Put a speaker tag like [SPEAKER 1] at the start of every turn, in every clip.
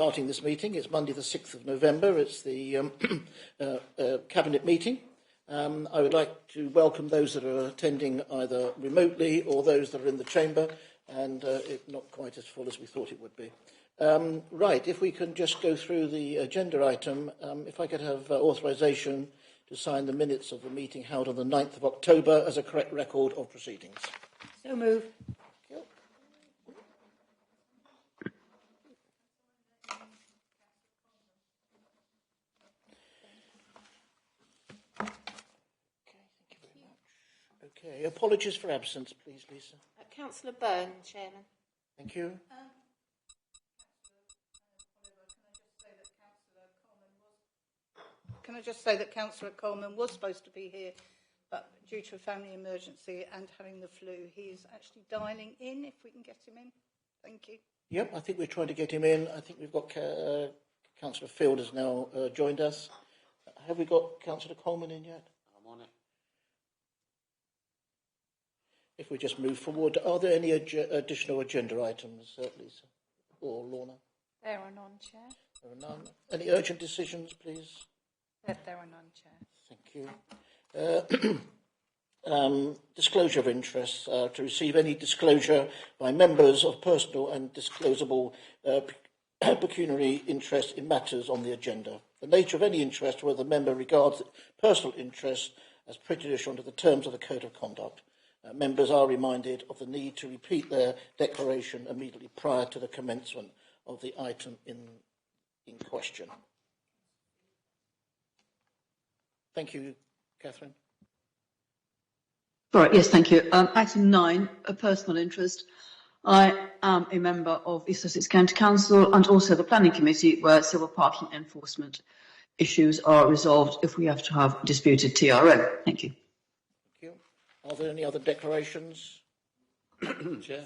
[SPEAKER 1] Starting this meeting. It's Monday the 6th of November. It's the Cabinet meeting. I would like to welcome those that are attending either remotely or those that are in the chamber, and it's not quite as full as we thought it would be. Right, if we can just go through the agenda item, if I could have authorisation to sign the minutes of the meeting held on the 9th of October as a correct record of proceedings.
[SPEAKER 2] So move.
[SPEAKER 1] Okay, apologies for absence, please, Lisa.
[SPEAKER 2] Councillor Byrne, Chairman.
[SPEAKER 1] Thank you.
[SPEAKER 3] Can I just say that Councillor Coleman was supposed to be here, but due to a family emergency and having the flu, he is actually dialing in. If we can get him in, thank you.
[SPEAKER 1] Yep, I think we're trying to get him in. I think we've got Councillor Field has now joined us. Have we got Councillor Coleman in yet?
[SPEAKER 4] I'm on it.
[SPEAKER 1] If we just move forward, are there any additional agenda items, Lisa or Lorna?
[SPEAKER 5] There are none, Chair.
[SPEAKER 1] There are none. Any urgent decisions, please?
[SPEAKER 5] There are none, Chair.
[SPEAKER 1] Thank you. Disclosure of interest, to receive any disclosure by members of personal and disclosable pecuniary interest in matters on the agenda. The nature of any interest, whether the member regards personal interest as prejudicial under the terms of the Code of Conduct. Members are reminded of the need to repeat their declaration immediately prior to the commencement of the item in question. Thank you, Catherine.
[SPEAKER 6] Right, yes, thank you. Item 9, a personal interest. I am a member of East Sussex County Council and also the Planning Committee, where civil parking enforcement issues are resolved if we have to have disputed TRO. Thank you.
[SPEAKER 1] Thank you. Are there any other declarations?
[SPEAKER 4] Chair.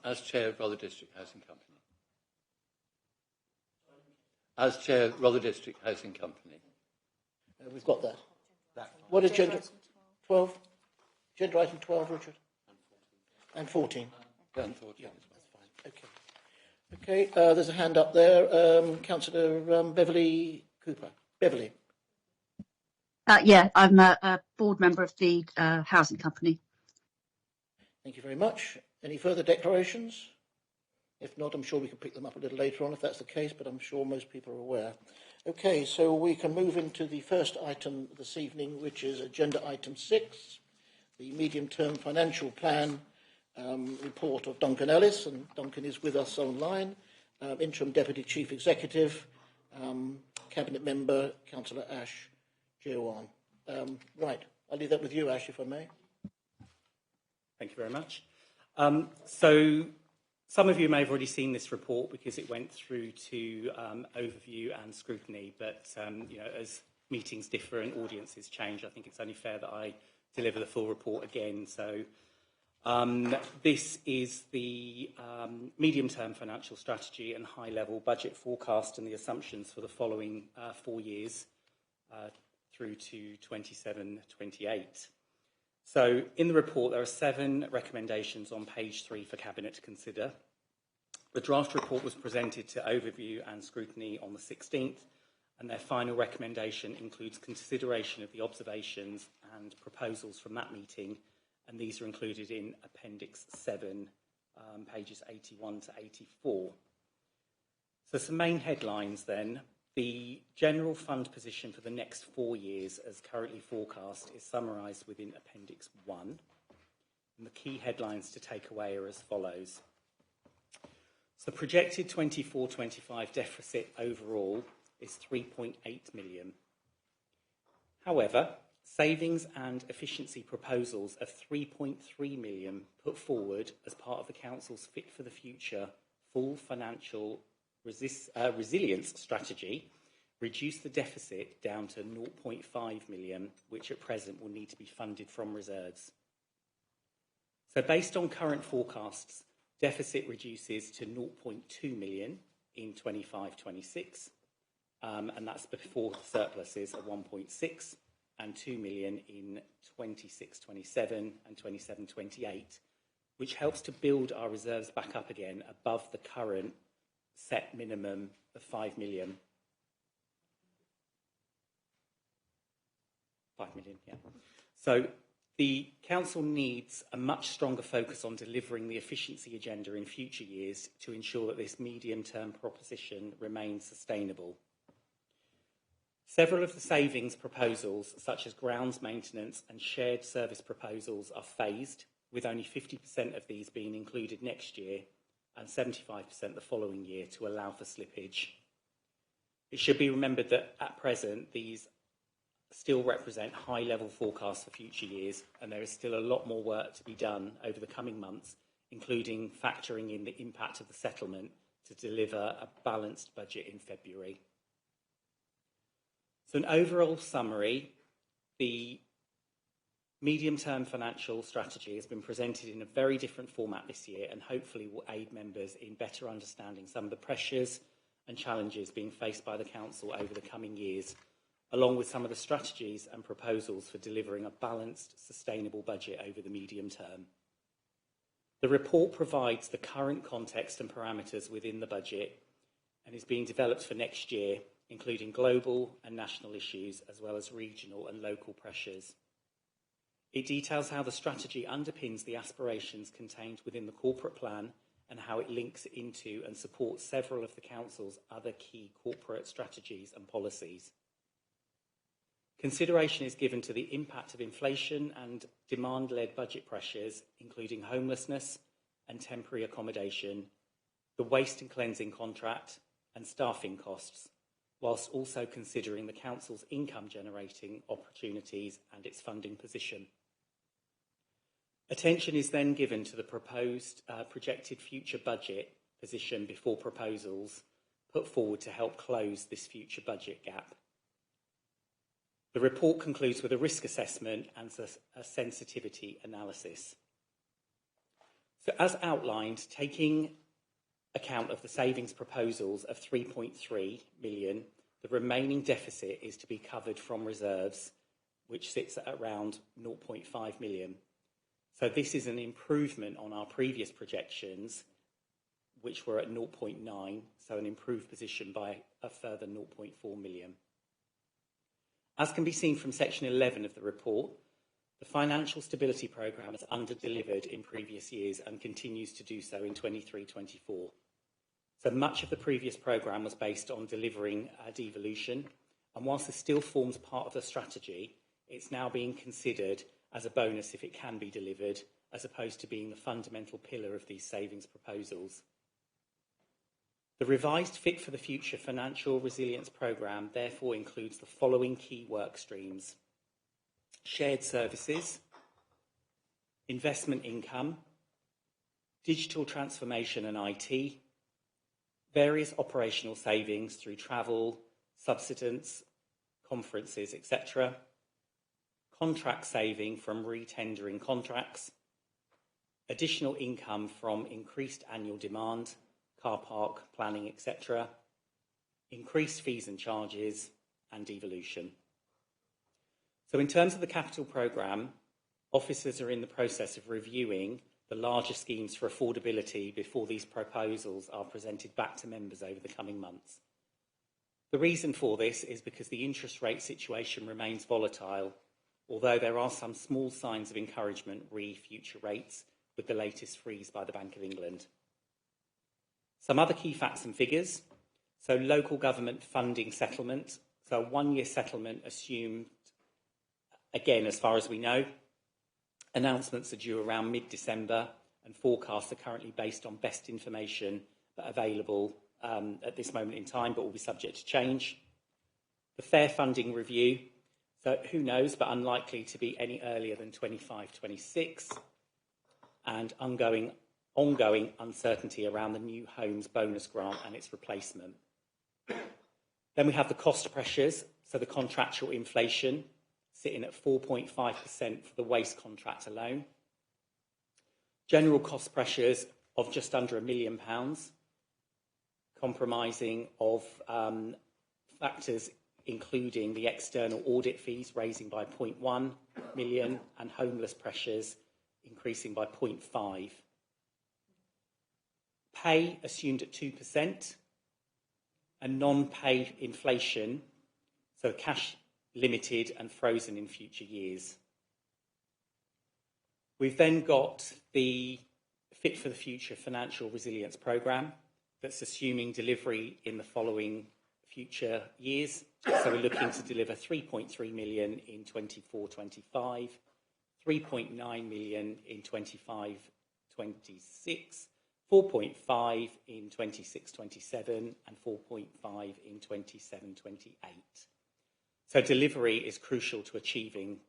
[SPEAKER 4] As Chair of Rother District Housing Company. As Chair of Rother District Housing Company.
[SPEAKER 1] We've got that. What is agenda 12? Agenda item 12, Richard? And 14.
[SPEAKER 4] And 14.
[SPEAKER 1] Yeah, that's fine. Okay. Okay, there's a hand up there. Councillor Beverley Cooper. Beverley.
[SPEAKER 7] Yeah, I'm a board member of the housing company.
[SPEAKER 1] Thank you very much. Any further declarations? If not, I'm sure we can pick them up a little later on if that's the case, but I'm sure most people are aware. Okay, so we can move into the first item this evening, which is agenda item 6, the medium-term financial plan report of Duncan Ellis, and Duncan is with us online, interim deputy chief executive, cabinet member, Councillor Ash Jewan. Right, I'll leave that with you, Ash, if I may.
[SPEAKER 8] Thank you very much. So some of you may have already seen this report because it went through to overview and scrutiny, but you know, as meetings differ and audiences change, I think it's only fair that I deliver the full report again. So this is the medium-term financial strategy and high-level budget forecast and the assumptions for the following 4 years through to 27-28. So in the report, there are 7 recommendations on page 3 for Cabinet to consider. The draft report was presented to overview and scrutiny on the 16th, and their final recommendation includes consideration of the observations and proposals from that meeting, and these are included in Appendix 7, pages 81 to 84. So some main headlines then. The general fund position for the next 4 years, as currently forecast, is summarised within Appendix 1. And the key headlines to take away are as follows. So projected 24-25 deficit overall is 3.8 million. However, savings and efficiency proposals of 3.3 million put forward as part of the Council's Fit for the Future full financial resilience strategy reduce the deficit down to 0.5 million, which at present will need to be funded from reserves. So based on current forecasts, deficit reduces to 0.2 million in 25-26, and that's before surpluses of 1.6 and 2 million in 26-27 and 27-28, which helps to build our reserves back up again above the current set minimum of 5 million. 5 million, yeah. So the Council needs a much stronger focus on delivering the efficiency agenda in future years to ensure that this medium-term proposition remains sustainable. Several of the savings proposals, such as grounds maintenance and shared service proposals, are phased, with only 50% of these being included next year and 75% the following year to allow for slippage. It should be remembered that at present, these still represent high-level forecasts for future years, and there is still a lot more work to be done over the coming months, including factoring in the impact of the settlement to deliver a balanced budget in February. So an overall summary, the medium-term financial strategy has been presented in a very different format this year and hopefully will aid members in better understanding some of the pressures and challenges being faced by the Council over the coming years, along with some of the strategies and proposals for delivering a balanced, sustainable budget over the medium term. The report provides the current context and parameters within the budget and is being developed for next year, including global and national issues, as well as regional and local pressures. It details how the strategy underpins the aspirations contained within the corporate plan and how it links into and supports several of the Council's other key corporate strategies and policies. Consideration is given to the impact of inflation and demand-led budget pressures, including homelessness and temporary accommodation, the waste and cleansing contract, and staffing costs, whilst also considering the Council's income-generating opportunities and its funding position. Attention is then given to the proposed projected future budget position before proposals put forward to help close this future budget gap. The report concludes with a risk assessment and a sensitivity analysis. So as outlined, taking account of the savings proposals of 3.3 million, the remaining deficit is to be covered from reserves, which sits at around 0.5 million. So this is an improvement on our previous projections, which were at 0.9, so an improved position by a further 0.4 million. As can be seen from section 11 of the report, the Financial Stability Programme has under-delivered in previous years and continues to do so in 23-24. So much of the previous programme was based on delivering devolution, and whilst this still forms part of the strategy, it's now being considered as a bonus if it can be delivered, as opposed to being the fundamental pillar of these savings proposals. The revised Fit for the Future Financial Resilience Programme therefore includes the following key work streams: shared services, investment income, digital transformation and IT, various operational savings through travel, subsidence, conferences, etc., contract saving from re-tendering contracts, additional income from increased annual demand, car park, planning, etc., increased fees and charges, and devolution. So in terms of the capital programme, officers are in the process of reviewing the larger schemes for affordability before these proposals are presented back to members over the coming months. The reason for this is because the interest rate situation remains volatile, although there are some small signs of encouragement re future rates with the latest freeze by the Bank of England. Some other key facts and figures. So local government funding settlement. So a one-year settlement assumed, again, as far as we know. Announcements are due around mid-December, and forecasts are currently based on best information but available at this moment in time, but will be subject to change. The fair funding review. So who knows, but unlikely to be any earlier than 25-26. And ongoing uncertainty around the New Homes Bonus Grant and its replacement. Then we have the cost pressures, so the contractual inflation, sitting at 4.5% for the waste contract alone. General cost pressures of just under £1 million, comprising of factors including the external audit fees raising by 0.1 million and homeless pressures increasing by 0.5. Pay assumed at 2%, and non-paid inflation, so cash limited and frozen in future years. We've then got the Fit for the Future Financial Resilience Programme that's assuming delivery in the following future years. So we're looking to deliver 3.3 million in 24-25, 3.9 million in 25-26, 4.5 in 26-27, and 4.5 in 27-28. So delivery is crucial to achieving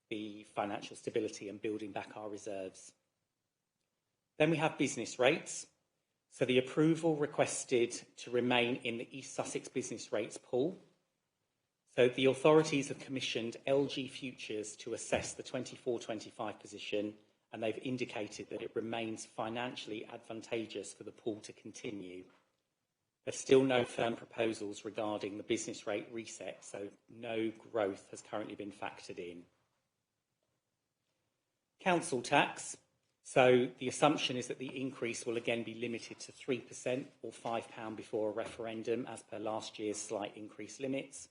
[SPEAKER 8] the financial stability and building back our reserves. Then we have business rates. So the approval requested to remain in the East Sussex business rates pool. So the authorities have commissioned LG Futures to assess the 24-25 position, and they've indicated that it remains financially advantageous for the pool to continue. There's still no firm proposals regarding the business rate reset, so no growth has currently been factored in. Council tax. So the assumption is that the increase will again be limited to 3% or £5 before a referendum, as per last year's slight increase limits.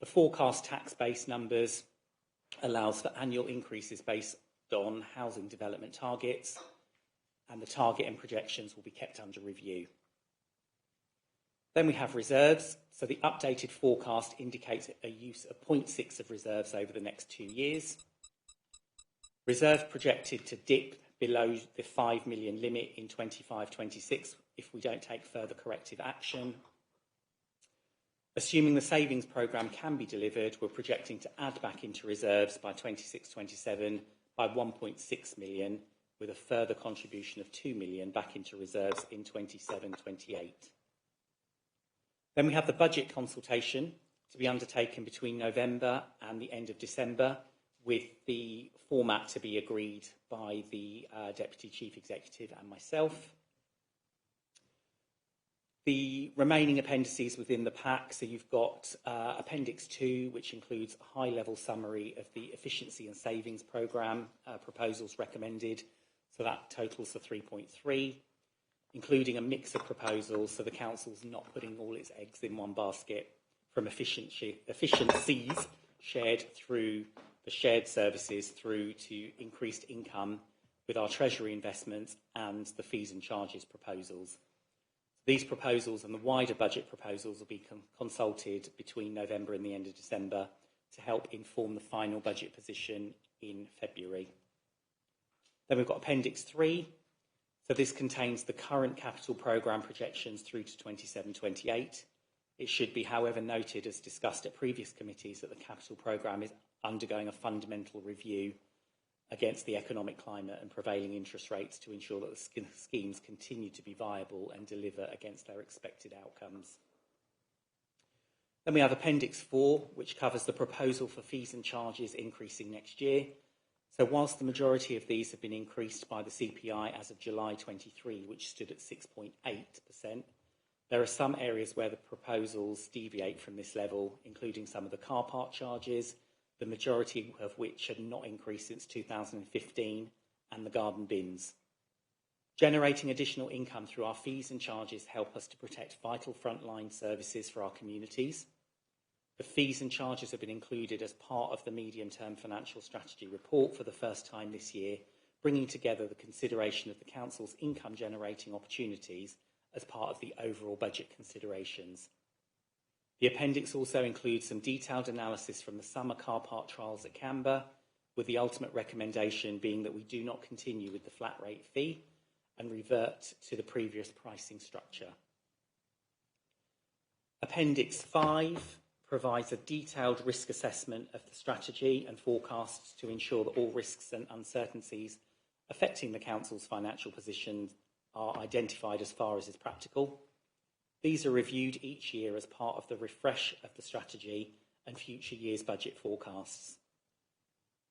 [SPEAKER 8] The forecast tax base numbers allows for annual increases based on housing development targets, and the target and projections will be kept under review. Then we have reserves. So the updated forecast indicates a use of 0.6 of reserves over the next 2 years. Reserves projected to dip below the 5 million limit in 25-26 if we don't take further corrective action. Assuming the savings programme can be delivered, we're projecting to add back into reserves by 26-27 by 1.6 million, with a further contribution of 2 million back into reserves in 27-28. Then we have the budget consultation to be undertaken between November and the end of December, with the format to be agreed by the Deputy Chief Executive and myself. The remaining appendices within the pack, so you've got Appendix 2, which includes a high-level summary of the efficiency and savings programme proposals recommended, so that totals to 3.3, including a mix of proposals, so the Council's not putting all its eggs in one basket, from efficiencies shared through the shared services through to increased income with our Treasury investments and the fees and charges proposals. These proposals and the wider budget proposals will be consulted between November and the end of December to help inform the final budget position in February. Then we've got Appendix 3. So this contains the current capital programme projections through to 27-28. It should be, however, noted, as discussed at previous committees, that the capital programme is undergoing a fundamental review against the economic climate and prevailing interest rates to ensure that the schemes continue to be viable and deliver against their expected outcomes. Then we have Appendix 4, which covers the proposal for fees and charges increasing next year. So whilst the majority of these have been increased by the CPI as of July 23, which stood at 6.8%, there are some areas where the proposals deviate from this level, including some of the car park charges, the majority of which had not increased since 2015, and the garden bins. Generating additional income through our fees and charges help us to protect vital frontline services for our communities. The fees and charges have been included as part of the medium-term financial strategy report for the first time this year, bringing together the consideration of the Council's income-generating opportunities as part of the overall budget considerations. The appendix also includes some detailed analysis from the summer car park trials at Canberra, with the ultimate recommendation being that we do not continue with the flat rate fee and revert to the previous pricing structure. Appendix 5 provides a detailed risk assessment of the strategy and forecasts to ensure that all risks and uncertainties affecting the Council's financial position are identified as far as is practical. These are reviewed each year as part of the refresh of the strategy and future years' budget forecasts.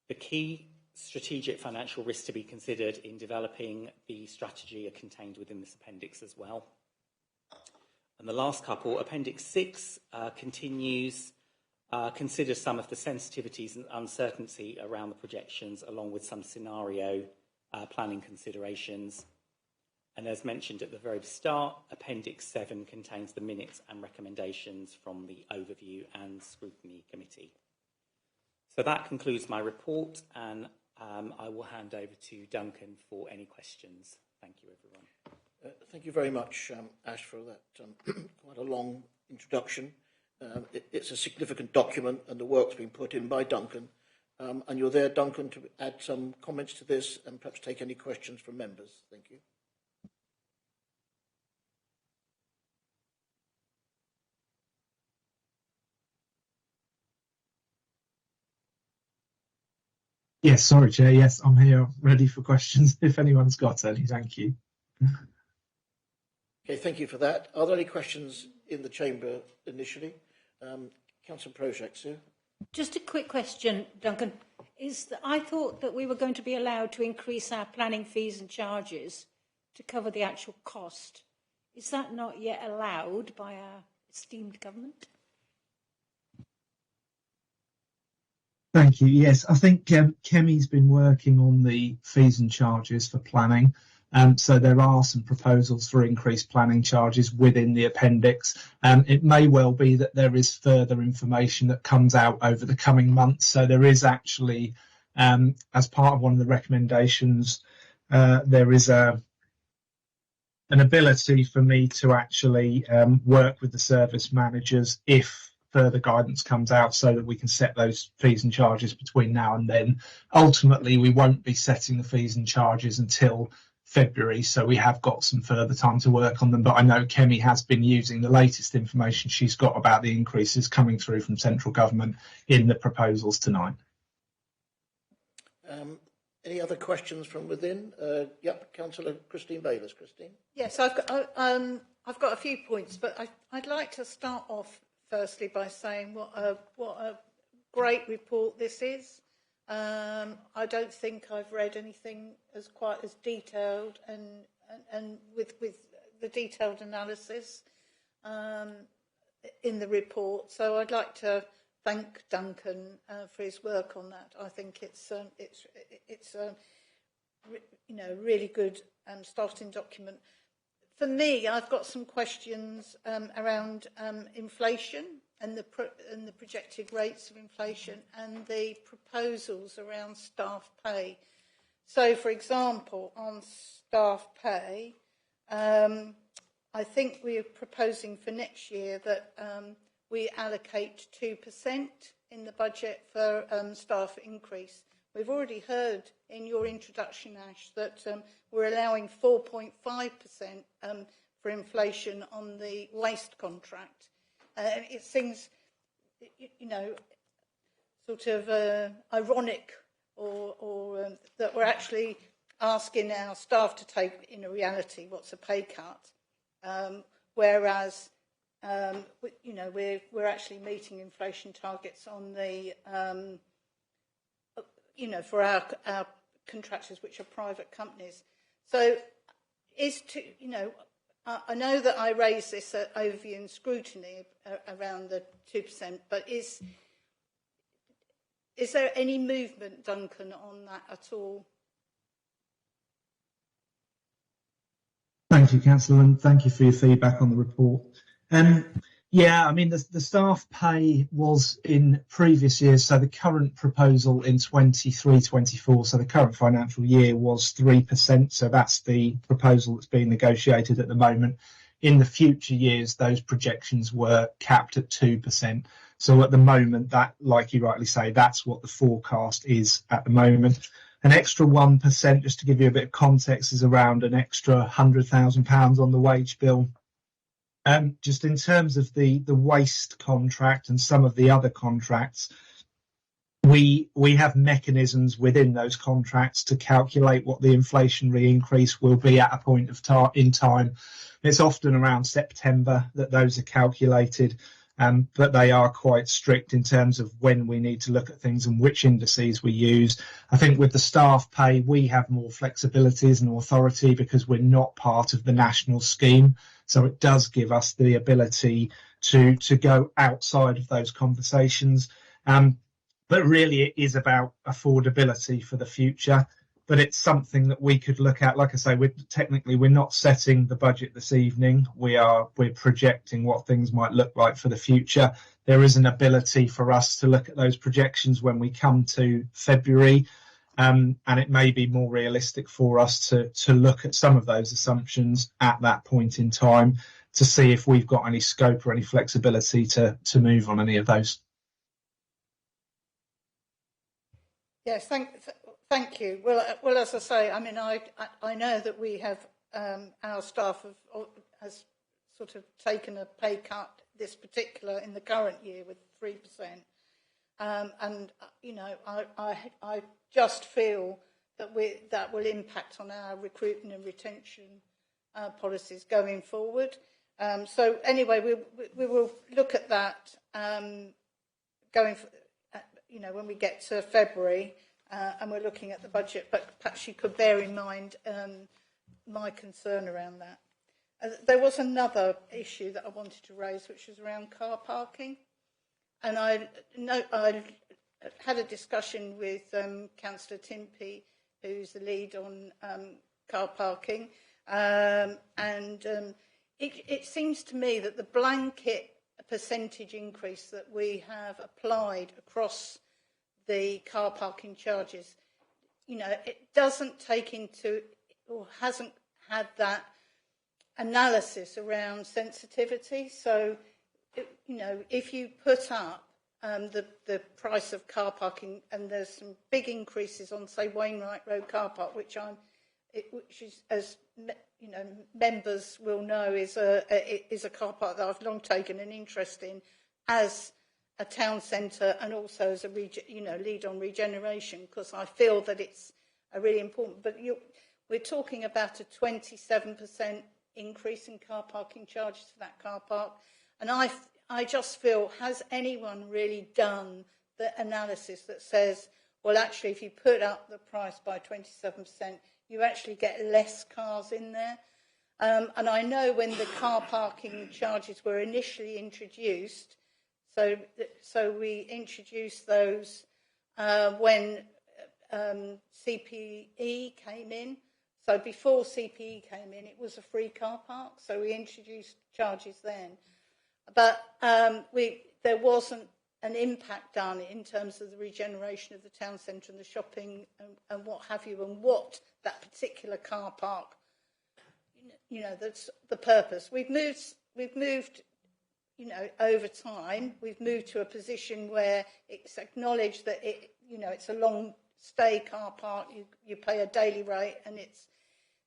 [SPEAKER 8] The key strategic financial risks to be considered in developing the strategy are contained within this appendix as well. And the last couple, Appendix 6, considers some of the sensitivities and uncertainty around the projections, along with some scenario planning considerations. And as mentioned at the very start, Appendix 7 contains the minutes and recommendations from the Overview and Scrutiny Committee. So that concludes my report, and I will hand over to Duncan for any questions. Thank you, everyone.
[SPEAKER 1] Thank you very much, Ash, for that quite a long introduction. It's a significant document, and the work's been put in by Duncan. And you're there, Duncan, to add some comments to this and perhaps take any questions from members. Thank you.
[SPEAKER 9] Yes, sorry, Chair. Yes, I'm here, ready for questions if anyone's got any. Thank you.
[SPEAKER 1] Okay, thank you for that. Are there any questions in the chamber initially? Councillor Project, Sue?
[SPEAKER 2] Just a quick question, Duncan. I thought that we were going to be allowed to increase our planning fees and charges to cover the actual cost. Is that not yet allowed by our esteemed government?
[SPEAKER 9] Thank you. Yes, I think Kemi's been working on the fees and charges for planning. So there are some proposals for increased planning charges within the appendix. It may well be that there is further information that comes out over the coming months. So there is actually, as part of one of the recommendations, there is an ability for me to actually work with the service managers if further guidance comes out so that we can set those fees and charges between now and then. Ultimately, we won't be setting the fees and charges until February, so we have got some further time to work on them, but I know Kemi has been using the latest information she's got about the increases coming through from central government in the proposals tonight.
[SPEAKER 1] Any other questions from within? Yep, Councillor Christine Bayliss. Christine?
[SPEAKER 3] Yes, I've got a few points, but I'd like to start off firstly by saying what a great report this is. I don't think I've read anything as quite as detailed and with the detailed analysis in the report. So I'd like to thank Duncan for his work on that. I think it's you know, really good starting document. For me, I've got some questions around inflation and the projected rates of inflation and the proposals around staff pay. So, for example, on staff pay, I think we are proposing for next year that we allocate 2% in the budget for staff increase. We've already heard in your introduction, Ash, that we're allowing 4.5% for inflation on the waste contract. It seems, you know, sort of ironic or that we're actually asking our staff to take, in a reality, what's a pay cut, whereas, you know, we're actually meeting inflation targets on the, you know, for our contractors, which are private companies. So, you know, I know that I raised this at overview and scrutiny around the 2%, but is there any movement, Duncan, on that at all?
[SPEAKER 9] Thank you, Councillor, and thank you for your feedback on the report. Yeah, I mean, the staff pay was in previous years, so the current proposal in 23-24, so the current financial year was 3%, so that's the proposal that's being negotiated at the moment. In the future years, those projections were capped at 2%. So at the moment, that, like you rightly say, that's what the forecast is at the moment. An extra 1%, just to give you a bit of context, is around an extra £100,000 on the wage bill. Just in terms of the waste contract and some of the other contracts, we have mechanisms within those contracts to calculate what the inflationary increase will be at a point of in time. It's often around September that those are calculated, but they are quite strict in terms of when we need to look at things and which indices we use. I think with the staff pay, we have more flexibilities and authority because we're not part of the national scheme. So it does give us the ability to go outside of those conversations. But really, it is about affordability for the future. but it's something that we could look at. Like I say, we're not setting the budget this evening. We're projecting what things might look like for the future. There is an ability for us to look at those projections when we come to February, and it may be more realistic for us to look at some of those assumptions at that point in time to see if we've got any scope or any flexibility to move on any of those.
[SPEAKER 3] Yes, thank you. Well, as I say, I mean, I know that we have our staff has sort of taken a pay cut this particular in the current year with 3%, and you know, I just feel that will impact on our recruitment and retention policies going forward. So anyway, we will look at that going. You know, when we get to February and we're looking at the budget, but perhaps you could bear in mind my concern around that. There was another issue that I wanted to raise, which was around car parking. And I had a discussion with Councillor Timpey, who's the lead on car parking. It seems to me that the blanket percentage increase that we have applied across the car parking charges, you know, it doesn't take into or hasn't had that analysis around sensitivity. So, you know, if you put up the price of car parking, and there's some big increases on, say, Wainwright Road car park, which is, as you know, members will know, is a car park that I've long taken an interest in as a town centre and also as a lead on regeneration, because I feel that it's a really important. But we're talking about a 27% increase in car parking charges for that car park, and I just feel, has anyone really done the analysis that says, well, actually, if you put up the price by 27%, you actually get less cars in there? And I know when the car parking charges were initially introduced, so we introduced those when CPE came in. So before CPE came in, it was a free car park, so we introduced charges then. But there wasn't an impact done in terms of the regeneration of the town centre and the shopping and what have you, and what that particular car park, you know, that's the purpose. We've moved, you know, over time, we've moved to a position where it's acknowledged that it's a long stay car park. You pay a daily rate, and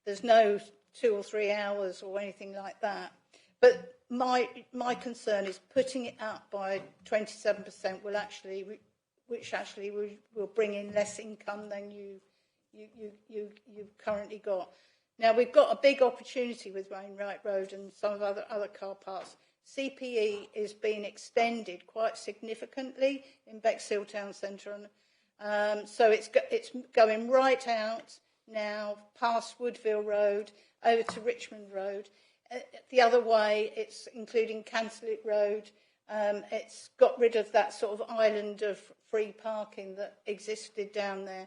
[SPEAKER 3] there's no 2 or 3 hours or anything like that. But my concern is putting it up by 27% will actually bring in less income than you've currently got. Now, we've got a big opportunity with Wainwright Road and some of other car parks. CPE is being extended quite significantly in Bexhill Town Centre, and so it's going right out now past Woodville Road over to Richmond Road. The other way, it's including Cancelit Road. It's got rid of that sort of island of free parking that existed down there.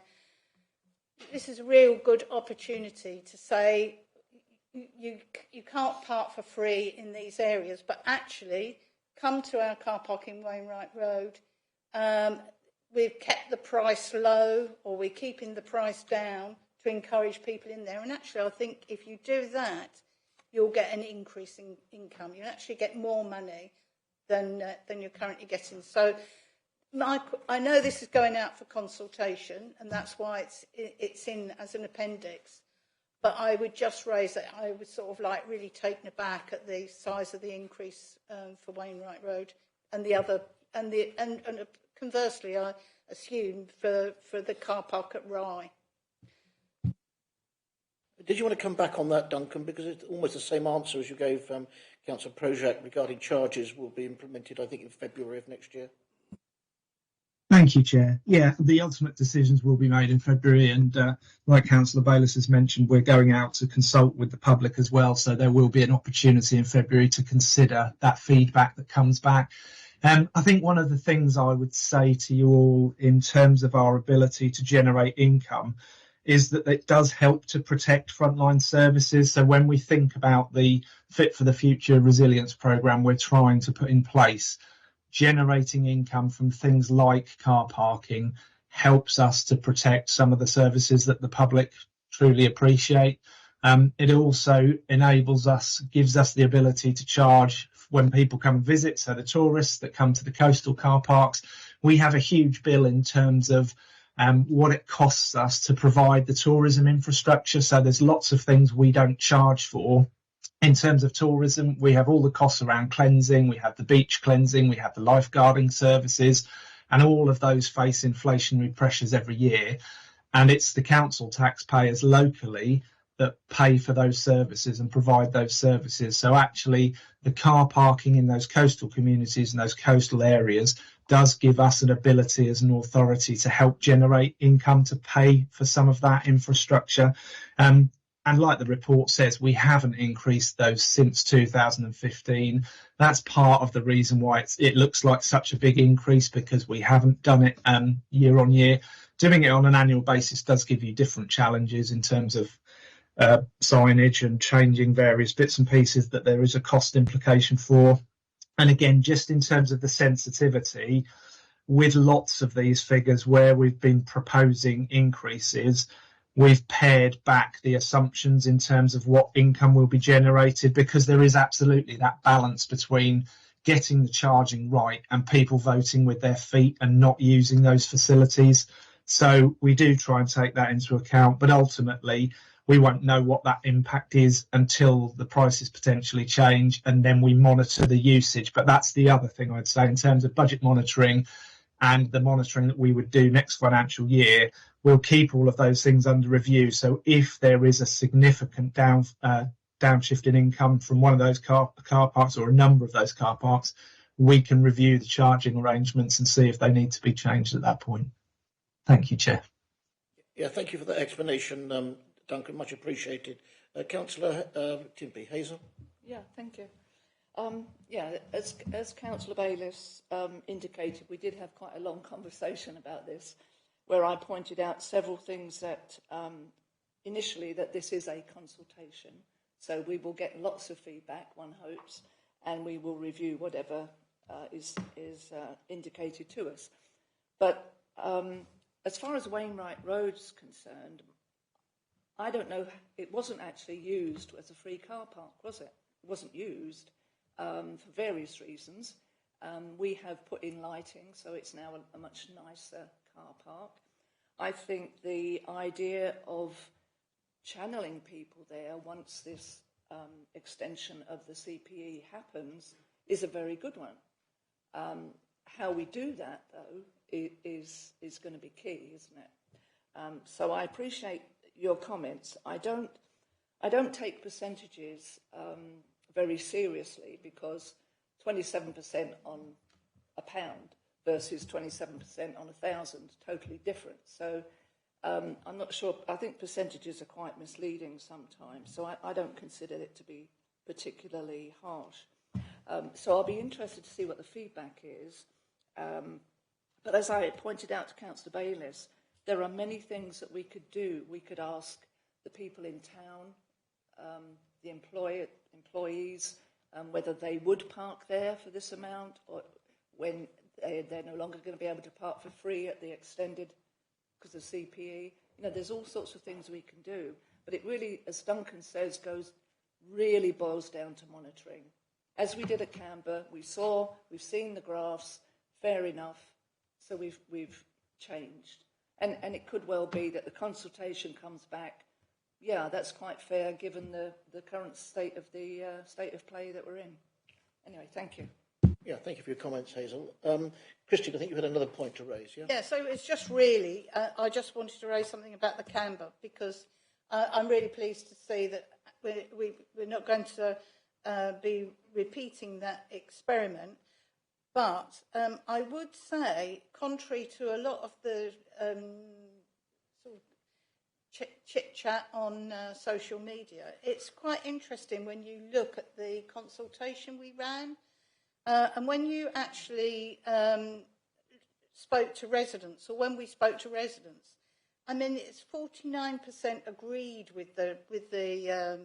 [SPEAKER 3] This is a real good opportunity to say you can't park for free in these areas, but actually come to our car park in Wainwright Road. We've kept the price low, or we're keeping the price down to encourage people in there. And actually, I think if you do that, you'll get an increase in income. You'll actually get more money than you're currently getting. So I know this is going out for consultation, and that's why it's in as an appendix. But I would just raise that I was sort of like really taken aback at the size of the increase for Wainwright Road, and conversely, I assume for the car park at Rye.
[SPEAKER 1] Did you want to come back on that, Duncan? Because it's almost the same answer as you gave Councillor Projak regarding charges will be implemented, I think, in February of next year.
[SPEAKER 9] Thank you, Chair. Yeah, the ultimate decisions will be made in February, and like Councillor Bayliss has mentioned, we're going out to consult with the public as well, so there will be an opportunity in February to consider that feedback that comes back. I think one of the things I would say to you all in terms of our ability to generate income is that it does help to protect frontline services. So when we think about the Fit for the Future resilience programme we're trying to put in place, generating income from things like car parking helps us to protect some of the services that the public truly appreciate. It also enables us, gives us the ability to charge when people come and visit. So the tourists that come to the coastal car parks, we have a huge bill in terms of what it costs us to provide the tourism infrastructure. So there's lots of things we don't charge for. In terms of tourism, we have all the costs around cleansing, we have the beach cleansing, we have the lifeguarding services, and all of those face inflationary pressures every year. And it's the council taxpayers locally that pay for those services and provide those services. So actually, the car parking in those coastal communities and those coastal areas does give us an ability as an authority to help generate income to pay for some of that infrastructure. And like the report says, we haven't increased those since 2015. That's part of the reason why it looks like such a big increase, because we haven't done it year on year. Doing it on an annual basis does give you different challenges in terms of signage and changing various bits and pieces that there is a cost implication for. And again, just in terms of the sensitivity, with lots of these figures where we've been proposing increases, we've pared back the assumptions in terms of what income will be generated, because there is absolutely that balance between getting the charging right and people voting with their feet and not using those facilities. So we do try and take that into account, but ultimately we won't know what that impact is until the prices potentially change, and then we monitor the usage. But that's the other thing I'd say in terms of budget monitoring and the monitoring that we would do next financial year. We'll keep all of those things under review. So if there is a significant downshift in income from one of those car parks or a number of those car parks, we can review the charging arrangements and see if they need to be changed at that point. Thank you, Chair.
[SPEAKER 1] Yeah, thank you for that explanation, Duncan, much appreciated. Councillor Timpey, Hazel?
[SPEAKER 10] Yeah, thank you. As Councillor Bayliss indicated, we did have quite a long conversation about this, where I pointed out several things that initially that this is a consultation, so we will get lots of feedback, one hopes, and we will review whatever is indicated to us. But as far as Wainwright Road is concerned, I don't know, it wasn't actually used as a free car park, was it? It wasn't used for various reasons. We have put in lighting, so it's now a much nicer car park. I think the idea of channeling people there once this extension of the CPE happens is a very good one. How we do that, though, is going to be key, isn't it? So I appreciate your comments. I don't take percentages very seriously, because 27% on £1 versus 27% on 1,000, totally different. So I'm not sure. I think percentages are quite misleading sometimes. So I don't consider it to be particularly harsh. So I'll be interested to see what the feedback is. But as I pointed out to Councillor Bayliss, there are many things that we could do. We could ask the people in town, the employees, whether they would park there for this amount, or when they're no longer going to be able to park for free at the extended because of CPE. You know, there's all sorts of things we can do. But it really, as Duncan says, really boils down to monitoring. As we did at Canberra, we've seen the graphs, fair enough, so we've changed. And it could well be that the consultation comes back, yeah, that's quite fair given the current state of play that we're in. Anyway, thank you.
[SPEAKER 1] Yeah, thank you for your comments, Hazel. Christine, I think you had another point to raise, yeah?
[SPEAKER 3] Yeah, so it's just really, I just wanted to raise something about the Canberra, because I'm really pleased to see that we're not going to be repeating that experiment. But I would say, contrary to a lot of the sort of chit-chat on social media, it's quite interesting when you look at the consultation we ran, and when you actually spoke to residents, or when we spoke to residents, I mean, it's 49% agreed with the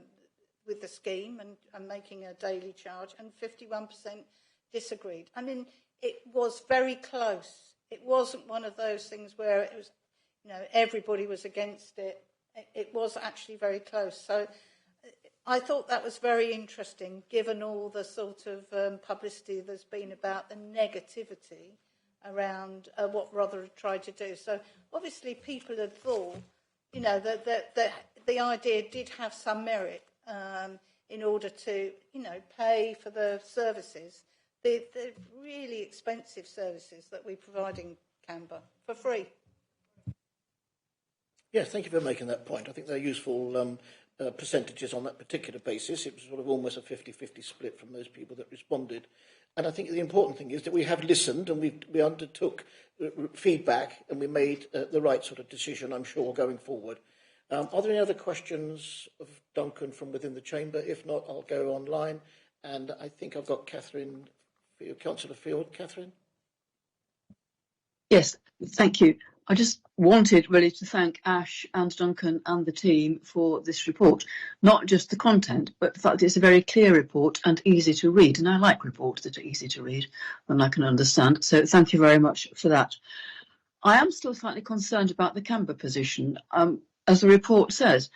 [SPEAKER 3] scheme and making a daily charge, and 51% disagreed. I mean, it was very close. It wasn't one of those things where it was, everybody was against it. It was actually very close. So I thought that was very interesting, given all the sort of publicity there's been about the negativity around what Rotherham tried to do. So obviously people had thought, that the idea did have some merit in order to, pay for the services, the really expensive services that we provide in Canberra for free.
[SPEAKER 1] Yes, thank you for making that point. I think they're useful percentages on that particular basis. It was sort of almost a 50-50 split from those people that responded. And I think the important thing is that we have listened and we undertook feedback and we made the right sort of decision, I'm sure, going forward. Are there any other questions of Duncan from within the chamber? If not, I'll go online. And I think I've got Catherine, Councillor Field. Catherine?
[SPEAKER 6] Yes, thank you. I just wanted really to thank Ash and Duncan and the team for this report, not just the content, but the fact that it's a very clear report and easy to read. And I like reports that are easy to read and I can understand. So thank you very much for that. I am still slightly concerned about the Canberra position. As the report says,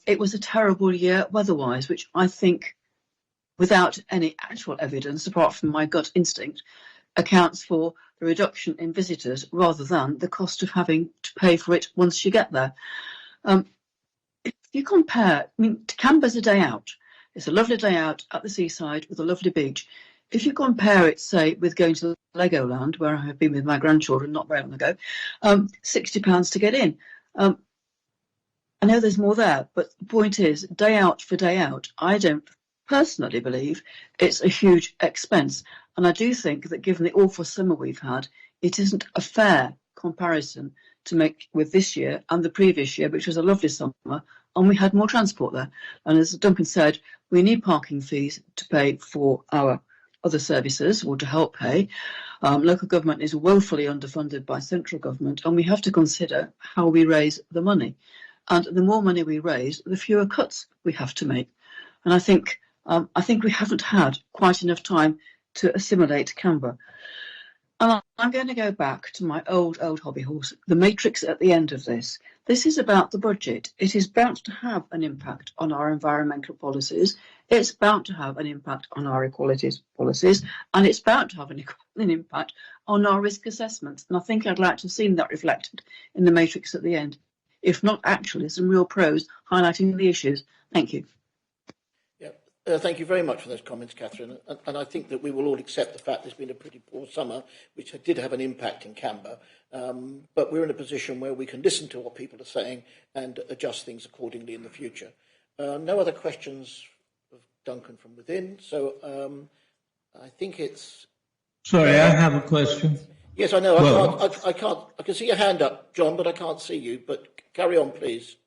[SPEAKER 6] it was a terrible year weather-wise, which I think, without any actual evidence, apart from my gut instinct, accounts for the reduction in visitors rather than the cost of having to pay for it once you get there. If you compare, Canberra's a day out. It's a lovely day out at the seaside with a lovely beach. If you compare it, say, with going to Legoland, where I have been with my grandchildren not very long ago, £60 to get in. I know there's more there, but the point is, day out for day out, I don't personally believe it's a huge expense. And I do think that given the awful summer we've had, it isn't a fair comparison to make with this year and the previous year, which was a lovely summer, and we had more transport there. And as Duncan said, we need parking fees to pay for our other services or to help pay. Local government is woefully underfunded by central government, and we have to consider how we raise the money. And the more money we raise, the fewer cuts we have to make. And I think we haven't had quite enough time to assimilate Canberra. And I'm going to go back to my old hobby horse, the matrix at the end of this. This is about the budget. It is bound to have an impact on our environmental policies. It's bound to have an impact on our equalities policies. And it's bound to have an impact on our risk assessments. And I think I'd like to have seen that reflected in the matrix at the end. If not actually some real pros highlighting the issues. Thank you.
[SPEAKER 1] Thank you very much for those comments, Catherine. And I think that we will all accept the fact there's been a pretty poor summer, which did have an impact in Canberra. But we're in a position where we can listen to what people are saying and adjust things accordingly in the future. No other questions of Duncan from within. So I think it's...
[SPEAKER 11] Sorry, I have a question.
[SPEAKER 1] Yes, I know. Well, I can't. I can see your hand up, John, but I can't see you. But carry on, please.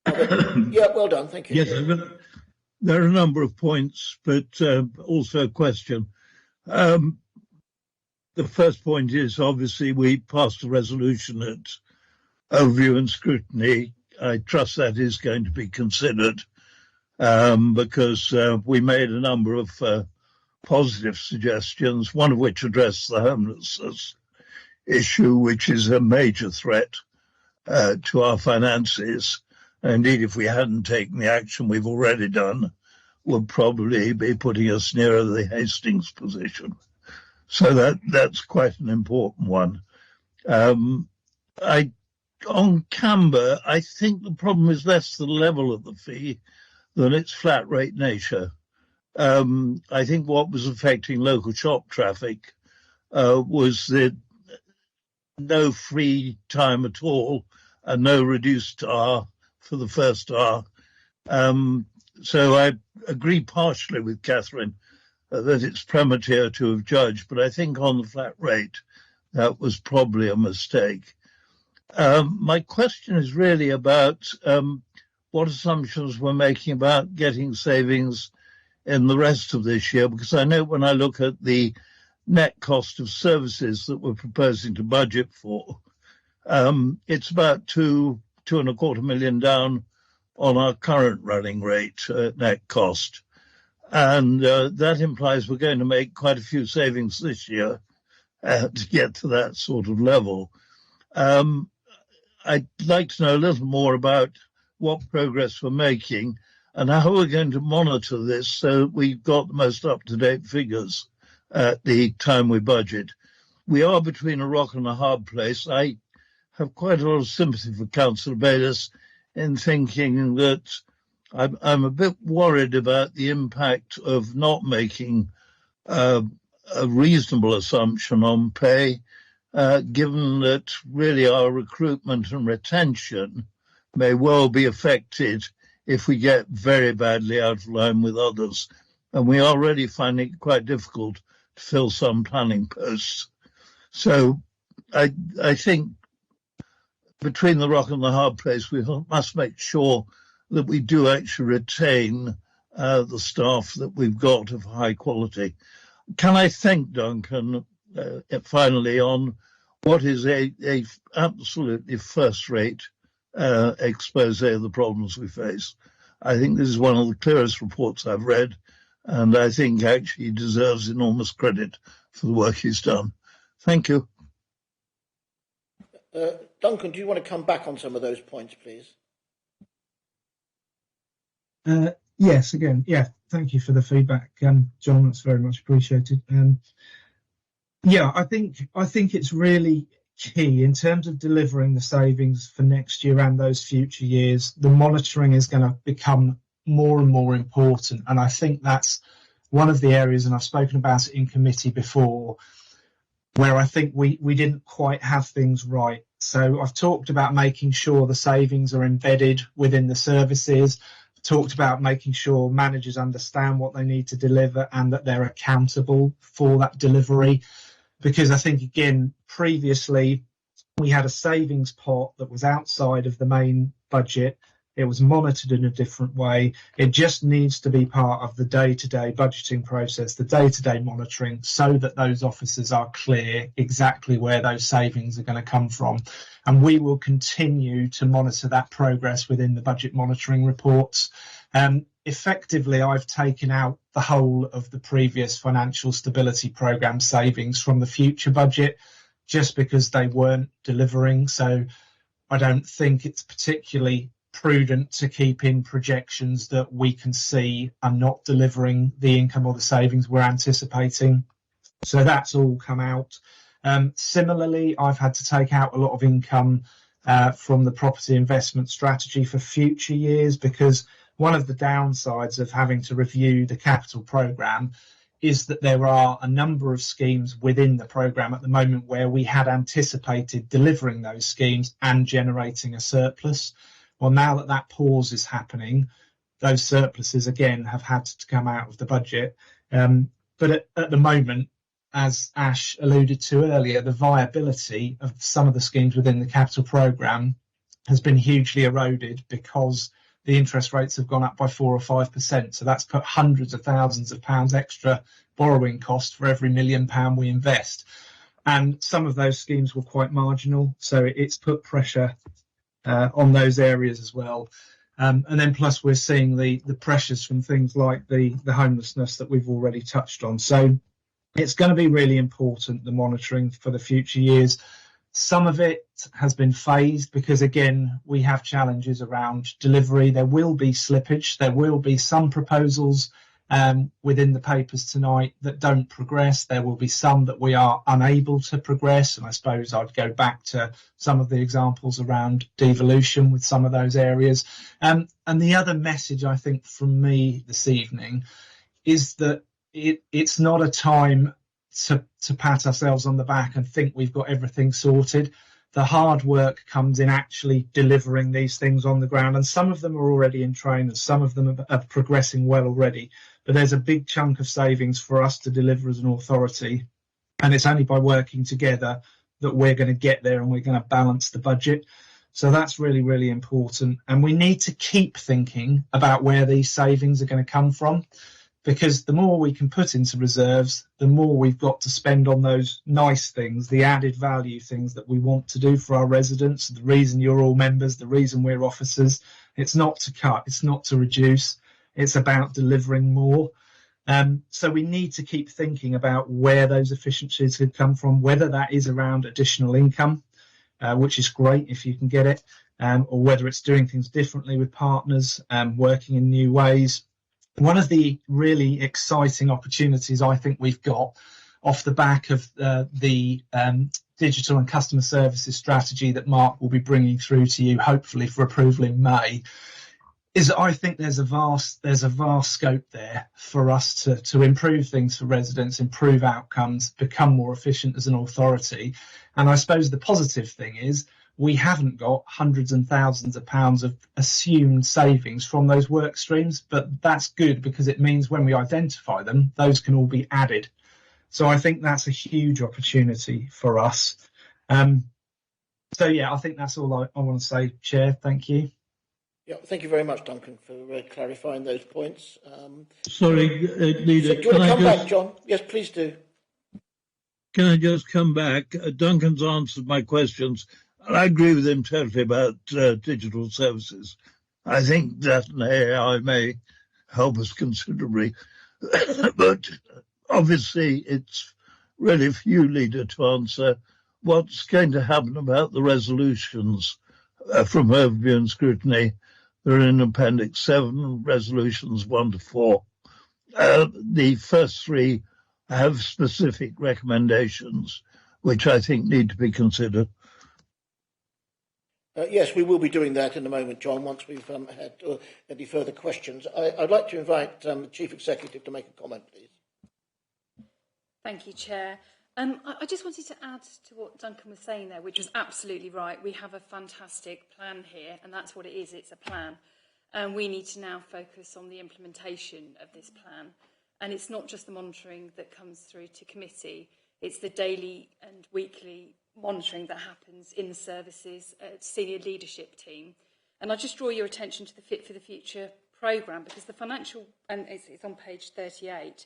[SPEAKER 1] Yeah, well done. Thank you.
[SPEAKER 11] Yes, there are a number of points, but also a question. The first point is, obviously, we passed a resolution at overview and scrutiny. I trust that is going to be considered because we made a number of positive suggestions, one of which addressed the homelessness issue, which is a major threat to our finances. Indeed, if we hadn't taken the action we've already done, would probably be putting us nearer the Hastings position. So that's quite an important one. On Canberra, I think the problem is less the level of the fee than its flat rate nature. I think what was affecting local shop traffic was the no free time at all and no reduced hour for the first hour. So I agree partially with Catherine that it's premature to have judged, but I think on the flat rate, that was probably a mistake. My question is really about what assumptions we're making about getting savings in the rest of this year, because I know when I look at the net cost of services that we're proposing to budget for, It's about two and a quarter million down on our current running rate net cost. And that implies we're going to make quite a few savings this year to get to that sort of level. I'd like to know a little more about what progress we're making and how we're going to monitor this so we've got the most up-to-date figures at the time we budget. We are between a rock and a hard place. I have quite a lot of sympathy for Councillor Bayliss in thinking that I'm a bit worried about the impact of not making a reasonable assumption on pay, given that really our recruitment and retention may well be affected if we get very badly out of line with others. And we are already finding it quite difficult to fill some planning posts. So I think between the rock and the hard place, we must make sure that we do actually retain the staff that we've got of high quality. Can I thank Duncan finally on what is a absolutely first-rate expose of the problems we face? I think this is one of the clearest reports I've read, and I think actually he deserves enormous credit for the work he's done. Thank you.
[SPEAKER 1] Duncan, do you want to come back on some of those points, please?
[SPEAKER 9] Yes, again, yeah, thank you for the feedback, John, that's very much appreciated. Yeah, I think it's really key in terms of delivering the savings for next year and those future years. The monitoring is going to become more and more important, and I think that's one of the areas, and I've spoken about it in committee before, where I think we didn't quite have things right. So I've talked about making sure the savings are embedded within the services, talked about making sure managers understand what they need to deliver and that they're accountable for that delivery. Because I think, again, previously we had a savings pot that was outside of the main budget. It was monitored in a different way. It just needs to be part of the day-to-day budgeting process, the day-to-day monitoring, so that those officers are clear exactly where those savings are going to come from. And we will continue to monitor that progress within the budget monitoring reports. Effectively, I've taken out the whole of the previous financial stability programme savings from the future budget just because they weren't delivering. So I don't think it's particularly prudent to keep in projections that we can see are not delivering the income or the savings we're anticipating. So that's all come out. Similarly, I've had to take out a lot of income from the property investment strategy for future years, because one of the downsides of having to review the capital programme is that there are a number of schemes within the programme at the moment where we had anticipated delivering those schemes and generating a surplus. Well, now that that pause is happening, those surpluses, again, have had to come out of the budget. But at the moment, as Ash alluded to earlier, the viability of some of the schemes within the capital programme has been hugely eroded because the interest rates have gone up by 4 or 5%. So that's put hundreds of thousands of pounds extra borrowing cost for every £1 million we invest. And some of those schemes were quite marginal. So it's put pressure on those areas as well. And then plus we're seeing the pressures from things like the homelessness that we've already touched on. So it's going to be really important, the monitoring for the future years. Some of it has been phased because, again, we have challenges around delivery. There will be slippage. There will be some proposals within the papers tonight that don't progress. There will be some that we are unable to progress. And I suppose I'd go back to some of the examples around devolution with some of those areas. And the other message, I think, from me this evening is that it's not a time to pat ourselves on the back and think we've got everything sorted. The hard work comes in actually delivering these things on the ground, and some of them are already in train and some of them are progressing well already. But there's a big chunk of savings for us to deliver as an authority, and it's only by working together that we're going to get there and we're going to balance the budget. So that's really, really important. And we need to keep thinking about where these savings are going to come from, because the more we can put into reserves, the more we've got to spend on those nice things, the added value things that we want to do for our residents. The reason you're all members, the reason we're officers, it's not to cut, it's not to reduce, it's about delivering more. So we need to keep thinking about where those efficiencies could come from, whether that is around additional income, which is great if you can get it, or whether it's doing things differently with partners, working in new ways. One of the really exciting opportunities I think we've got off the back of the digital and customer services strategy that Mark will be bringing through to you, hopefully for approval in May, is that I think there's a vast scope there for us to improve things for residents, improve outcomes, become more efficient as an authority. And I suppose the positive thing is we haven't got hundreds and thousands of pounds of assumed savings from those work streams, but that's good because it means when we identify them, those can all be added. So I think that's a huge opportunity for us. So yeah, I think that's all I want to say, Chair. Thank you.
[SPEAKER 1] Yeah, thank you very much, Duncan, for clarifying those points.
[SPEAKER 11] Sorry, Leader,
[SPEAKER 1] do you want to come back, John? Yes, please do.
[SPEAKER 11] Can I just come back? Duncan's answered my questions. I agree with him totally about digital services. I think that AI may help us considerably. But obviously, it's really for you, Leader, to answer what's going to happen about the resolutions from overview and scrutiny. They're in Appendix 7, resolutions 1 to 4. The first three have specific recommendations, which I think need to be considered.
[SPEAKER 1] Yes, we will be doing that in a moment, John, once we've had any further questions. I'd like to invite the Chief Executive to make a comment, please.
[SPEAKER 5] Thank you, Chair. I just wanted to add to what Duncan was saying there, which was absolutely right. We have a fantastic plan here, and that's what it is. It's a plan. And we need to now focus on the implementation of this plan. And it's not just the monitoring that comes through to committee. It's the daily and weekly monitoring that happens in the services, senior leadership team. And I'll just draw your attention to the Fit for the Future programme, because the financial, and it's on page 38,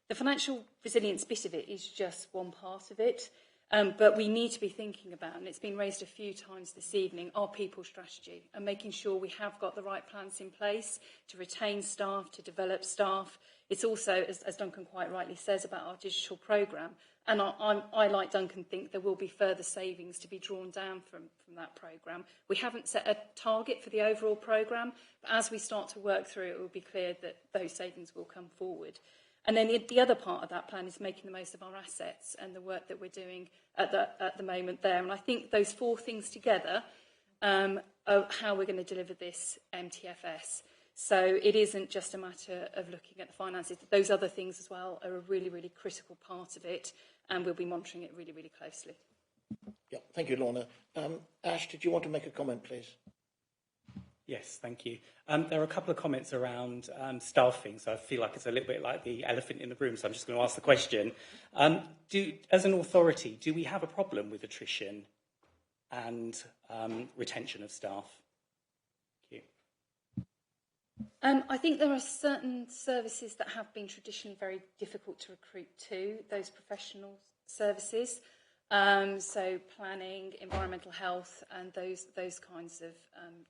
[SPEAKER 5] the financial resilience bit of it is just one part of it. But we need to be thinking about, and it's been raised a few times this evening, our people strategy and making sure we have got the right plans in place to retain staff, to develop staff. It's also, as Duncan quite rightly says, about our digital programme. And I, like Duncan, think there will be further savings to be drawn down from that programme. We haven't set a target for the overall programme, but as we start to work through it will be clear that those savings will come forward. And then the other part of that plan is making the most of our assets and the work that we're doing at the moment there. And I think those four things together are how we're going to deliver this MTFS. So it isn't just a matter of looking at the finances. Those other things as well are a really, really critical part of it, and we'll be monitoring it really, really closely.
[SPEAKER 1] Yeah, thank you, Lorna. Ash, did you want to make a comment, please?
[SPEAKER 8] Yes, thank you. There are a couple of comments around staffing, so I feel like it's a little bit like the elephant in the room, so I'm just going to ask the question. As an authority, do we have a problem with attrition and retention of staff? Thank you.
[SPEAKER 5] I think there are certain services that have been traditionally very difficult to recruit to, those professional services. So planning, environmental health, and those kinds of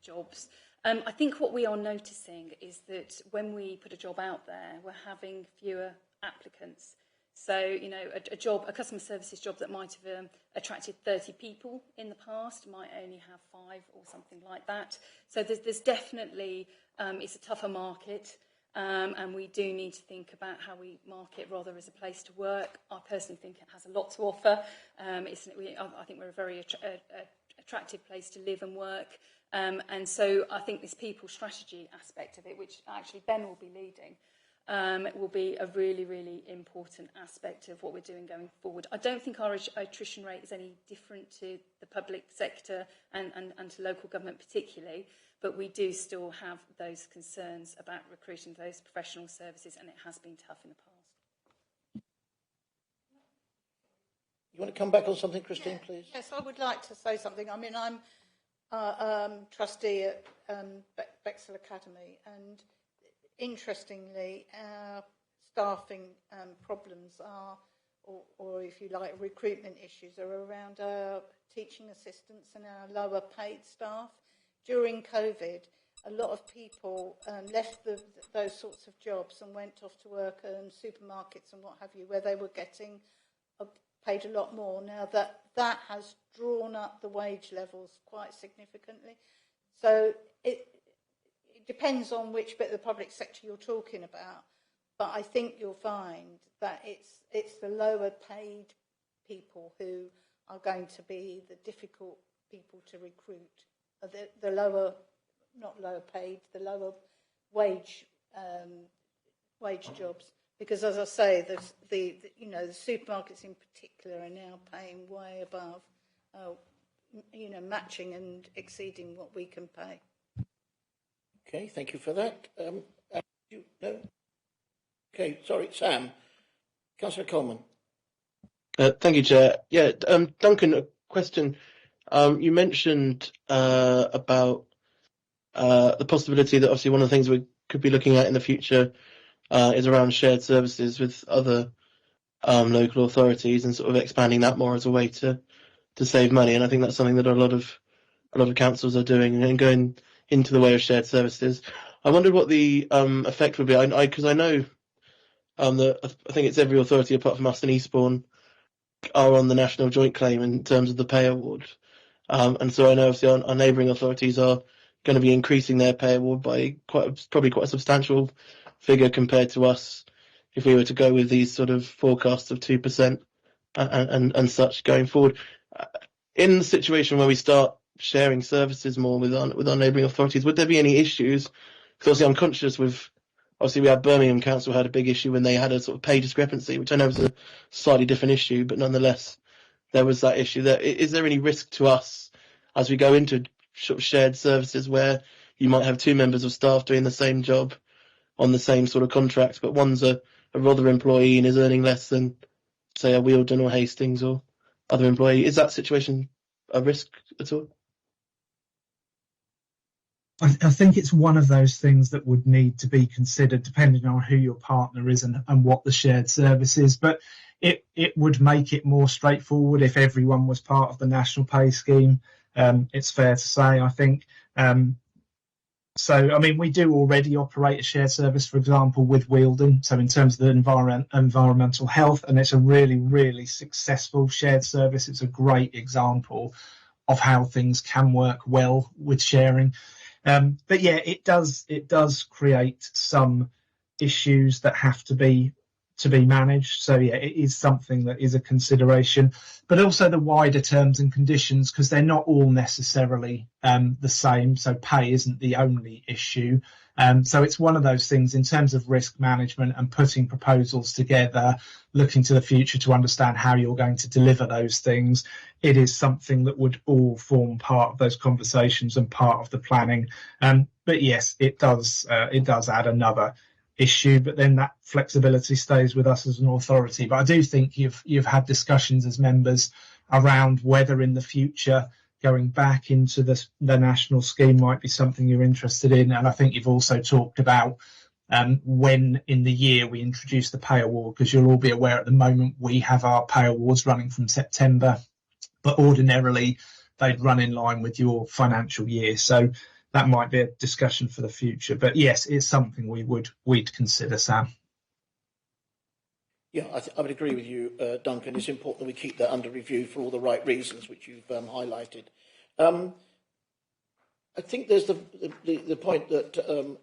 [SPEAKER 5] jobs. I think what we are noticing is that when we put a job out there, we're having fewer applicants. So, you know, a customer services job that might have attracted 30 people in the past might only have 5 or something like that. So there's definitely, it's a tougher market. And we do need to think about how we market rather as a place to work. I personally think it has a lot to offer. I think we're a very attractive place to live and work. And so I think this people strategy aspect of it, which actually Ben will be leading, will be a really, really important aspect of what we're doing going forward. I don't think our attrition rate is any different to the public sector and to local government particularly. But we do still have those concerns about recruiting those professional services, and it has been tough in the past.
[SPEAKER 1] You want to come back on something, Christine, please?
[SPEAKER 3] Yes, I would like to say something. I mean, I'm trustee at Bexhill Academy, and interestingly, our staffing problems are, or if you like, recruitment issues are around our teaching assistants and our lower paid staff. During COVID, a lot of people left those sorts of jobs and went off to work in supermarkets and what have you, where they were getting paid a lot more. Now that has drawn up the wage levels quite significantly. So it depends on which bit of the public sector you're talking about, but I think you'll find that it's the lower paid people who are going to be the difficult people to recruit. The lower, not lower paid, the lower wage jobs. Because as I say, the supermarkets in particular are now paying way above, matching and exceeding what we can pay.
[SPEAKER 1] Okay, thank you for that. No? Okay, sorry, Sam. Councillor Coleman.
[SPEAKER 12] Thank you, Chair. Yeah, Duncan, a question. You mentioned about the possibility that obviously one of the things we could be looking at in the future is around shared services with other local authorities and sort of expanding that more as a way to save money. And I think that's something that a lot of councils are doing and going into the way of shared services. I wondered what the effect would be. Because I know that I think it's every authority apart from us and Eastbourne are on the national joint claim in terms of the pay award. And so I know obviously our neighbouring authorities are going to be increasing their pay award by probably quite a substantial figure compared to us if we were to go with these sort of forecasts of 2% and such going forward. In the situation where we start sharing services more with our neighbouring authorities, would there be any issues? Because obviously I'm conscious we had Birmingham Council had a big issue when they had a sort of pay discrepancy, which I know was a slightly different issue, but nonetheless there was that issue. Is there any risk to us as we go into sort of shared services where you might have two members of staff doing the same job on the same sort of contract, but one's a Rother employee and is earning less than, say, a Wealdon or Hastings or other employee? Is that situation a risk at all?
[SPEAKER 9] I think it's one of those things that would need to be considered depending on who your partner is and what the shared service is. But it would make it more straightforward if everyone was part of the national pay scheme. It's fair to say, I think. We do already operate a shared service, for example, with Wealdon. So in terms of the environmental health, and it's a really, really successful shared service. It's a great example of how things can work well with sharing. But yeah, it does create some issues that have to be managed. So yeah, it is something that is a consideration, but also the wider terms and conditions, because they're not all necessarily the same. So pay isn't the only issue. So it's one of those things in terms of risk management and putting proposals together, looking to the future to understand how you're going to deliver those things. It is something that would all form part of those conversations and part of the planning. But yes, it does add another issue, but then that flexibility stays with us as an authority. But I do think you've had discussions as members around whether in the future going back into the national scheme might be something you're interested in. And I think you've also talked about when in the year we introduce the pay award, because you'll all be aware at the moment we have our pay awards running from September, but ordinarily they'd run in line with your financial year. So that might be a discussion for the future. But yes, it's something we'd consider, Sam.
[SPEAKER 1] Yeah, I would agree with you, Duncan. It's important that we keep that under review for all the right reasons which you've highlighted. I think there's the point that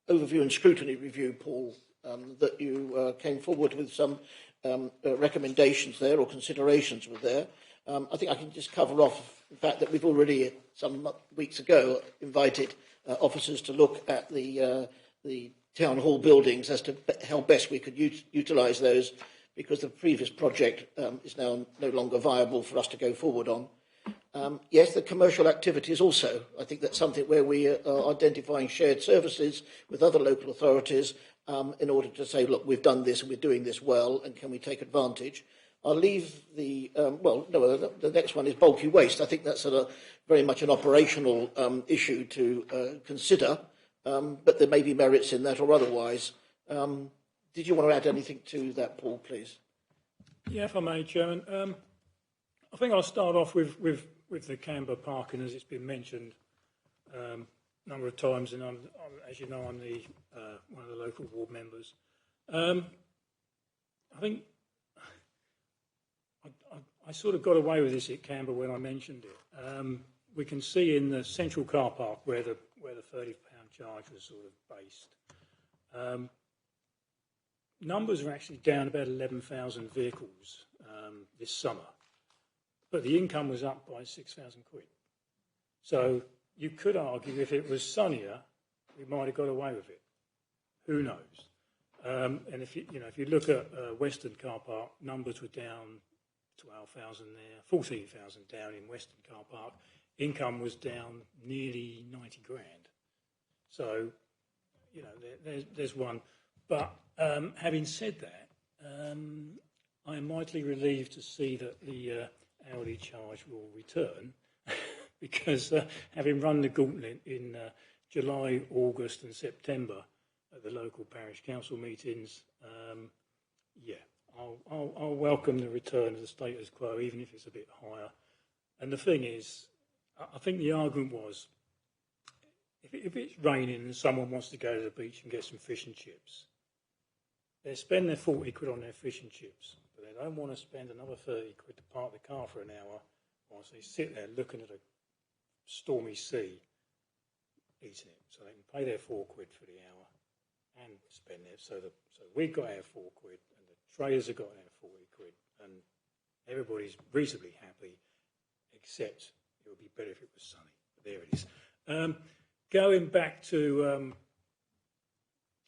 [SPEAKER 1] overview and scrutiny review, Paul, that you came forward with some recommendations there or considerations with there. I think I can just cover off the fact that we've already, some weeks ago, invited officers to look at the town hall buildings as to how best we could utilise those, because the previous project is now no longer viable for us to go forward on. Yes, the commercial activities also. I think that's something where we are identifying shared services with other local authorities in order to say, look, we've done this and we're doing this well, and can we take advantage? I'll leave the next one is bulky waste. I think that's very much an operational issue to consider, but there may be merits in that or otherwise. Did you want to add anything to that, Paul, please?
[SPEAKER 13] Yeah, if I may, Chairman. I think I'll start off with the Canberra parking, as it's been mentioned a number of times, and as you know, I'm the one of the local ward members. I think I sort of got away with this at Canberra when I mentioned it. We can see in the central car park where the £30 charge was sort of based. Numbers are actually down about 11,000 vehicles this summer, but the income was up by 6,000 quid. So you could argue if it was sunnier, we might have got away with it. Who knows? And if you look at Western car park, numbers were down 12,000 there, 14,000 down in Western car park. Income was down nearly 90 grand. So, there's one. But having said that, I am mightily relieved to see that the hourly charge will return because having run the gauntlet in July, August and September at the local parish council meetings, I'll welcome the return of the status quo, even if it's a bit higher. And the thing is, I think the argument was, if it's raining and someone wants to go to the beach and get some fish and chips, they spend their 40 quid on their fish and chips, but they don't want to spend another 30 quid to park the car for an hour whilst they sit there looking at a stormy sea, eating it. So they can pay their 4 quid for the hour and spend it. So we've got our 4 quid and the traders have got our 40 quid and everybody's reasonably happy, except it would be better if it was sunny. But there it is. Going back to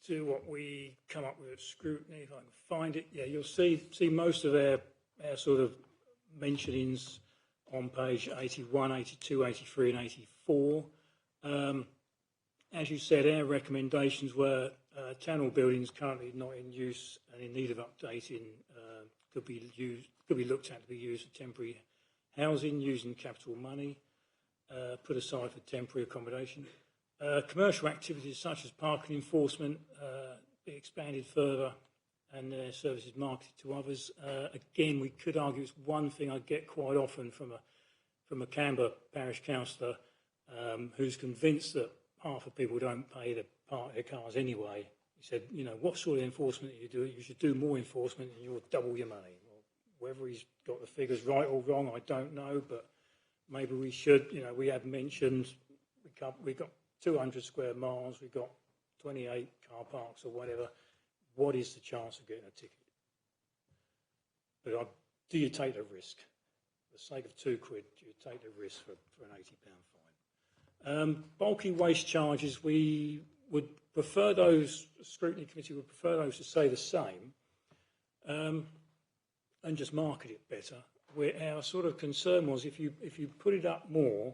[SPEAKER 13] what we come up with at scrutiny, if I can find it, you'll see most of our sort of mentionings on page 81, 82, 83 and 84. As you said, our recommendations were town hall buildings currently not in use and in need of updating could be looked at to be used for temporary housing using capital money put aside for temporary accommodation. Commercial activities such as parking enforcement be expanded further and their services marketed to others. Again, we could argue it's one thing I get quite often from a Canberra parish councillor who's convinced that half of people don't pay to park their cars anyway. He said, what sort of enforcement do you do? You should do more enforcement and you'll double your money. Well, whether he's got the figures right or wrong, I don't know, but maybe we should. We have mentioned we got 200 square miles, we've got 28 car parks or whatever. What is the chance of getting a ticket? But do you take the risk? For the sake of 2 quid, do you take the risk for an £80 fine? Bulky waste charges, we would prefer those, the scrutiny committee would prefer those to stay the same and just market it better. Our sort of concern was if you put it up more,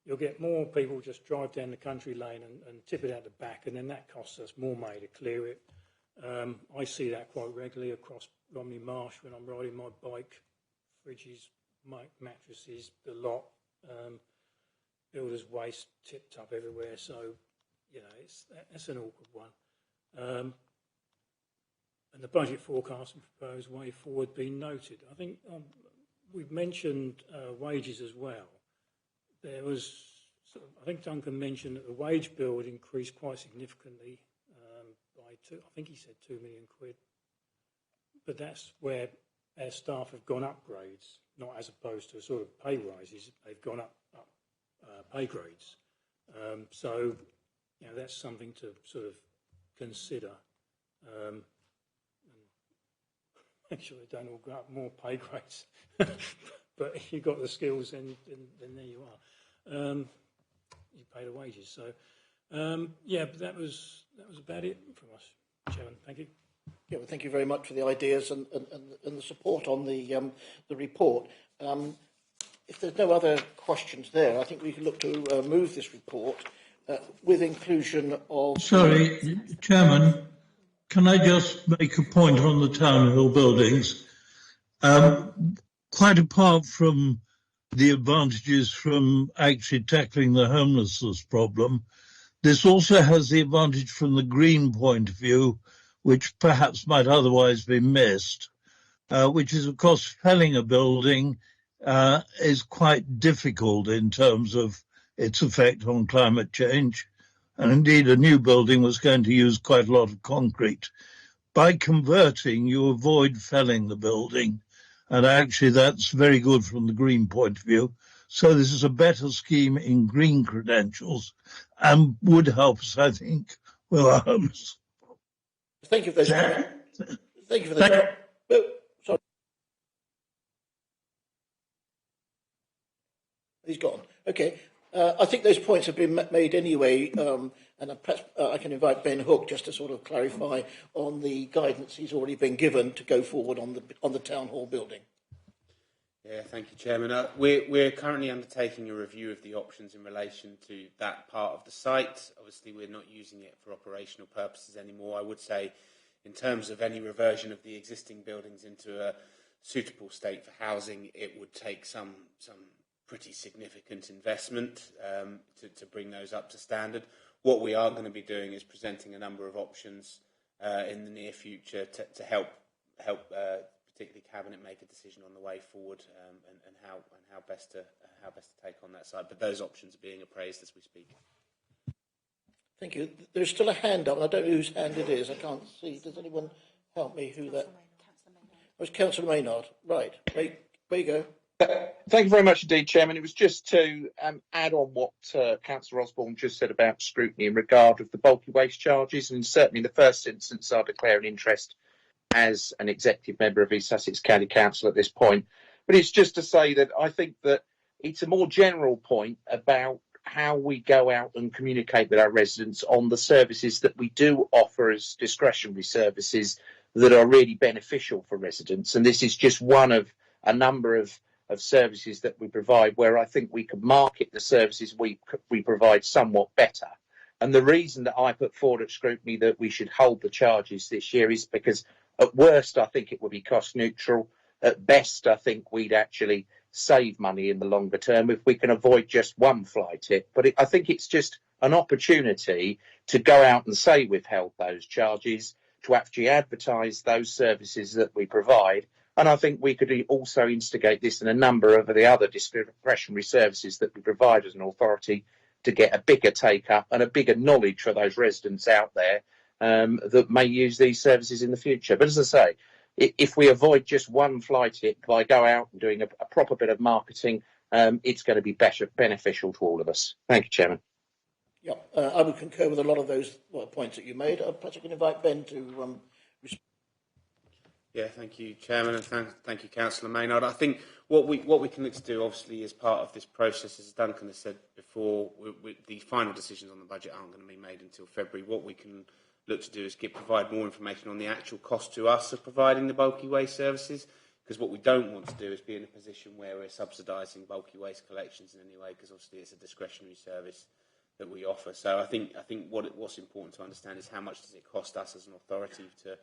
[SPEAKER 13] you'll get more people just drive down the country lane and tip it out the back, and then that costs us more money to clear it. I see that quite regularly across Romney Marsh when I'm riding my bike. Fridges, mattresses, the lot, builders' waste tipped up everywhere. So, that's an awkward one. And the budget forecast and proposed way forward being noted. I think we've mentioned wages as well. There was, I think Duncan mentioned that the wage bill had increased quite significantly by I think he said 2 million quid. But that's where our staff have gone upgrades, not as opposed to sort of pay rises. They've gone up pay grades. So, that's something to sort of consider. And make sure they don't all go up more pay grades. But if you've got the skills, then there you are. You pay the wages. So, but that was about it from us, Chairman. Thank you.
[SPEAKER 1] Yeah, well, thank you very much for the ideas and the support on the report. If there's no other questions there, I think we can look to move this report with inclusion of...
[SPEAKER 11] Sorry, Chairman, can I just make a point on the Town Hall buildings? Quite apart from the advantages from actually tackling the homelessness problem, this also has the advantage from the green point of view, which perhaps might otherwise be missed, which is, of course, felling a building is quite difficult in terms of its effect on climate change. And indeed, a new building was going to use quite a lot of concrete. By converting, you avoid felling the building. And actually, that's very good from the green point of view. So this is a better scheme in green credentials and would help us, I think, with our homes.
[SPEAKER 1] Thank you for those comments. Thank you for those. Oh, sorry. He's gone. Okay. I think those points have been made anyway, and perhaps I can invite Ben Hook just to sort of clarify on the guidance he's already been given to go forward on the town hall building.
[SPEAKER 14] Yeah, thank you, Chairman. We're currently undertaking a review of the options in relation to that part of the site. Obviously, we're not using it for operational purposes anymore. I would say, in terms of any reversion of the existing buildings into a suitable state for housing, it would take some pretty significant investment to bring those up to standard. What we are going to be doing is presenting a number of options in the near future to help particularly Cabinet make a decision on the way forward and how best to take on that side. But those options are being appraised as we speak.
[SPEAKER 1] Thank you. There's still a hand up. I don't know whose hand it is. I can't see. Does anyone help me who that? Oh, it's Councillor Maynard. Right. There you go.
[SPEAKER 15] Thank you very much indeed, Chairman. It was just to add on what Councillor Osborne just said about scrutiny in regard of the bulky waste charges, and certainly in the first instance I'll declare an interest as an executive member of East Sussex County Council at this point. But it's just to say that I think that it's a more general point about how we go out and communicate with our residents on the services that we do offer as discretionary services that are really beneficial for residents. And this is just one of a number of services that we provide where I think we could market the services we provide somewhat better. And the reason that I put forward at scrutiny that we should hold the charges this year is because at worst, I think it would be cost neutral. At best, I think we'd actually save money in the longer term if we can avoid just one fly tip. But I think it's just an opportunity to go out and say we've held those charges, to actually advertise those services that we provide. And I think we could also instigate this in a number of the other discretionary services that we provide as an authority to get a bigger take-up and a bigger knowledge for those residents out there that may use these services in the future. But as I say, if we avoid just one fly tip by going out and doing a proper bit of marketing, it's going to be beneficial to all of us. Thank you, Chairman.
[SPEAKER 1] Yeah, I would concur with a lot of those points that you made. Perhaps I can invite Ben to respond.
[SPEAKER 14] Yeah, thank you, Chairman, and thank you, Councillor Maynard. I think what we can look to do, obviously, as part of this process, as Duncan has said before, the final decisions on the budget aren't going to be made until February. What we can look to do is provide more information on the actual cost to us of providing the bulky waste services, because what we don't want to do is be in a position where we're subsidising bulky waste collections in any way, because obviously it's a discretionary service that we offer. So I think what's important to understand is how much does it cost us as an authority to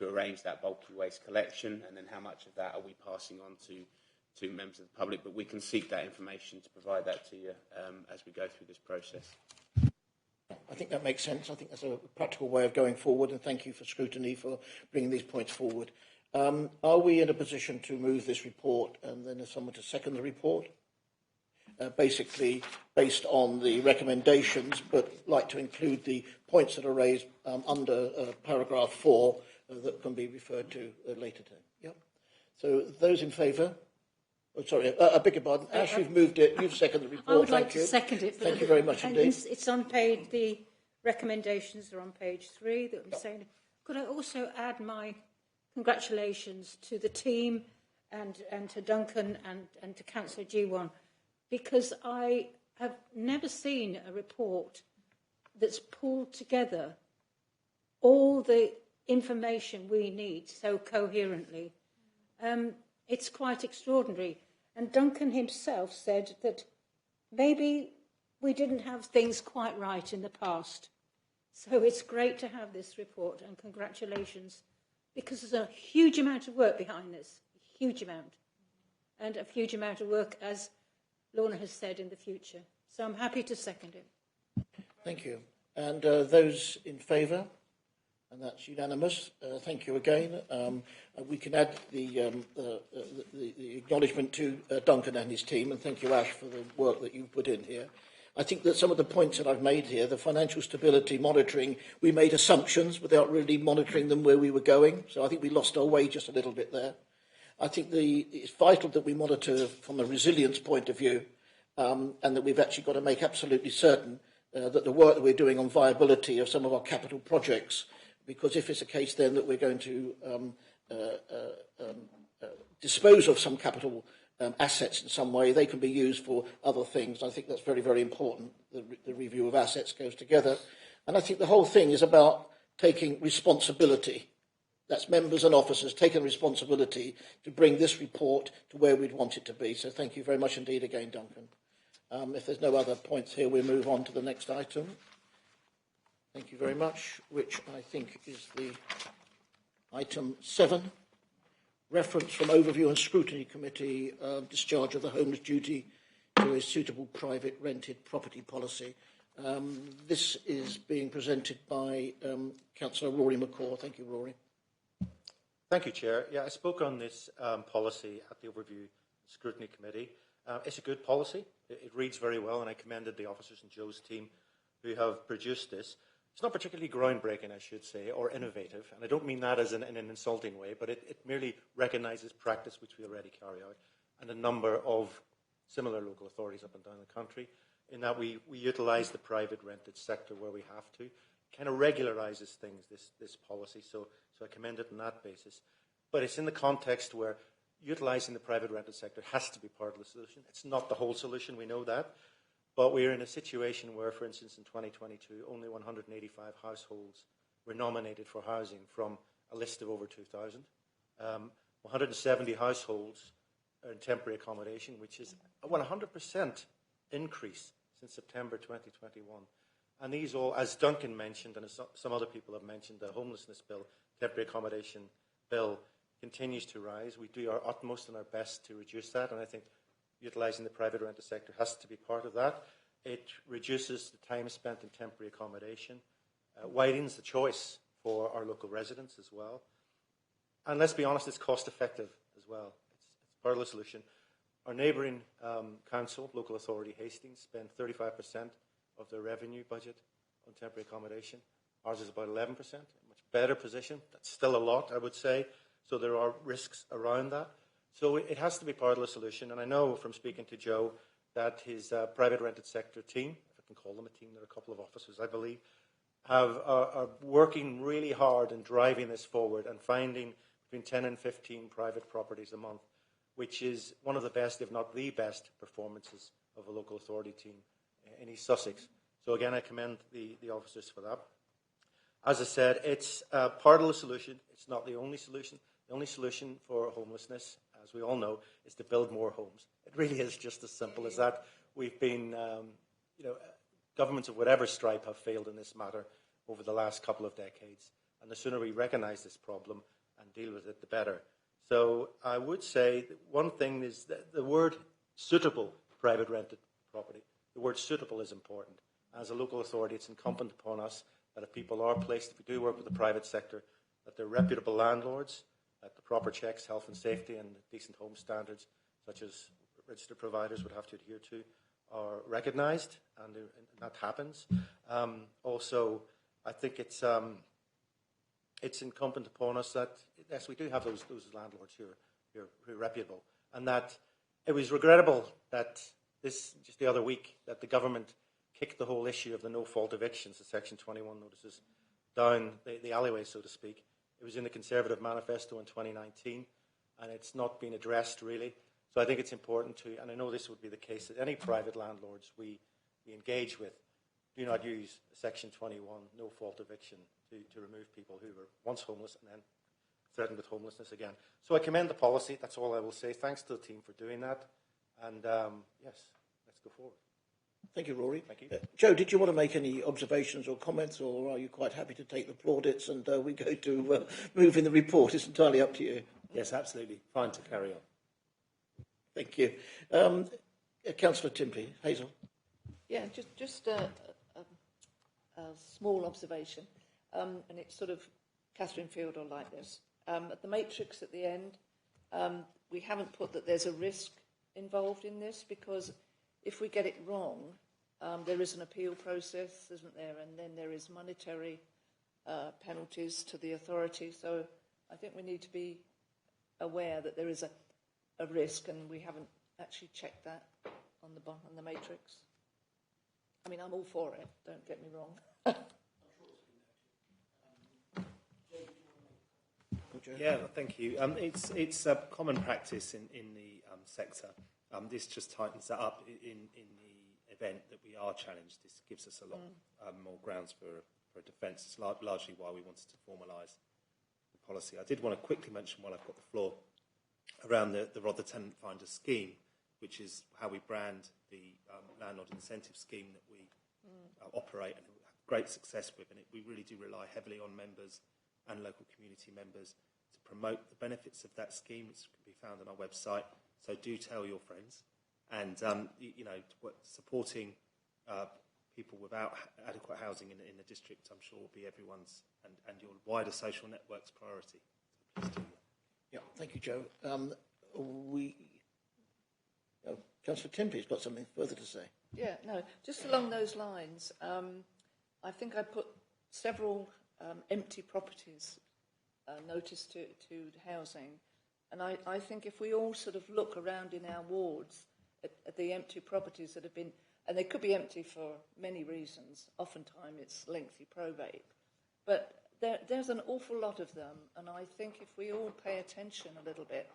[SPEAKER 14] arrange that bulky waste collection, and then how much of that are we passing on to members of the public. But we can seek that information to provide that to you as we go through this process.
[SPEAKER 1] I think that makes sense. I think that's a practical way of going forward, and thank you for scrutiny for bringing these points forward. Are we in a position to move this report and then someone to second the report? Basically, based on the recommendations, but like to include the points that are raised under paragraph 4 that can be referred to later. Yep. So those in favour? Oh, sorry, I beg your pardon. Ash, you've moved it. You've seconded the report.
[SPEAKER 2] I would like to second it.
[SPEAKER 1] Thank you very much indeed.
[SPEAKER 2] It's on page, the recommendations are on page 3 that I'm saying. Could I also add my congratulations to the team and to Duncan and to Councillor G1, because I have never seen a report that's pulled together all the information we need so coherently. It's quite extraordinary. And Duncan himself said that maybe we didn't have things quite right in the past. So it's great to have this report, and congratulations, because there's a huge amount of work behind this, a huge amount, and a huge amount of work, as Lorna has said, in the future. So I'm happy to second it.
[SPEAKER 1] Thank you. And those in favour? And that's unanimous. Thank you again. We can add the acknowledgement to Duncan and his team, and thank you, Ash, for the work that you've put in here. I think that some of the points that I've made here, the financial stability monitoring, we made assumptions without really monitoring them where we were going. So I think we lost our way just a little bit there. I think it's vital that we monitor from a resilience point of view, and that we've actually got to make absolutely certain that the work that we're doing on viability of some of our capital projects, because if it's a case then that we're going to dispose of some capital assets in some way, they can be used for other things. I think that's very, very important. The review of assets goes together. And I think the whole thing is about taking responsibility. That's members and officers taking responsibility to bring this report to where we'd want it to be. So thank you very much indeed again, Duncan. If there's no other points here, we'll move on to the next item. Thank you very much, which I think is the item 7. Reference from Overview and Scrutiny Committee, discharge of the homeless duty to a suitable private rented property policy. This is being presented by Councillor Rory McCaw. Thank you, Rory.
[SPEAKER 16] Thank you, Chair. Yeah, I spoke on this policy at the Overview Scrutiny Committee. It's a good policy. It reads very well, and I commended the officers and Joe's team who have produced this. It's not particularly groundbreaking, I should say, or innovative, and I don't mean that as in an insulting way, but it merely recognises practice which we already carry out, and a number of similar local authorities up and down the country, in that we utilise the private rented sector where we have to. It kind of regularises things, this policy, so I commend it on that basis. But it's in the context where utilising the private rented sector has to be part of the solution. It's not the whole solution, we know that. But we're in a situation where, for instance, in 2022, only 185 households were nominated for housing from a list of over 2,000. 170 households are in temporary accommodation, which is a 100% increase since September 2021. And these all, as Duncan mentioned, and as some other people have mentioned, the homelessness bill, temporary accommodation bill, continues to rise. We do our utmost and our best to reduce that, and I think utilising the private rented sector has to be part of that. It reduces the time spent in temporary accommodation, widens the choice for our local residents as well. And let's be honest, it's cost effective as well. It's part of the solution. Our neighbouring council, local authority Hastings, spend 35% of their revenue budget on temporary accommodation. Ours is about 11%, a much better position. That's still a lot, I would say. So there are risks around that. So it has to be part of the solution, and I know from speaking to Joe that his private rented sector team, if I can call them a team, there are a couple of officers, I believe, are working really hard in driving this forward and finding between 10 and 15 private properties a month, which is one of the best, if not the best, performances of a local authority team in East Sussex. So again, I commend the officers for that. As I said, it's part of the solution. It's not the only solution. The only solution for homelessness, as we all know, is to build more homes. It really is just as simple as that. We've been, governments of whatever stripe have failed in this matter over the last couple of decades. And the sooner we recognise this problem and deal with it, the better. So I would say that one thing is that the word suitable private rented property, the word suitable is important. As a local authority, it's incumbent upon us that if people are placed, if we do work with the private sector, that they're reputable landlords, that the proper checks, health and safety and decent home standards, such as registered providers would have to adhere to, are recognised, and that happens. Also, I think it's incumbent upon us that, yes, we do have those landlords who are reputable, and that it was regrettable that just the other week, that the government kicked the whole issue of the no-fault evictions, the Section 21 notices, down the alleyway, so to speak. It was in the Conservative Manifesto in 2019, and it's not been addressed, really. So I think it's important to, and I know this would be the case, that any private landlords we engage with do not use Section 21, no-fault eviction, to remove people who were once homeless and then threatened with homelessness again. So I commend the policy. That's all I will say. Thanks to the team for doing that. And, yes, let's go forward.
[SPEAKER 1] Thank you, Rory.
[SPEAKER 16] Thank you.
[SPEAKER 1] Joe, did you want to make any observations or comments, or are you quite happy to take the plaudits and we go to move in the report? It's entirely up to you.
[SPEAKER 17] Yes, absolutely. Fine to carry on.
[SPEAKER 1] Thank you. Councillor Timpley. Hazel.
[SPEAKER 10] Yeah, just a small observation, and it sort of Catherine Field will like this. At the matrix at the end, we haven't put that there's a risk involved in this, because if we get it wrong, there is an appeal process, isn't there? And then there is monetary penalties to the authority. So I think we need to be aware that there is a risk, and we haven't actually checked that on the matrix. I mean, I'm all for it, don't get me wrong.
[SPEAKER 17] Yeah, thank you. It's a common practice in the sector. This just tightens that up in the event that we are challenged. This gives us a lot more grounds for defence. It's largely why we wanted to formalise the policy. I did want to quickly mention, while I've got the floor, around the Rod the Tenant Finder scheme, which is how we brand the landlord incentive scheme that we operate and have great success with. And we really do rely heavily on members and local community members to promote the benefits of that scheme. It can be found on our website, so do tell your friends. And supporting people without adequate housing in the district, I'm sure, will be everyone's and your wider social network's priority. So please do.
[SPEAKER 1] Yeah, thank you, Joe. Councillor Timpe's got something further to say.
[SPEAKER 10] Yeah, no, just along those lines, I think I put several empty properties notice to housing, and I think if we all sort of look around in our wards at the empty properties that have been, and they could be empty for many reasons, oftentimes it's lengthy probate, but there's an awful lot of them, and I think if we all pay attention a little bit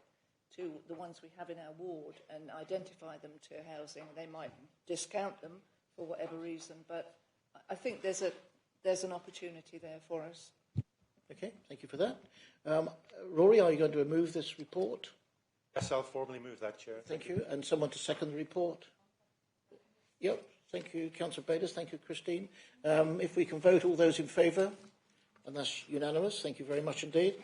[SPEAKER 10] to the ones we have in our ward and identify them to housing, they might discount them for whatever reason, but I think there's an opportunity there for us.
[SPEAKER 1] Okay, thank you for that. Rory, are you going to move this report?
[SPEAKER 16] Yes, I'll formally move that, Chair.
[SPEAKER 1] Thank you. And someone to second the report? Yep, thank you, Councillor Bayders. Thank you, Christine. If we can vote, all those in favour? And that's unanimous. Thank you very much indeed.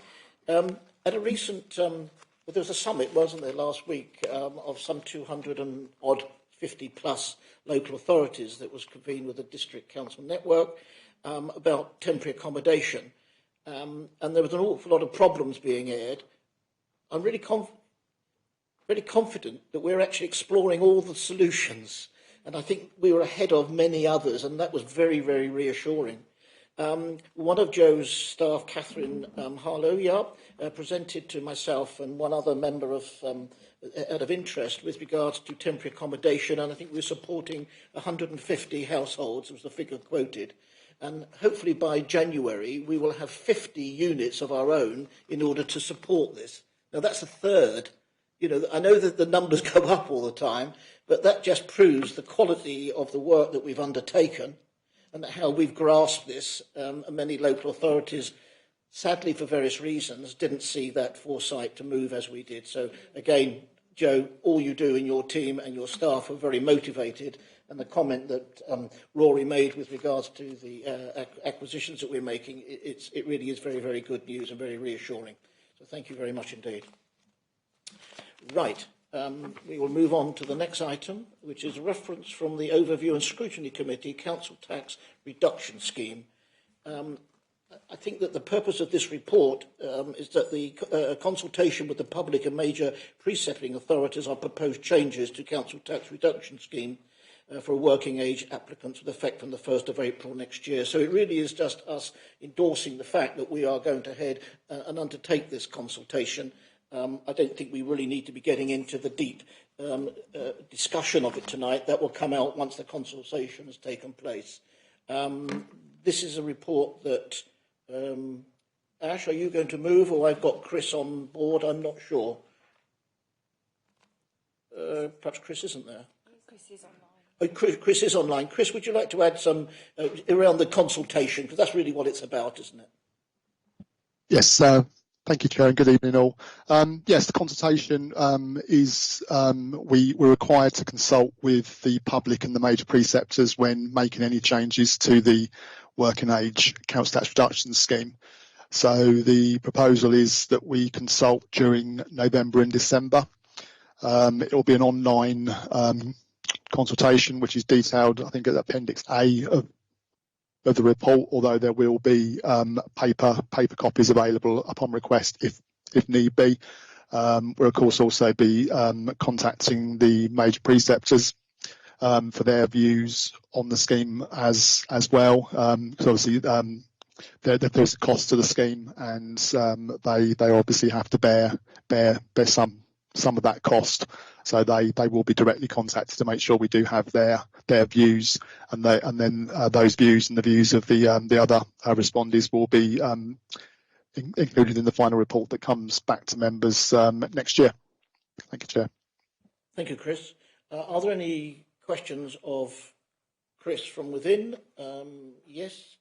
[SPEAKER 1] At a recent, there was a summit, wasn't there, last week, of some 200 and odd 50 plus local authorities that was convened with the District Council Network about temporary accommodation. And there was an awful lot of problems being aired. I'm really confident that we're actually exploring all the solutions. And I think we were ahead of many others, and that was very, very reassuring. One of Joe's staff, Catherine Harlow, presented to myself and one other member out of interest with regards to temporary accommodation, and I think we're supporting 150 households, was the figure quoted. And hopefully by January, we will have 50 units of our own in order to support this. Now, that's a third. You know, I know that the numbers go up all the time, but that just proves the quality of the work that we've undertaken and how we've grasped this. And many local authorities, sadly for various reasons, didn't see that foresight to move as we did. So again, Joe, all you do in your team and your staff are very motivated. And the comment that Rory made with regards to the acquisitions that we're making, it really is very, very good news and very reassuring. So thank you very much indeed. Right, we will move on to the next item, which is a reference from the Overview and Scrutiny Committee Council Tax Reduction Scheme. I think that the purpose of this report is that the consultation with the public and major pre-settling authorities on proposed changes to Council Tax Reduction Scheme for working age applicants with effect from the 1st of April next year. So it really is just us endorsing the fact that we are going to head and undertake this consultation. I don't think we really need to be getting into the deep discussion of it tonight. That will come out once the consultation has taken place. This is a report that, Ash, are you going to move, or I've got Chris on board? I'm not sure. Perhaps Chris isn't there.
[SPEAKER 5] Chris is online.
[SPEAKER 1] Oh, Chris is online. Chris, would you like to add some around the consultation? Because that's really what it's about, isn't it?
[SPEAKER 18] Yes, thank you, Chair, and good evening all. Yes, the consultation is we're required to consult with the public and the major preceptors when making any changes to the working age council tax reduction scheme. So the proposal is that we consult during November and December. It will be an online consultation, which is detailed, I think, at Appendix A of of the report, although there will be paper copies available upon request if need be. We'll of course also be contacting the major preceptors for their views on the scheme as well, because obviously there's a cost to the scheme, and they obviously have to bear some of that cost. So they will be directly contacted to make sure we do have their views, and then those views and the views of the other respondees will be included in the final report that comes back to members next year. Thank you, Chair.
[SPEAKER 1] Thank you, Chris. Are there any questions of Chris from within? Yes.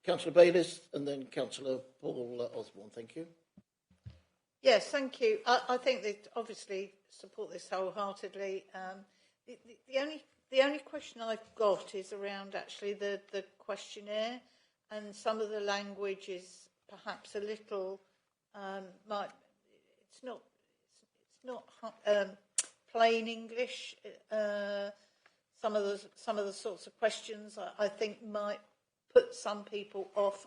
[SPEAKER 1] Councillor Bayliss and then Councillor Paul Osborne. Thank you.
[SPEAKER 3] Yes, thank you. I think they obviously support this wholeheartedly. The only question I've got is around actually the questionnaire, and some of the language is perhaps a little it's not plain English. Some of the sorts of questions I think might put some people off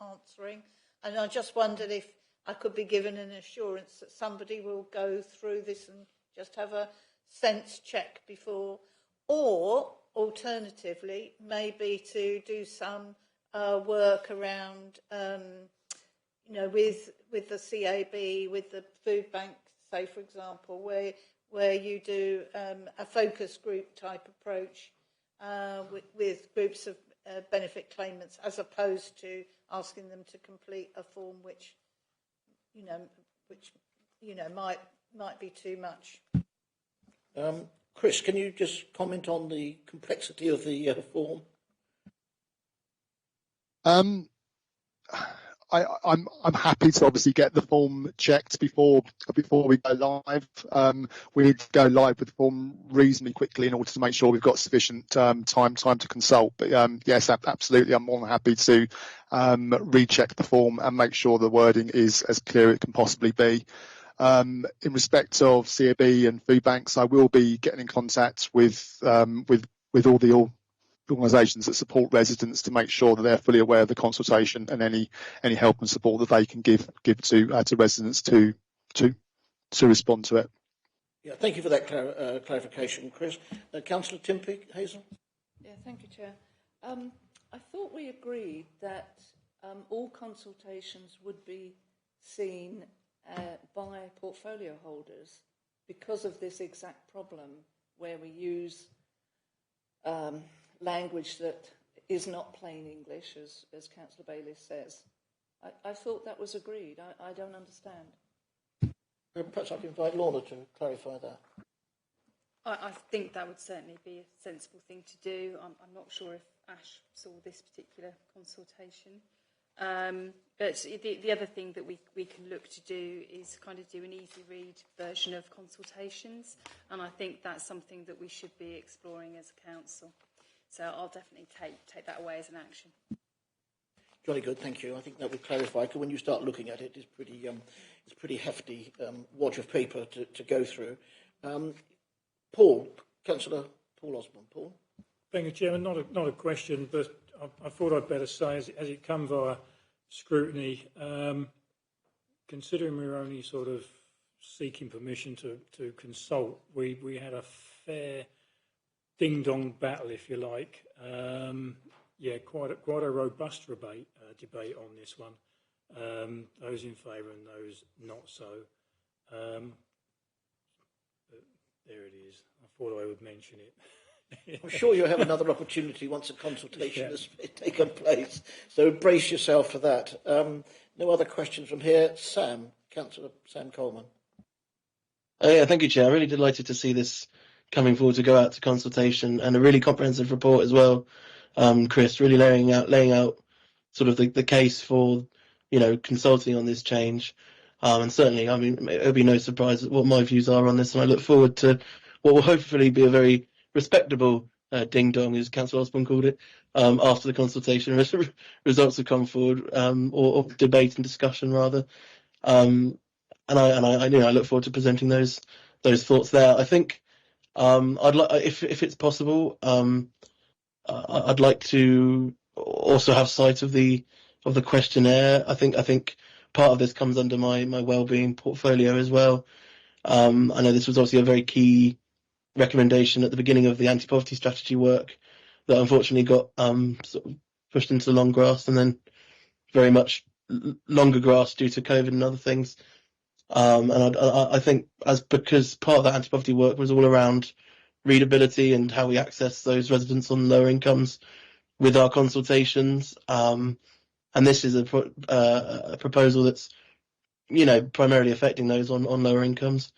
[SPEAKER 3] answering, and I just wondered if I could be given an assurance that somebody will go through this and just have a sense check before, or alternatively, maybe to do some work around, with the CAB, with the food bank, say for example, where you do a focus group type approach with groups of benefit claimants, as opposed to asking them to complete a form which might be too much.
[SPEAKER 1] Chris, can you just comment on the complexity of the form?
[SPEAKER 18] I'm happy to obviously get the form checked before we go live. We need to go live with the form reasonably quickly in order to make sure we've got sufficient time to consult. But yes, absolutely, I'm more than happy to recheck the form and make sure the wording is as clear as it can possibly be. In respect of CAB and food banks, I will be getting in contact with all the organisations that support residents to make sure that they're fully aware of the consultation and any help and support that they can give to residents to respond to it.
[SPEAKER 1] Yeah, thank you for that clarification, Chris. Councillor Timpick, Hazel.
[SPEAKER 10] Yeah, thank you, Chair. I thought we agreed that all consultations would be seen by portfolio holders because of this exact problem where we use language that is not plain English, as Councillor Bayliss says. I thought that was agreed. I don't understand.
[SPEAKER 1] Perhaps I can invite Lorna to clarify that.
[SPEAKER 5] I think that would certainly be a sensible thing to do. I'm not sure if Ash saw this particular consultation. But the other thing that we can look to do is kind of do an easy read version of consultations, and I think that's something that we should be exploring as a council. So I'll definitely take that away as an action.
[SPEAKER 1] Jolly good, thank you. I think that would clarify, because when you start looking at it, it's pretty hefty wad of paper to go through. Paul, Councillor Paul Osborne. Paul.
[SPEAKER 13] Thank you, Chairman. Not a question, but I thought I'd better say, as it come via scrutiny, considering we were only sort of seeking permission to consult, we had a fair ding-dong battle, if you like. Quite a robust debate on this one. Those in favour and those not so. But there it is. I thought I would mention it.
[SPEAKER 1] I'm sure you'll have another opportunity once a consultation has taken place. So brace yourself for that. No other questions from here. Councillor Sam Coleman.
[SPEAKER 12] Thank you, Chair. I'm really delighted to see this coming forward to go out to consultation, and a really comprehensive report as well, Chris, really laying out sort of the case for, consulting on this change. And certainly, I mean, it'll be no surprise what my views are on this, and I look forward to what will hopefully be a very respectable ding-dong, as Councillor Osborne called it, after the consultation results have come forward, or debate and discussion rather. And I look forward to presenting those thoughts there. I think I'd like, if it's possible, I'd like to also have sight of the questionnaire. I think part of this comes under my wellbeing portfolio as well. I know this was obviously a very key recommendation at the beginning of the anti-poverty strategy work that unfortunately got sort of pushed into the long grass, and then very much longer grass due to COVID and other things. And I think because part of that anti-poverty work was all around readability and how we access those residents on lower incomes with our consultations. And this is a proposal that's, primarily affecting those on lower incomes.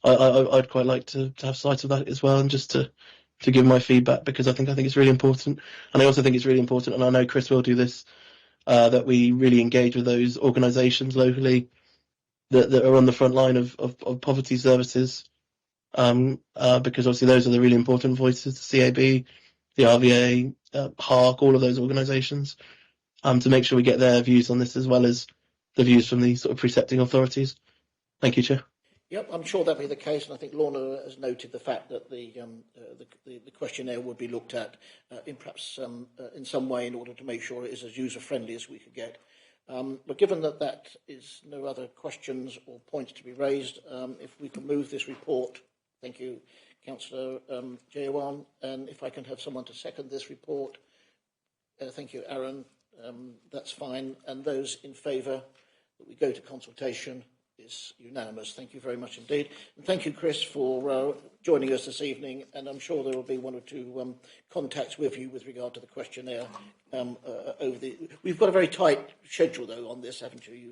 [SPEAKER 12] I'd quite like to have sight of that as well, and just to give my feedback, because I think it's really important. And I also think it's really important, and I know Chris will do this, that we really engage with those organisations locally that are on the front line of poverty services, because obviously those are the really important voices, the CAB, the RVA, HARC, all of those organisations, to make sure we get their views on this as well as the views from the sort of precepting authorities. Thank you, Chair.
[SPEAKER 1] Yep, I'm sure that'll be the case, and I think Lorna has noted the fact that the questionnaire would be looked at in some way in order to make sure it is as user-friendly as we could get. But given that is no other questions or points to be raised, if we can move this report, thank you, Councillor Jayawan, and if I can have someone to second this report, thank you, Aaron, that's fine, and those in favour that we go to consultation is unanimous. Thank you very much indeed. And thank you, Chris, for joining us this evening, and I'm sure there will be one or two contacts with you with regard to the questionnaire. We've got a very tight schedule, though, on this, haven't you?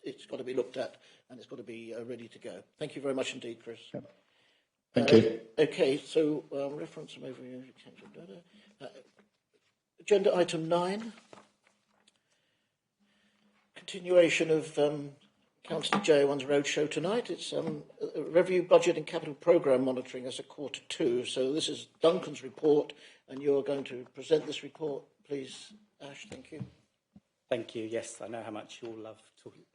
[SPEAKER 1] It's got to be looked at, and it's got to be ready to go. Thank you very much indeed, Chris.
[SPEAKER 12] Thank you.
[SPEAKER 1] Okay, so reference over agenda item 9. Continuation of Councillor Jayawan's roadshow tonight. It's review budget and capital programme monitoring as a quarter 2. So this is Duncan's report, and you're going to present this report, please, Ash. Thank you.
[SPEAKER 8] Thank you. Yes, I know how much you all love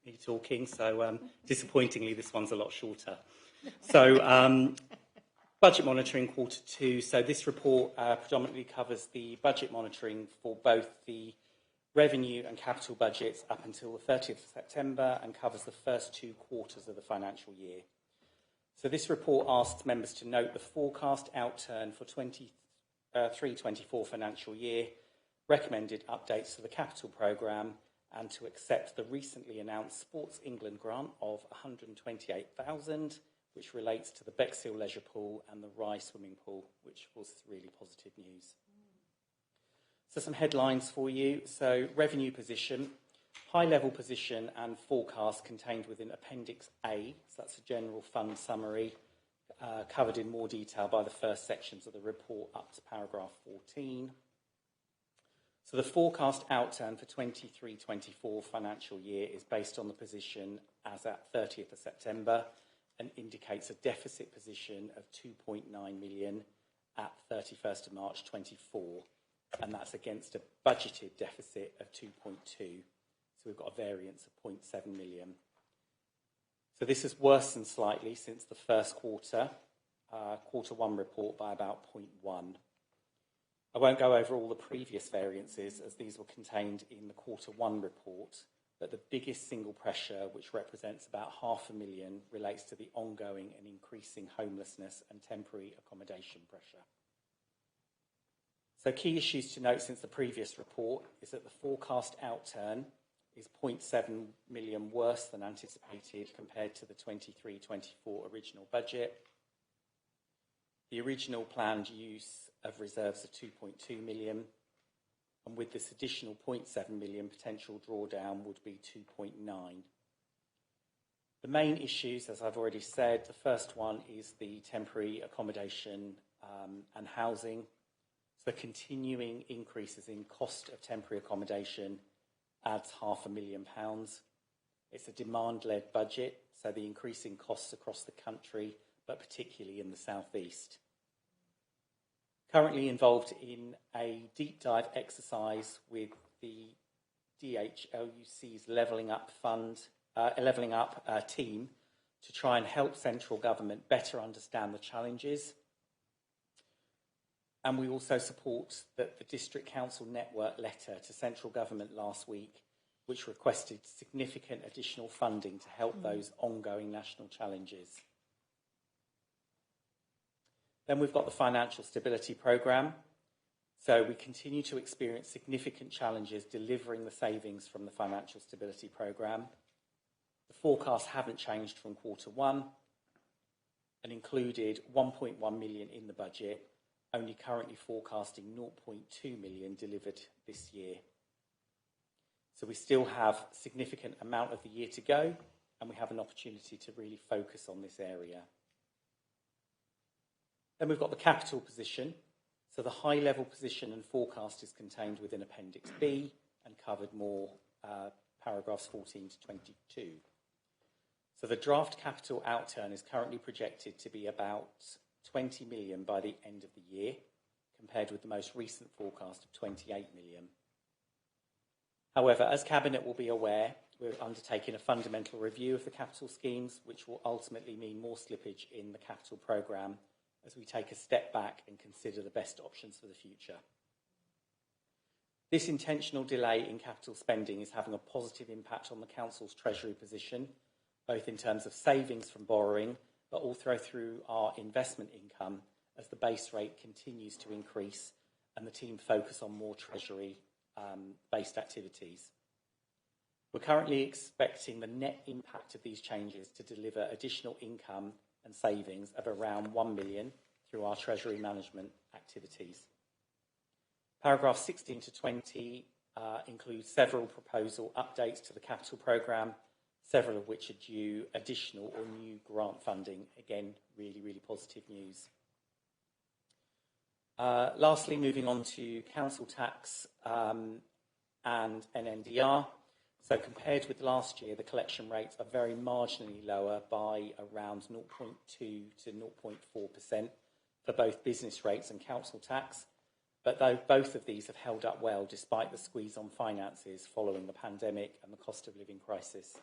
[SPEAKER 8] me talking. So disappointingly, this one's a lot shorter. So budget monitoring quarter 2. So this report predominantly covers the budget monitoring for both the revenue and capital budgets up until the 30th of September and covers the first 2 quarters of the financial year. So this report asks members to note the forecast outturn for 23-24 financial year, recommended updates to the capital programme, and to accept the recently announced Sports England grant of £128,000, which relates to the Bexhill Leisure Pool and the Rye Swimming Pool, which was really positive news. So some headlines for you. So revenue position, high level position and forecast contained within Appendix A. So that's a general fund summary covered in more detail by the first sections of the report up to paragraph 14. So the forecast outturn for 23-24 financial year is based on the position as at 30th of September and indicates a deficit position of 2.9 million at 31st of March 24. And that's against a budgeted deficit of 2.2. So we've got a variance of 0.7 million. So this has worsened slightly since the first quarter, quarter 1 report by about 0.1. I won't go over all the previous variances as these were contained in the quarter 1 report, but the biggest single pressure, which represents about £500,000, relates to the ongoing and increasing homelessness and temporary accommodation pressure. So key issues to note since the previous report is that the forecast outturn is 0.7 million worse than anticipated compared to the 23-24 original budget. The original planned use of reserves of 2.2 million, and with this additional 0.7 million potential drawdown would be 2.9. The main issues, as I've already said, the first one is the temporary accommodation and housing. So continuing increases in cost of temporary accommodation adds £500,000. It's a demand-led budget, so the increasing costs across the country, but particularly in the southeast. Currently involved in a deep dive exercise with the DHLUC's Levelling Up team to try and help central government better understand the challenges. And we also support the District Council Network letter to Central Government last week, which requested significant additional funding to help those ongoing national challenges. Then we've got the Financial Stability Programme. So we continue to experience significant challenges delivering the savings from the Financial Stability Programme. The forecasts haven't changed from Q1 and included 1.1 million in the budget, only currently forecasting 0.2 million delivered this year. So we still have a significant amount of the year to go, and we have an opportunity to really focus on this area. Then we've got the capital position. So the high-level position and forecast is contained within Appendix B and covered more paragraphs 14 to 22. So the draft capital outturn is currently projected to be about 20 million by the end of the year, compared with the most recent forecast of 28 million. However, as Cabinet will be aware, we're undertaking a fundamental review of the capital schemes, which will ultimately mean more slippage in the capital programme as we take a step back and consider the best options for the future. This intentional delay in capital spending is having a positive impact on the Council's treasury position, both in terms of savings from borrowing, but also through our investment income as the base rate continues to increase and the team focus on more treasury-based activities. We're currently expecting the net impact of these changes to deliver additional income and savings of around 1 million through our treasury management activities. Paragraphs 16 to 20 include several proposal updates to the capital programme, several of which are due additional or new grant funding. Again, really, really positive news. Lastly, moving on to council tax and NNDR. So compared with last year, the collection rates are very marginally lower by around 0.2 to 0.4% for both business rates and council tax. But though both of these have held up well despite the squeeze on finances following the pandemic and the cost of living crisis.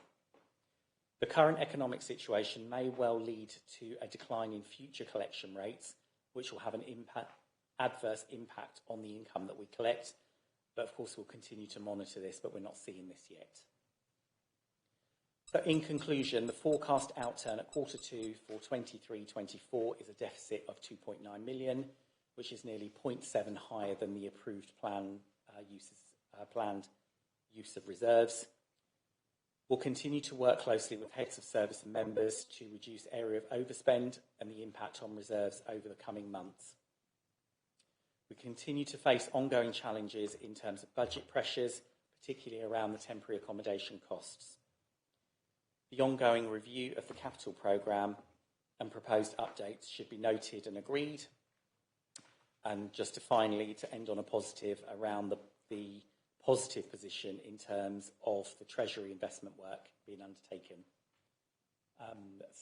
[SPEAKER 8] The current economic situation may well lead to a decline in future collection rates, which will have an adverse impact on the income that we collect. But of course, we'll continue to monitor this, but we're not seeing this yet. So in conclusion, the forecast outturn at Q2 for 23-24 is a deficit of 2.9 million, which is nearly 0.7 higher than the approved planned use of reserves. We'll continue to work closely with heads of service and members to reduce area of overspend and the impact on reserves over the coming months. We continue to face ongoing challenges in terms of budget pressures, particularly around the temporary accommodation costs. The ongoing review of the capital programme and proposed updates should be noted and agreed. And just to finally, to end on a positive, around the positive position in terms of the Treasury investment work being undertaken.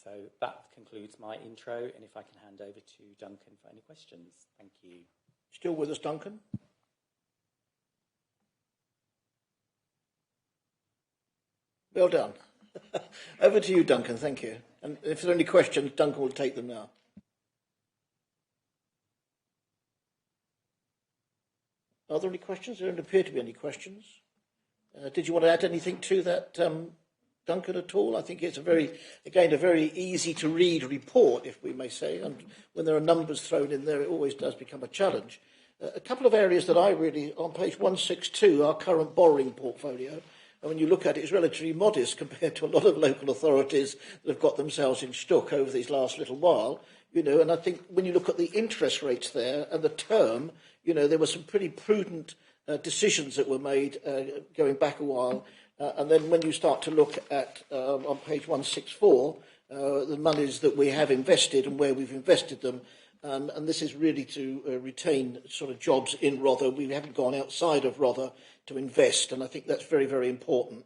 [SPEAKER 8] So that concludes my intro, and if I can hand over to Duncan for any questions. Thank you.
[SPEAKER 1] Still with us, Duncan? Well done. Over to you, Duncan. Thank you. And if there are any questions, Duncan will take them now. Are there any questions? There don't appear to be any questions. Did you want to add anything to that, Duncan, at all? I think it's a very easy to read report, if we may say, and when there are numbers thrown in there, it always does become a challenge. A couple of areas that I really, on page 162, our current borrowing portfolio, and when you look at it, it's relatively modest compared to a lot of local authorities that have got themselves in stuck over these last little while, and I think when you look at the interest rates there and the term, there were some pretty prudent decisions that were made going back a while. And then when you start to look at, on page 164, the monies that we have invested and where we've invested them, and this is really to retain sort of jobs in Rother. We haven't gone outside of Rother to invest, and I think that's very, very important,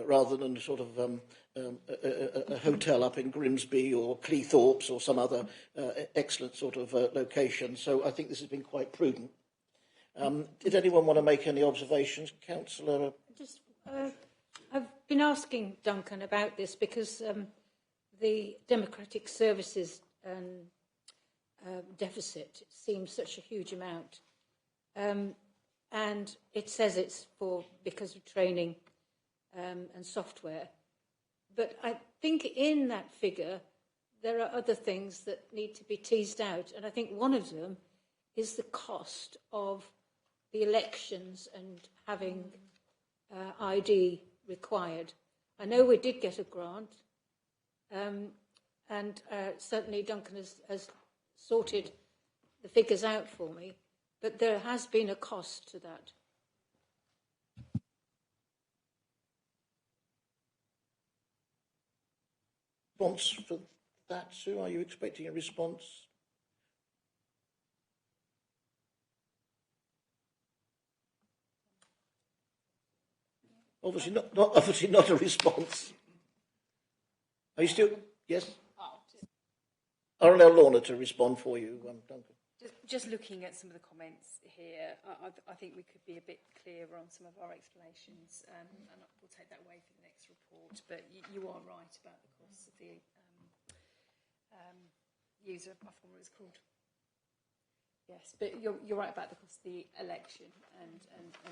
[SPEAKER 1] rather than sort of a hotel up in Grimsby or Cleethorpes or some other excellent sort of location. So I think this has been quite prudent. Did anyone want to make any observations? Councillor?
[SPEAKER 2] I've been asking Duncan about this because the Democratic Services deficit. It seems such a huge amount. And it says it's because of training and software. But I think in that figure, there are other things that need to be teased out. And I think one of them is the cost of the elections and having ID required. I know we did get a grant, and certainly Duncan has sorted the figures out for me, but there has been a cost to that.
[SPEAKER 1] Response for that, Sue? Are you expecting a response? Obviously not a response. Are you still? Yes? I'll allow Lorna to respond for you, Duncan.
[SPEAKER 5] Just looking at some of the comments here, I think we could be a bit clearer on some of our explanations, and we'll take that away for the next report. But you are right about the cost of the user, I forgot what it's called. Yes, but you're right about the cost of the election and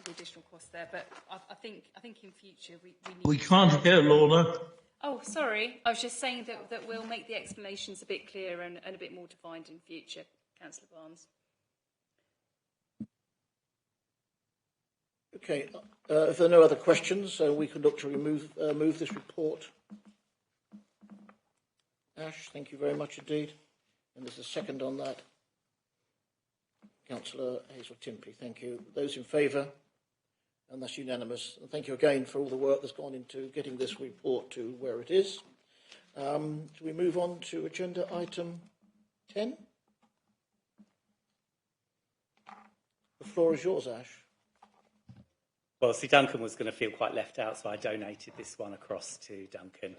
[SPEAKER 5] the additional cost there. But I think in future we need.
[SPEAKER 11] We can't hear Lorna.
[SPEAKER 5] Oh, sorry. I was just saying that we'll make the explanations a bit clearer and a bit more defined in future, Councillor Barnes.
[SPEAKER 1] Okay. If there are no other questions, we can look to move this report. Ash, thank you very much indeed. And there's a second on that. Councillor Hazel-Timpey, thank you. Those in favour? And that's unanimous. And thank you again for all the work that's gone into getting this report to where it is. Do we move on to agenda item 10? The floor is yours, Ash.
[SPEAKER 8] Well, see, Duncan was going to feel quite left out, so I donated this one across to Duncan.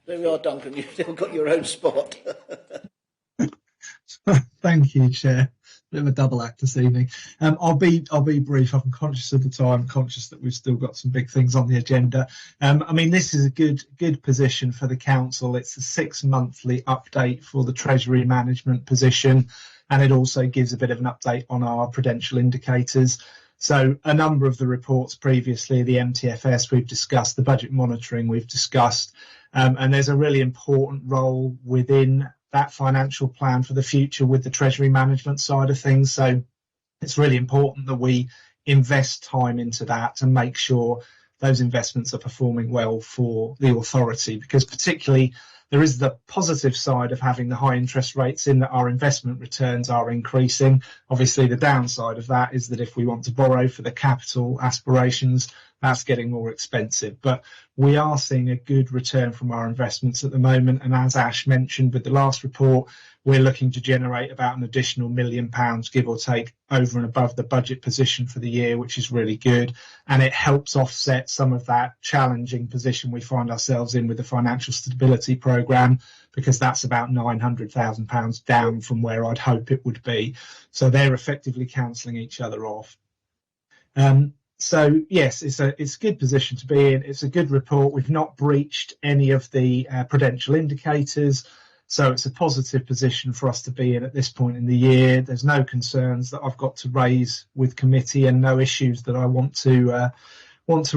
[SPEAKER 1] There we are, Duncan. You've still got your own spot.
[SPEAKER 9] Thank you, Chair. Bit of a double act this evening. I'll be brief. I'm conscious of the time, conscious that we've still got some big things on the agenda. I mean, this is a good position for the council. It's a 6-monthly update for the Treasury management position, and it also gives a bit of an update on our prudential indicators. So a number of the reports previously, the MTFS we've discussed, the budget monitoring we've discussed, and there's a really important role within that financial plan for the future with the Treasury management side of things. So it's really important that we invest time into that to make sure those investments are performing well for the authority, because particularly there is the positive side of having the high interest rates in that our investment returns are increasing. Obviously, the downside of that is that if we want to borrow for the capital aspirations, that's getting more expensive. But we are seeing a good return from our investments at the moment. And as Ash mentioned with the last report, we're looking to generate about an additional £1 million, give or take, over and above the budget position for the year, which is really good. And it helps offset some of that challenging position we find ourselves in with the financial stability programme, because that's about £900,000 down from where I'd hope it would be. So they're effectively cancelling each other off. So yes, it's a good position to be in. It's a good report. We've not breached any of the prudential indicators, so it's a positive position for us to be in at this point in the year. There's no concerns that I've got to raise with committee, and no issues that I want to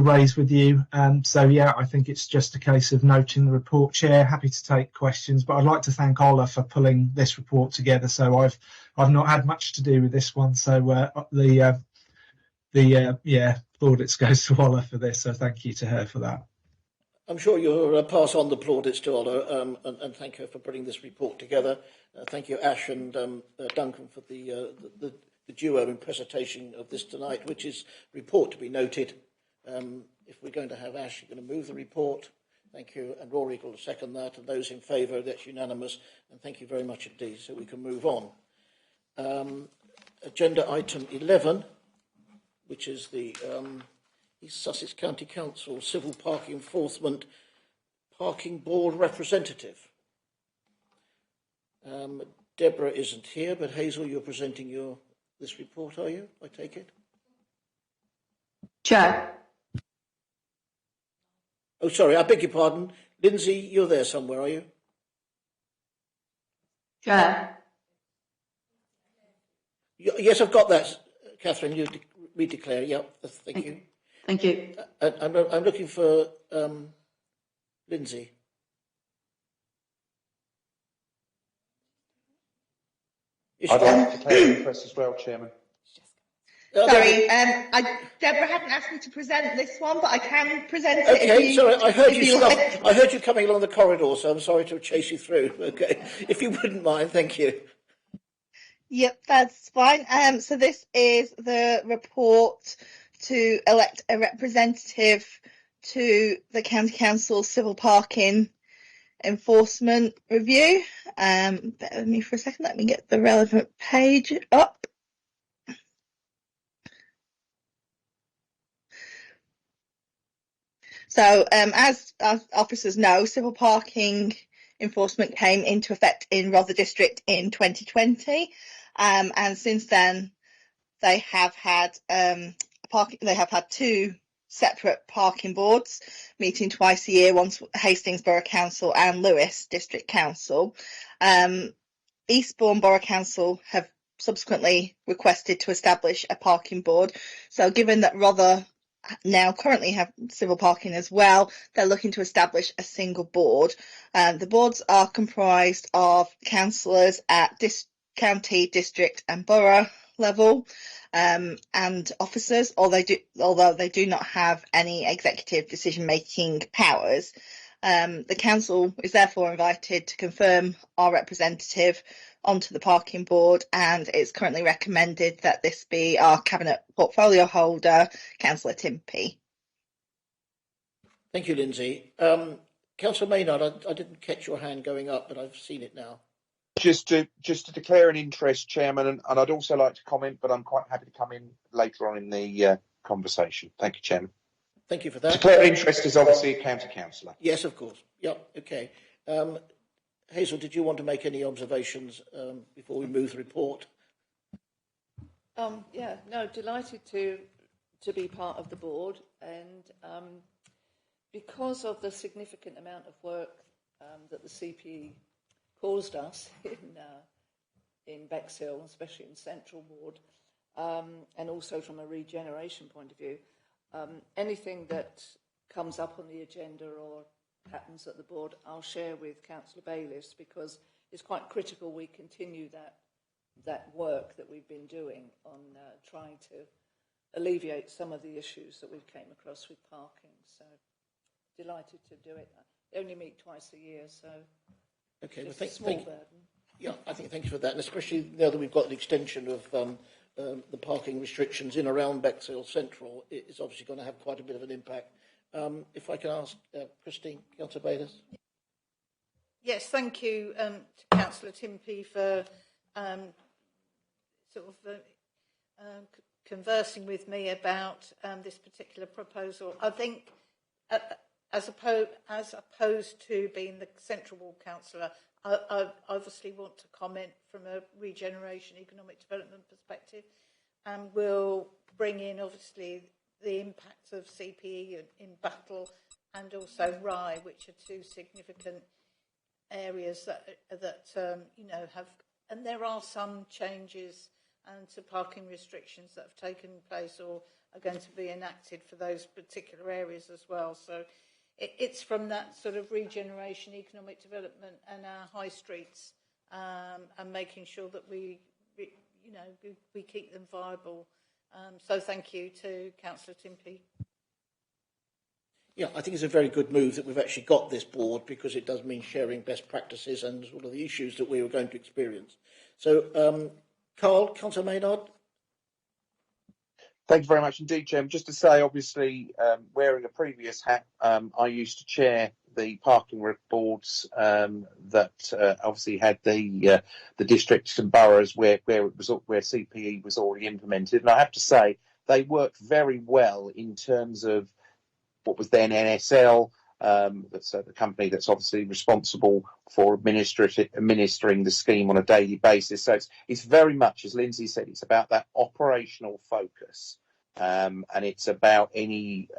[SPEAKER 9] raise with you. So yeah, I think it's just a case of noting the report, Chair. Happy to take questions, but I'd like to thank Ola for pulling this report together. So I've not had much to do with this one. So the plaudits goes to Ola for this, so thank you to her for that.
[SPEAKER 1] I'm sure you'll pass on the plaudits to Ola, and thank her for putting this report together. Thank you, Ash and Duncan, for the duo in presentation of this tonight, which is report to be noted. If we're going to have Ash, you're going to move the report. Thank you, and Rory will second that, and those in favour, that's unanimous, and thank you very much indeed. So we can move on. Agenda item 11, which is the East Sussex County Council Civil Parking Enforcement Parking Board Representative. Deborah isn't here, but Hazel, you're presenting this report, are you? I take it?
[SPEAKER 6] Chair.
[SPEAKER 1] Oh, sorry, I beg your pardon. Lindsay, you're there somewhere, are you?
[SPEAKER 6] Chair.
[SPEAKER 1] Yes, I've got that, Catherine. You redeclare. Yeah, thank you.
[SPEAKER 6] Thank you.
[SPEAKER 1] I'm looking for Lindsay.
[SPEAKER 15] I'd like to declare interest as well, Chairman.
[SPEAKER 19] Sorry, Deborah hadn't asked me to present this one, but I can present it.
[SPEAKER 1] Okay, sorry, I heard you stuff. I heard you coming along the corridor, so I'm sorry to chase you through. Okay, if you wouldn't mind, thank you.
[SPEAKER 19] Yep, that's fine. So this is the report to elect a representative to the County Council Civil Parking Enforcement Review. Bear with me for a second. Let me get the relevant page up. So, as officers know, civil parking enforcement came into effect in Rother District in 2020, and since then they have had two separate parking boards meeting twice a year, once Hastings Borough Council and Lewes District Council. Eastbourne Borough Council have subsequently requested to establish a parking board. So, given that Rother now currently have civil parking as well, they're looking to establish a single board. The boards are comprised of councillors at county, district and borough level, and officers, although they do not have any executive decision-making powers. The council is therefore invited to confirm our representative onto the parking board, and it's currently recommended that this be our cabinet portfolio holder, Councillor Timpey.
[SPEAKER 1] Thank you, Lindsay. Councillor Maynard, I didn't catch your hand going up, but I've seen it now.
[SPEAKER 15] Just to declare an interest, Chairman, and I'd also like to comment, but I'm quite happy to come in later on in the conversation. Thank you, Chairman.
[SPEAKER 1] Thank you for that.
[SPEAKER 15] Declare interest is obviously a county councillor.
[SPEAKER 1] Yes, of course. Yep. Okay. Hazel, did you want to make any observations before we move the report?
[SPEAKER 10] Yeah, no, delighted to be part of the board, and because of the significant amount of work that the CPE caused us in Bexhill, especially in Central Ward, and also from a regeneration point of view, anything that comes up on the agenda or happens at the board, I'll share with Councillor Bayliss, because it's quite critical we continue that work that we've been doing on trying to alleviate some of the issues that we've came across with parking. So delighted to do it. They only meet twice a year, so
[SPEAKER 1] okay,
[SPEAKER 10] it's
[SPEAKER 1] well,
[SPEAKER 10] a small burden.
[SPEAKER 1] Yeah, I think thank you for that, and especially now that we've got the extension of the parking restrictions in around Bexhill Central, it's obviously going to have quite a bit of an impact. If I can ask Christine, Councillor Bayliss.
[SPEAKER 3] Yes, thank you to Councillor Timpey for conversing with me about this particular proposal. I think, as opposed to being the Central Ward councillor, I obviously want to comment from a regeneration economic development perspective, and will bring in obviously the impact of CPE in Battle and also Rye, which are two significant areas that have, and there are some changes to parking restrictions that have taken place or are going to be enacted for those particular areas as well. So it's from that sort of regeneration, economic development, and our high streets, and making sure that we keep them viable. So thank you to Councillor Timpey.
[SPEAKER 1] Yeah, I think it's a very good move that we've actually got this board, because it does mean sharing best practices and sort of the issues that we were going to experience. So, Carl, Councillor Maynard.
[SPEAKER 15] Thank you very much indeed, Chairman. Just to say, obviously, wearing a previous hat, I used to chair the parking boards that obviously had the districts and boroughs where CPE was already implemented, and I have to say they worked very well in terms of what was then NSL. That's the company that's obviously responsible for administering the scheme on a daily basis. So it's very much, as Lindsay said, it's about that operational focus, and it's about any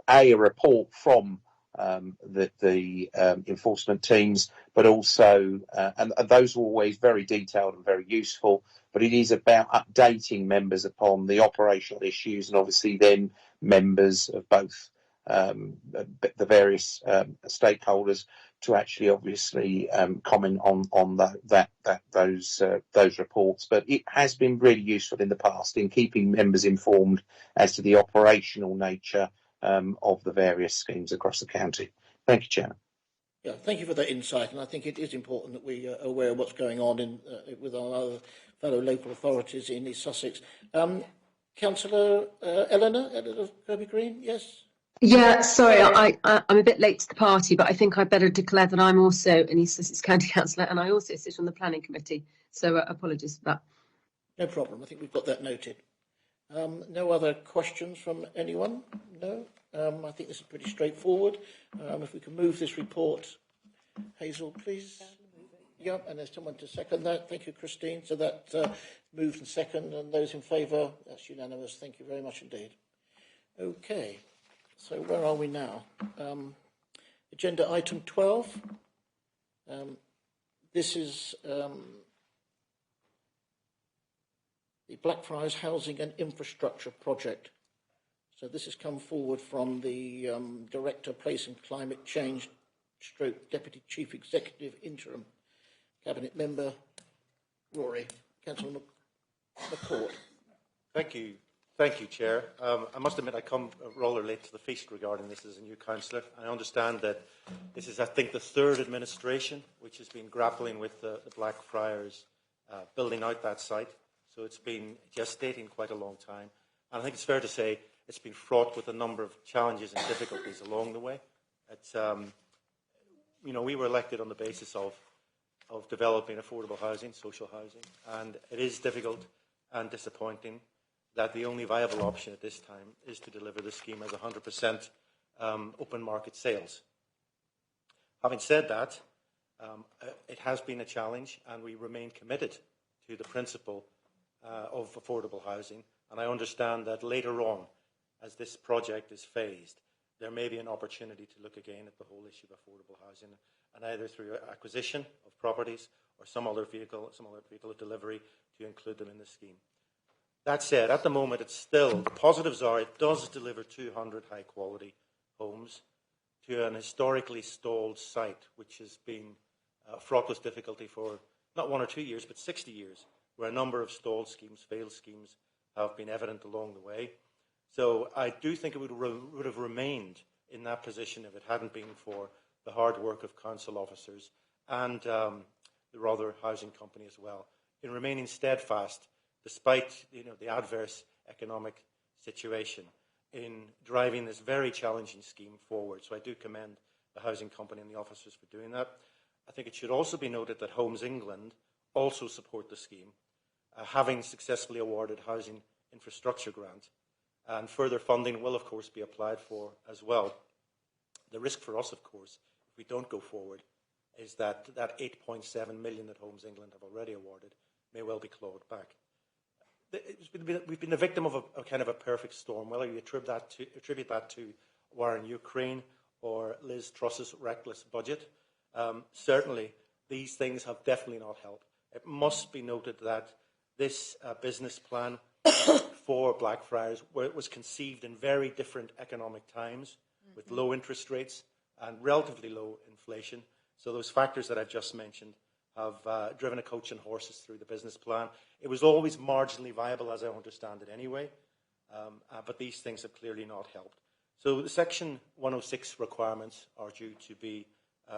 [SPEAKER 15] a report from the enforcement teams, but also and those were always very detailed and very useful. but it is about updating members upon the operational issues, and obviously then members of both the various stakeholders to actually obviously comment on those reports. But it has been really useful in the past in keeping members informed as to the operational nature of the various schemes across the county. Thank you, Chairman.
[SPEAKER 1] Yeah, thank you for that insight, and I think it is important that we are aware of what's going on with our other fellow local authorities in East Sussex. Councillor Eleanor of Kirby Green, yes?
[SPEAKER 20] Yeah, sorry, I'm a bit late to the party, but I think I'd better declare that I'm also an East Sussex County Councillor, and I also sit on the Planning Committee, so apologies for that.
[SPEAKER 1] No problem, I think we've got that noted. No other questions from anyone? No? I think this is pretty straightforward. If we can move this report, Hazel, please. Yeah, and there's someone to second that. Thank you, Christine. So that moved and second, and those in favour, that's unanimous. Thank you very much indeed. Okay, so where are we now? Agenda item 12. This is the Blackfriars Housing and Infrastructure Project. So this has come forward from the Director, Place and Climate Change, / Deputy Chief Executive Interim Cabinet Member, Rory. Councillor McCourt.
[SPEAKER 16] Thank you, Chair. I must admit I come rather late to the feast regarding this as a new councillor. I understand that this is, I think, the third administration which has been grappling with the Blackfriars building out that site. So it's been gestating quite a long time. And I think it's fair to say it's been fraught with a number of challenges and difficulties along the way. It's, we were elected on the basis of developing affordable housing, social housing, and it is difficult and disappointing that the only viable option at this time is to deliver the scheme as 100% open market sales. Having said that, it has been a challenge, and we remain committed to the principle of affordable housing, and I understand that later on, as this project is phased, there may be an opportunity to look again at the whole issue of affordable housing, and either through acquisition of properties or some other vehicle of delivery to include them in the scheme. That said, at the moment, it's still, the positives are it does deliver 200 high-quality homes to an historically stalled site, which has been fraught with difficulty for not 1 or 2 years, but 60 years, where a number of stalled schemes, failed schemes, have been evident along the way. So I do think it would have remained in that position if it hadn't been for the hard work of council officers and the Rother Housing Company as well, in remaining steadfast despite the adverse economic situation in driving this very challenging scheme forward. So I do commend the Housing Company and the officers for doing that. I think it should also be noted that Homes England also support the scheme, having successfully awarded housing infrastructure grant, and further funding will of course be applied for as well. The risk for us, of course, if we don't go forward, is that that 8.7 million that Homes England have already awarded may well be clawed back. We've been the victim of a kind of a perfect storm, whether you attribute that to war in Ukraine or Liz Truss's reckless budget. Certainly, these things have definitely not helped. It must be noted that this business plan for Blackfriars was conceived in very different economic times, with low interest rates and relatively low inflation. So those factors that I've just mentioned have driven a coach and horses through the business plan. It was always marginally viable, as I understand it anyway, but these things have clearly not helped. So the Section 106 requirements are due to be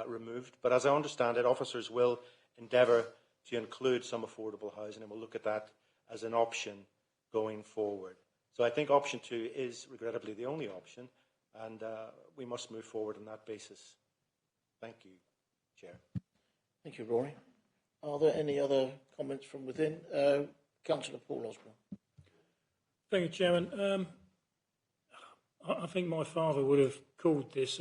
[SPEAKER 16] removed, but as I understand it, officers will endeavour to include some affordable housing, and we'll look at that as an option going forward. So I think option 2 is regrettably the only option, and we must move forward on that basis. Thank you, Chair.
[SPEAKER 1] Thank you, Rory. Are there any other comments from within? Councillor Paul Osborne.
[SPEAKER 13] Thank you, Chairman. I think my father would have called this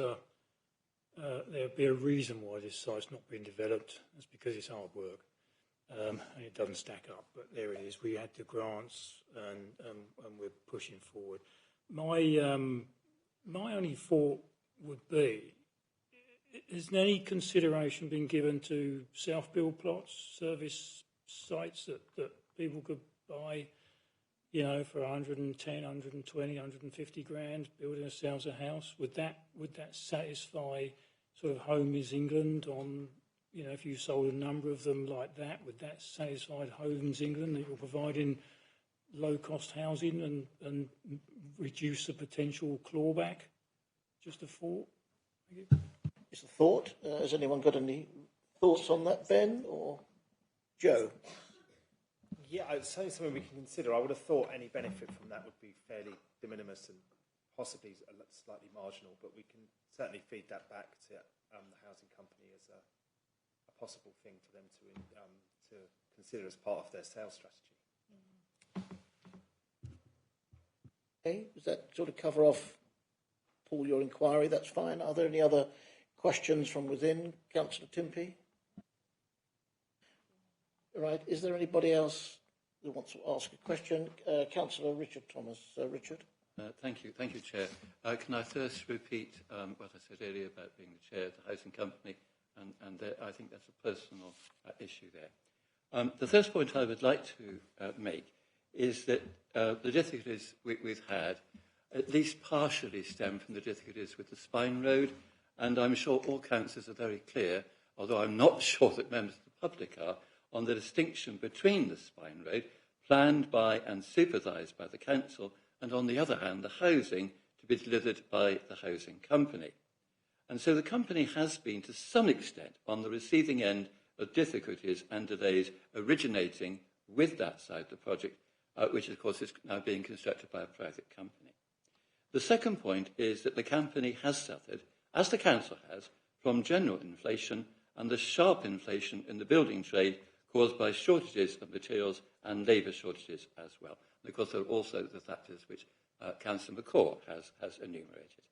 [SPEAKER 13] there'd be a reason why this site's not been developed. That's because it's hard work. And it doesn't stack up, but there it is. We had the grants, and we're pushing forward. My only thought would be, has any consideration been given to self-build plots, service sites that people could buy, you know, for 110, 120, 150 grand, building themselves a house. Would that satisfy sort of Home is England on, you know, if you sold a number of them like that, would that satisfy Homes England that you're providing low-cost housing and reduce the potential clawback? Just a thought.
[SPEAKER 1] It's a thought. Has anyone got any thoughts on that, Ben or Joe?
[SPEAKER 17] Yeah, it's certainly something we can consider. I would have thought any benefit from that would be fairly de minimis and possibly slightly marginal, but we can certainly feed that back to the housing company as a possible thing for them to consider as part of their sales strategy.
[SPEAKER 1] Okay, does that sort of cover off, Paul, your inquiry? That's fine. Are there any other questions from within? Councillor Timpey? Right, is there anybody else who wants to ask a question? Councillor Richard Thomas. Richard?
[SPEAKER 4] Thank you, Chair. Can I first repeat what I said earlier about being the chair of the housing company, and I think that's a personal issue there. The first point I would like to make is that the difficulties we've had at least partially stem from the difficulties with the Spine Road, and I'm sure all councillors are very clear, although I'm not sure that members of the public are, on the distinction between the Spine Road, planned by and supervised by the council, and on the other hand, the housing to be delivered by the housing company. And so the company has been, to some extent, on the receiving end of difficulties and delays originating with that side of the project, which, of course, is now being constructed by a private company. The second point is that the company has suffered, as the council has, from general inflation and the sharp inflation in the building trade caused by shortages of materials and labour shortages as well. And of course, there are also the factors which Councillor McCaw has enumerated.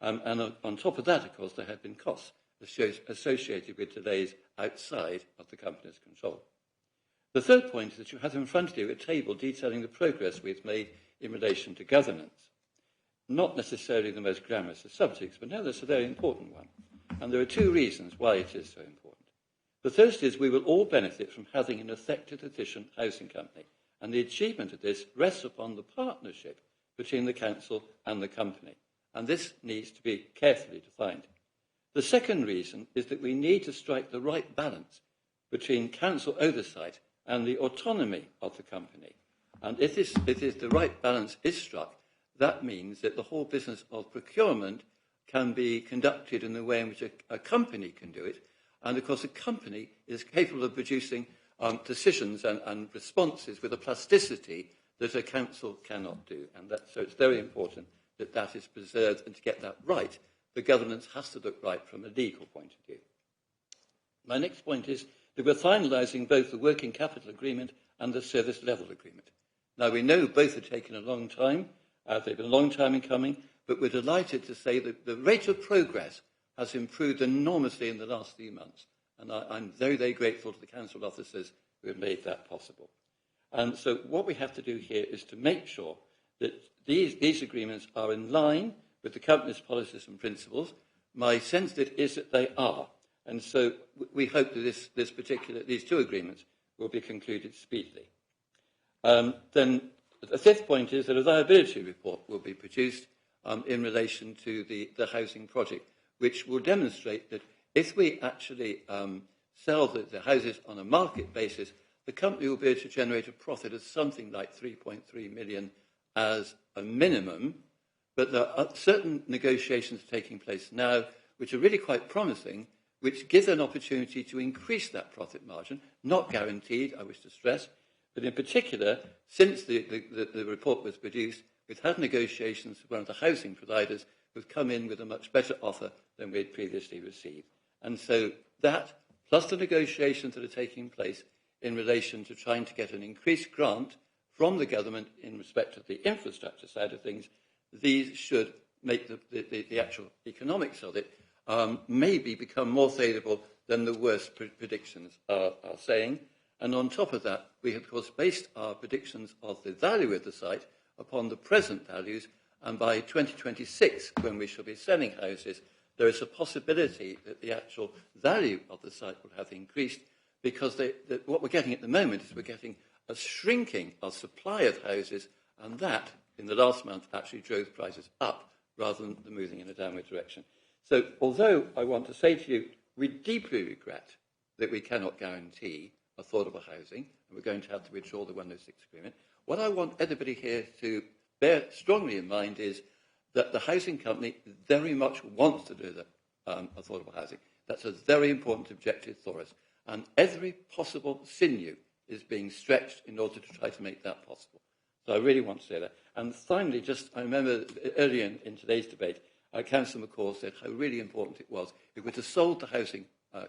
[SPEAKER 4] And on top of that, of course, there have been costs associated with delays outside of the company's control. The third point is that you have in front of you a table detailing the progress we've made in relation to governance. Not necessarily the most glamorous of subjects, but nevertheless a very important one. And there are two reasons why it is so important. The first is we will all benefit from having an effective, efficient housing company, and the achievement of this rests upon the partnership between the council and the company, and this needs to be carefully defined. The second reason is that we need to strike the right balance between council oversight and the autonomy of the company. And if the right balance is struck, that means that the whole business of procurement can be conducted in the way in which a company can do it. And, of course, a company is capable of producing decisions and responses with a plasticity that a council cannot do. And so it's very important that that is preserved, and to get that right, the governance has to look right from a legal point of view. My next point is that we're finalising both the working capital agreement and the service level agreement. Now, we know both have taken a long time. They've been a long time in coming, but we're delighted to say that the rate of progress has improved enormously in the last few months. And I'm very, very grateful to the council officers who have made that possible. And so what we have to do here is to make sure that these agreements are in line with the company's policies and principles. My sense is that they are. And so we hope that these two agreements will be concluded speedily. Then the fifth point is that a viability report will be produced in relation to the housing project, which will demonstrate that if we actually sell the houses on a market basis, the company will be able to generate a profit of something like 3.3 million as a minimum. But there are certain negotiations taking place now which are really quite promising, which give an opportunity to increase that profit margin, not guaranteed, I wish to stress, but in particular, since the report was produced, we've had negotiations with one of the housing providers who've come in with a much better offer than we had previously received. And so that, plus the negotiations that are taking place in relation to trying to get an increased grant from the government in respect of the infrastructure side of things, these should make the actual economics of it maybe become more favourable than the worst predictions are saying. And on top of that, we have, of course, based our predictions of the value of the site upon the present values, and by 2026, when we shall be selling houses, there is a possibility that the actual value of the site will have increased, because what we're getting at the moment is we're getting a shrinking of supply of houses, and that, in the last month, actually drove prices up rather than moving in a downward direction. So although I want to say to you, we deeply regret that we cannot guarantee affordable housing, and we're going to have to withdraw the 106 agreement, what I want everybody here to bear strongly in mind is that the housing company very much wants to do the affordable housing. That's a very important objective for us. And every possible sinew is being stretched in order to try to make that possible. So I really want to say that. And finally, I remember earlier in today's debate, Councillor McCall said how really important it was. If we're to solve the housing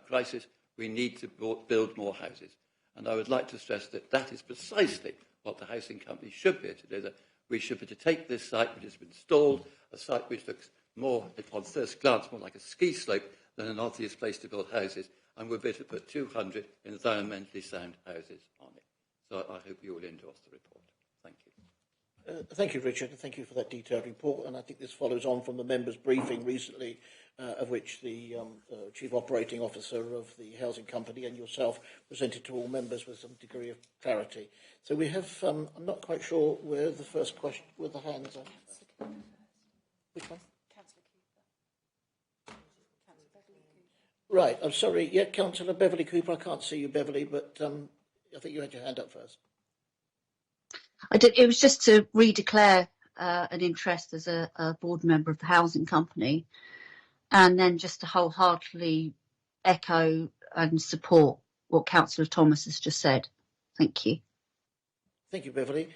[SPEAKER 4] crisis, we need to build more houses. And I would like to stress that that is precisely what the housing company should be to do. We should be to take this site which has been stalled, a site which looks more, on first glance, more like a ski slope than an obvious place to build houses, and we'll be able to put 200 environmentally sound houses on it. So I hope you will endorse the report. Thank you.
[SPEAKER 1] Thank you, Richard, and thank you for that detailed report. And I think this follows on from the members' briefing recently, of which the Chief Operating Officer of the Housing Company and yourself presented to all members with some degree of clarity. So we have, I'm not quite sure where the first question, where the hands are. Which one? Right, I'm sorry. Yeah, Councillor Beverley Cooper. I can't see you, Beverley, but I think you had your hand up first.
[SPEAKER 7] I did. It was just to redeclare an interest as a board member of the housing company, and then just to wholeheartedly echo and support what Councillor Thomas has just said. Thank you.
[SPEAKER 1] Thank you, Beverley.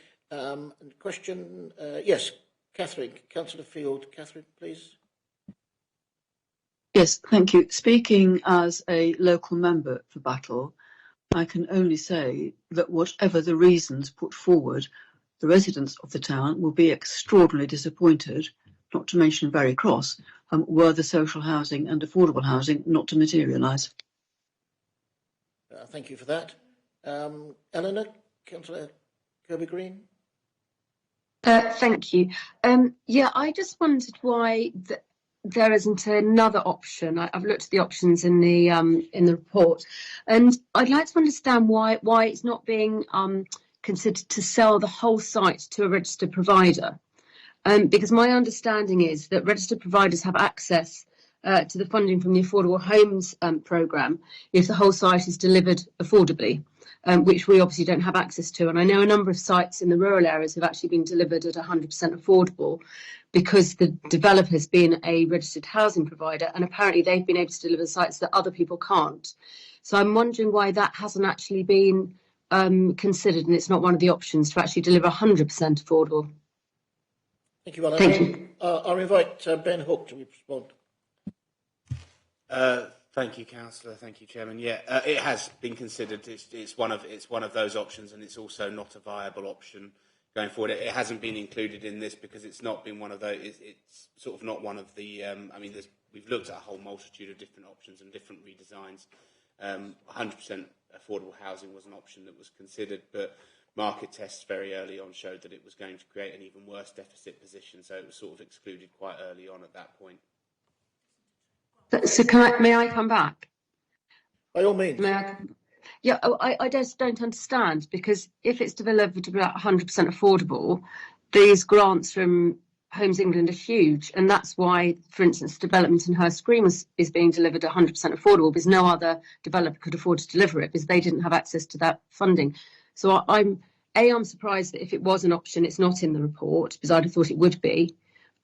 [SPEAKER 1] Question, yes, Catherine, Councillor Field. Catherine, please.
[SPEAKER 6] Yes, thank you. Speaking as a local member for Battle, I can only say that whatever the reasons put forward, the residents of the town will be extraordinarily disappointed, not to mention very cross, were the social housing and affordable housing not to materialise.
[SPEAKER 1] Thank you for that. Eleanor, Councillor Kirby-Green.
[SPEAKER 20] Thank you. Yeah, I just wondered why there isn't another option. I've looked at the options in the report, and I'd like to understand why it's not being considered to sell the whole site to a registered provider. Because my understanding is that registered providers have access to the funding from the Affordable Homes programme if the whole site is delivered affordably, which we obviously don't have access to. And I know a number of sites in the rural areas have actually been delivered at 100% affordable because the developer has been a registered housing provider, and apparently they've been able to deliver sites that other people can't. So I'm wondering why that hasn't actually been considered, and it's not one of the options to actually deliver 100% affordable.
[SPEAKER 1] Thank you, Eleanor.
[SPEAKER 20] Thank you.
[SPEAKER 1] I'll invite Ben Hook to respond.
[SPEAKER 14] Thank you, Councillor. Thank you, Chairman. Yeah, it has been considered. It's one of those options, and it's also not a viable option going forward. It hasn't been included in this because it's not been one of those. It's sort of not one of the. I mean, we've looked at a whole multitude of different options and different redesigns. 100% affordable housing was an option that was considered, but market tests very early on showed that it was going to create an even worse deficit position, so it was sort of excluded quite early on at that point.
[SPEAKER 20] So may I come back?
[SPEAKER 1] By all means.
[SPEAKER 20] Yeah, I just don't understand, because if it's delivered to be 100% affordable, these grants from Homes England are huge, and that's why, for instance, development in Hurst Green is being delivered 100% affordable, because no other developer could afford to deliver it because they didn't have access to that funding. So I'm surprised that if it was an option, it's not in the report, because I'd have thought it would be.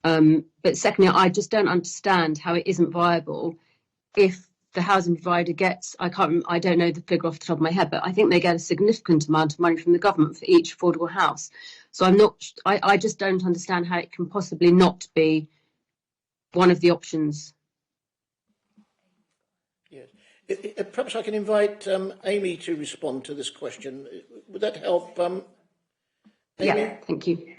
[SPEAKER 20] But secondly, I just don't understand how it isn't viable if the housing provider gets, I don't know the figure off the top of my head, but I think they get a significant amount of money from the government for each affordable house. So I just don't understand how it can possibly not be one of the options.
[SPEAKER 1] Yes. Perhaps I can invite Amy to respond to this question. Would that help? Amy?
[SPEAKER 20] Yeah, thank you.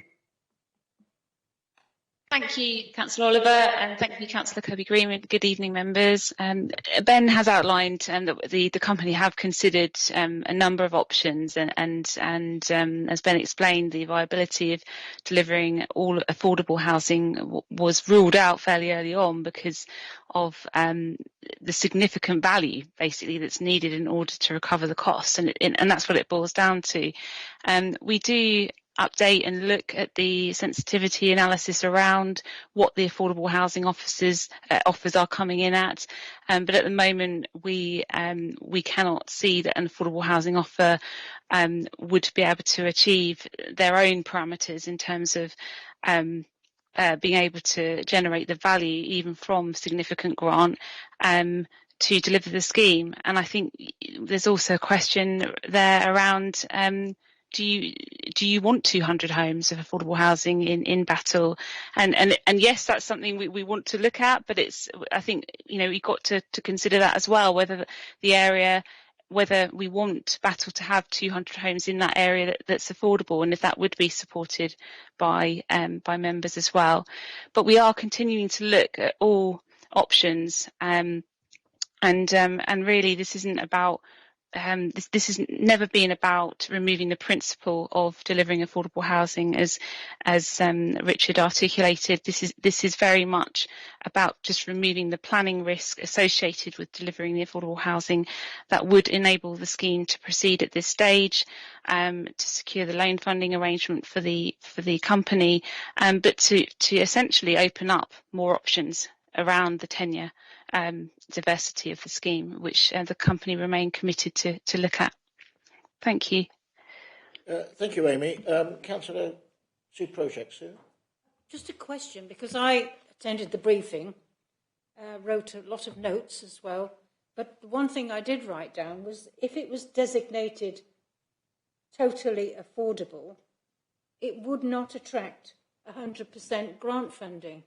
[SPEAKER 21] Thank you, Councillor Oliver, and thank you, Councillor Kirby-Green. Good evening, members. Ben has outlined that the company have considered a number of options, and as Ben explained, the viability of delivering all affordable housing was ruled out fairly early on because of the significant value, basically, that's needed in order to recover the costs, and that's what it boils down to. We do update and look at the sensitivity analysis around what the affordable housing offers are coming in at, but at the moment we cannot see that an affordable housing offer would be able to achieve their own parameters in terms of being able to generate the value even from significant grant to deliver the scheme. And I think there's also a question there around do you want 200 homes of affordable housing in Battle? And yes, that's something we want to look at, but I think you've got to consider that as well, whether the area, whether we want Battle to have 200 homes in that area that's affordable, and if that would be supported by members as well. But we are continuing to look at all options, and really this isn't about this has never been about removing the principle of delivering affordable housing, as Richard articulated. This is very much about just removing the planning risk associated with delivering the affordable housing that would enable the scheme to proceed at this stage, to secure the loan funding arrangement for the company, but to essentially open up more options around the tenure diversity of the scheme, which the company remain committed to look at. Thank you.
[SPEAKER 1] Thank you, Amy. Councillor Sue Project, Sue?
[SPEAKER 2] Just a question, because I attended the briefing, wrote a lot of notes as well, but the one thing I did write down was if it was designated totally affordable, it would not attract 100% grant funding.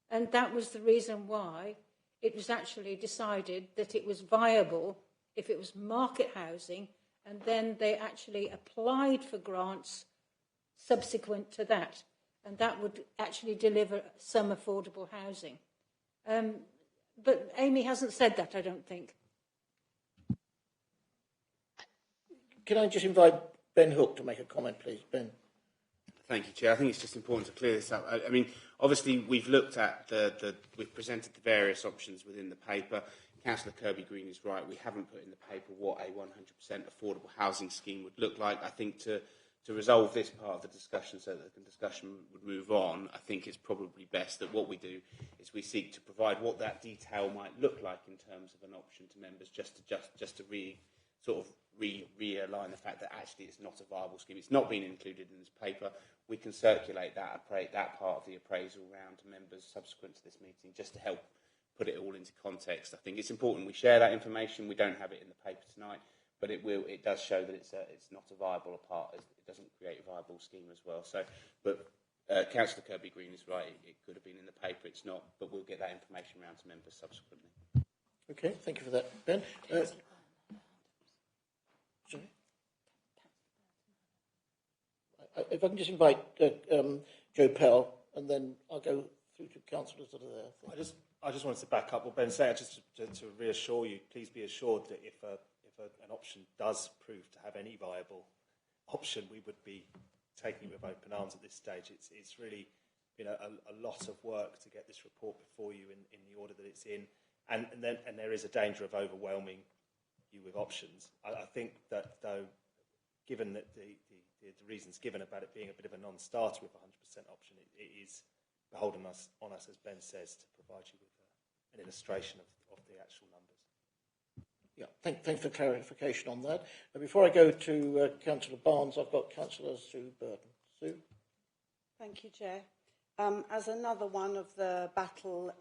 [SPEAKER 2] And that was the reason why it was actually decided that it was viable if it was market housing, and then they actually applied for grants subsequent to that, and that would actually deliver some affordable housing. But Amy hasn't said that, I don't think.
[SPEAKER 1] Can I just invite Ben Hook to make a comment, please? Ben.
[SPEAKER 14] Thank you, Chair. I think it's just important to clear this up. I mean, obviously, we've looked at we've presented the various options within the paper. Councillor Kirby-Green is right. We haven't put in the paper what a 100% affordable housing scheme would look like. I think to resolve this part of the discussion so that the discussion would move on, I think it's probably best that what we do is we seek to provide what that detail might look like in terms of an option to members, just to realign the fact that actually it's not a viable scheme. It's not been included in this paper. We can circulate that part of the appraisal round to members subsequent to this meeting, just to help put it all into context. I think it's important we share that information. We don't have it in the paper tonight, but it does show that it's not a viable part. It doesn't create a viable scheme as well. So, but Councillor Kirby-Green is right. It could have been in the paper. It's not, but we'll get that information round to members subsequently.
[SPEAKER 1] Okay, thank you for that, Ben. Sorry? If I can just invite Joe Pell, and then I'll go through to councillors that are there.
[SPEAKER 17] I just wanted to back up what Ben said, just to reassure you. Please be assured that if an option does prove to have any viable option, we would be taking it with open arms at this stage. It's really been a lot of work to get this report before you in the order that it's in, and there is a danger of overwhelming you with options. I think that, though, given that the reasons given about it being a bit of a non-starter with a 100% option, it is beholden on us, as Ben says, to provide you with an illustration of the actual numbers.
[SPEAKER 1] Yeah, thanks for clarification on that. Before I go to Councillor Barnes, I've got Councillor Sue Burton. Sue?
[SPEAKER 22] Thank you, Chair. As another one of the Battle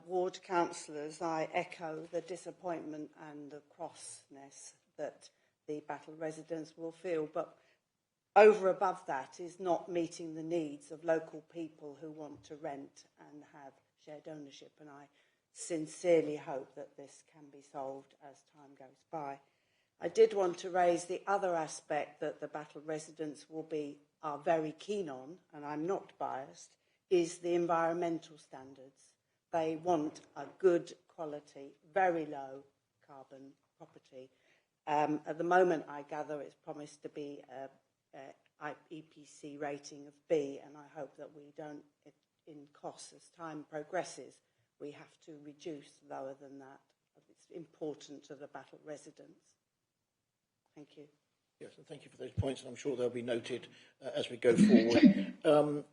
[SPEAKER 22] ward councillors, I echo the disappointment and the crossness that the Battle residents will feel, but over above that is not meeting the needs of local people who want to rent and have shared ownership, and I sincerely hope that this can be solved as time goes by. I did want to raise the other aspect that the Battle residents are very keen on, and I'm not biased, is the environmental standards. They want a good quality, very low carbon property. At the moment, I gather it's promised to be a EPC rating of B, and I hope that we don't, in costs as time progresses, we have to reduce lower than that. It's important to the Battle residents. Thank you.
[SPEAKER 1] Yes, and thank you for those points, and I'm sure they'll be noted as we go forward.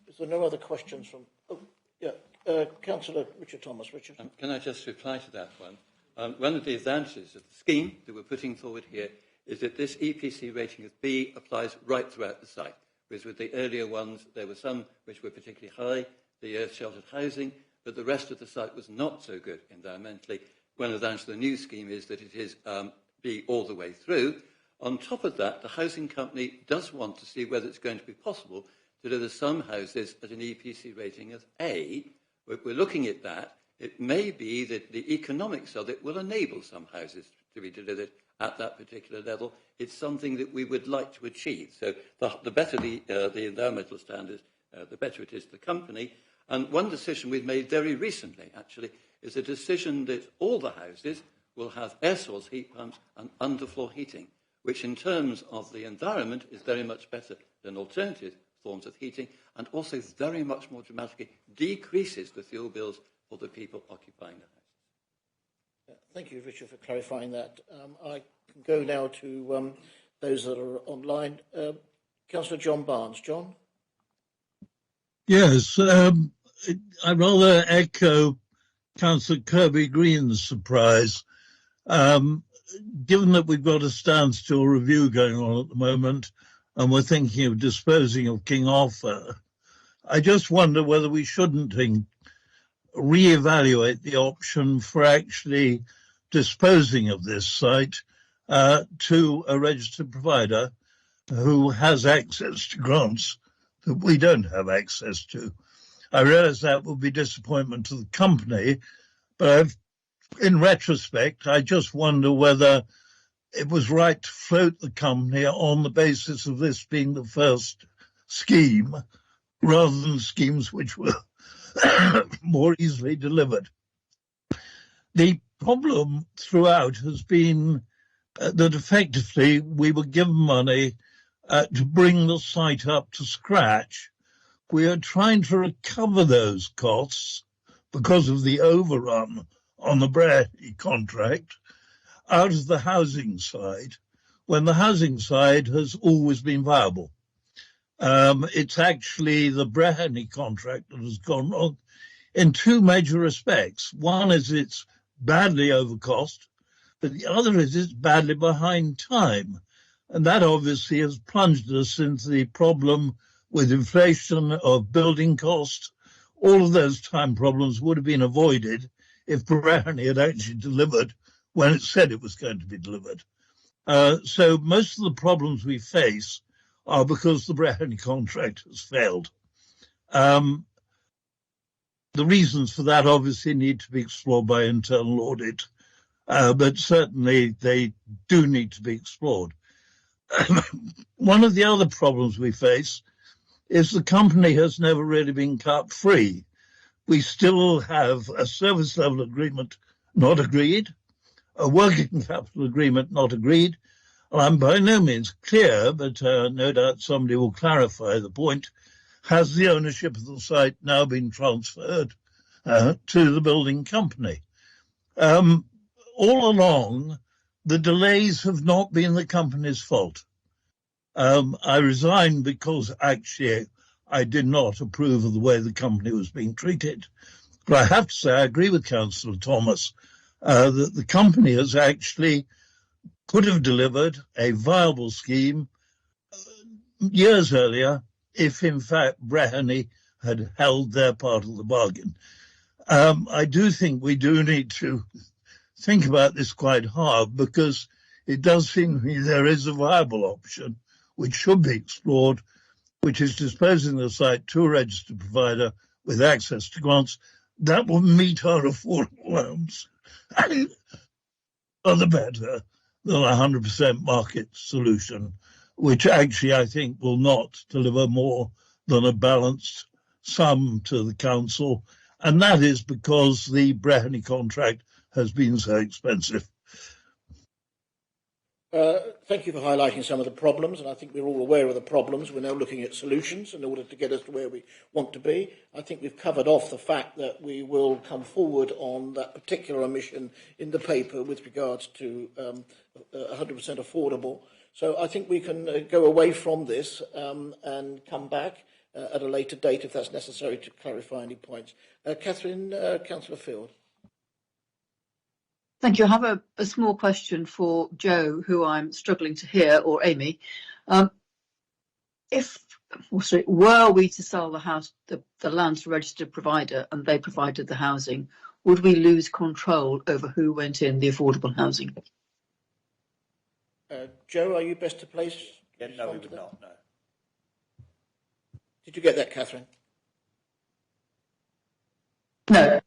[SPEAKER 1] Is there no other questions from... Oh, yeah, Councillor Richard Thomas. Richard.
[SPEAKER 4] Can I just reply to that one? One of the advantages of the scheme that we're putting forward here is that this EPC rating of B applies right throughout the site, whereas with the earlier ones, there were some which were particularly high, the earth-sheltered housing, but the rest of the site was not so good environmentally. One advantage of the new scheme is that it is B all the way through. On top of that, the housing company does want to see whether it's going to be possible to deliver some houses at an EPC rating of A. We're looking at that. It may be that the economics of it will enable some houses to be delivered at that particular level. It's something that we would like to achieve. So the better the environmental standards, the better it is to the company. And one decision we've made very recently, actually, is a decision that all the houses will have air source heat pumps and underfloor heating, which in terms of the environment is very much better than alternative forms of heating, and also very much more dramatically decreases the fuel bills for the people occupying the house.
[SPEAKER 1] Thank you, Richard, for clarifying that. I can go now to those that are online. Councillor John Barnes. John?
[SPEAKER 11] Yes, I rather echo Councillor Kirby Green's surprise. Given that we've got a standstill review going on at the moment, and we're thinking of disposing of King Arthur, I just wonder whether we shouldn't re-evaluate the option for actually disposing of this site to a registered provider who has access to grants that we don't have access to. I realise that will be disappointment to the company, but in retrospect, I just wonder whether it was right to float the company on the basis of this being the first scheme, rather than schemes which were more easily delivered. The problem throughout has been that effectively we were given money to bring the site up to scratch. We are trying to recover those costs because of the overrun on the Breheny contract out of the housing side, when the housing side has always been viable. It's actually the Breheny contract that has gone wrong in two major respects. One is it's badly overcost, but the other is it's badly behind time. And that obviously has plunged us into the problem with inflation of building costs. All of those time problems would have been avoided if Breheny had actually delivered when it said it was going to be delivered. So most of the problems we face are because the Breheny contract has failed. The reasons for that obviously need to be explored by internal audit, but certainly they do need to be explored. One of the other problems we face is the company has never really been cut free. We still have a service level agreement not agreed, a working capital agreement not agreed, and I'm by no means clear, but no doubt somebody will clarify the point. Has the ownership of the site now been transferred to the building company? All along, the delays have not been the company's fault. I resigned because actually I did not approve of the way the company was being treated. But I have to say I agree with Councillor Thomas that the company has actually could have delivered a viable scheme years earlier if, in fact, Breheny had held their part of the bargain. I do think we do need to think about this quite hard, because it does seem to me there is a viable option which should be explored, which is disposing the site to a registered provider with access to grants. That will meet our affordable homes and other better than a 100% market solution, which actually I think will not deliver more than a balanced sum to the council, and that is because the Brehony contract has been so expensive.
[SPEAKER 1] Thank you for highlighting some of the problems, and I think we're all aware of the problems. We're now looking at solutions in order to get us to where we want to be. I think we've covered off the fact that we will come forward on that particular omission in the paper with regards to 100% affordable. So I think we can go away from this and come back at a later date if that's necessary to clarify any points. Catherine, Councillor Field.
[SPEAKER 6] Thank you. I have a small question for Joe, who I'm struggling to hear, or Amy. Were we to sell the house, the land to a registered provider, and they provided the housing, would we lose control over who went in the affordable housing?
[SPEAKER 1] Joe, are you best to place?
[SPEAKER 17] Yeah, no, we would not, no.
[SPEAKER 1] Did you get that, Catherine?
[SPEAKER 6] No.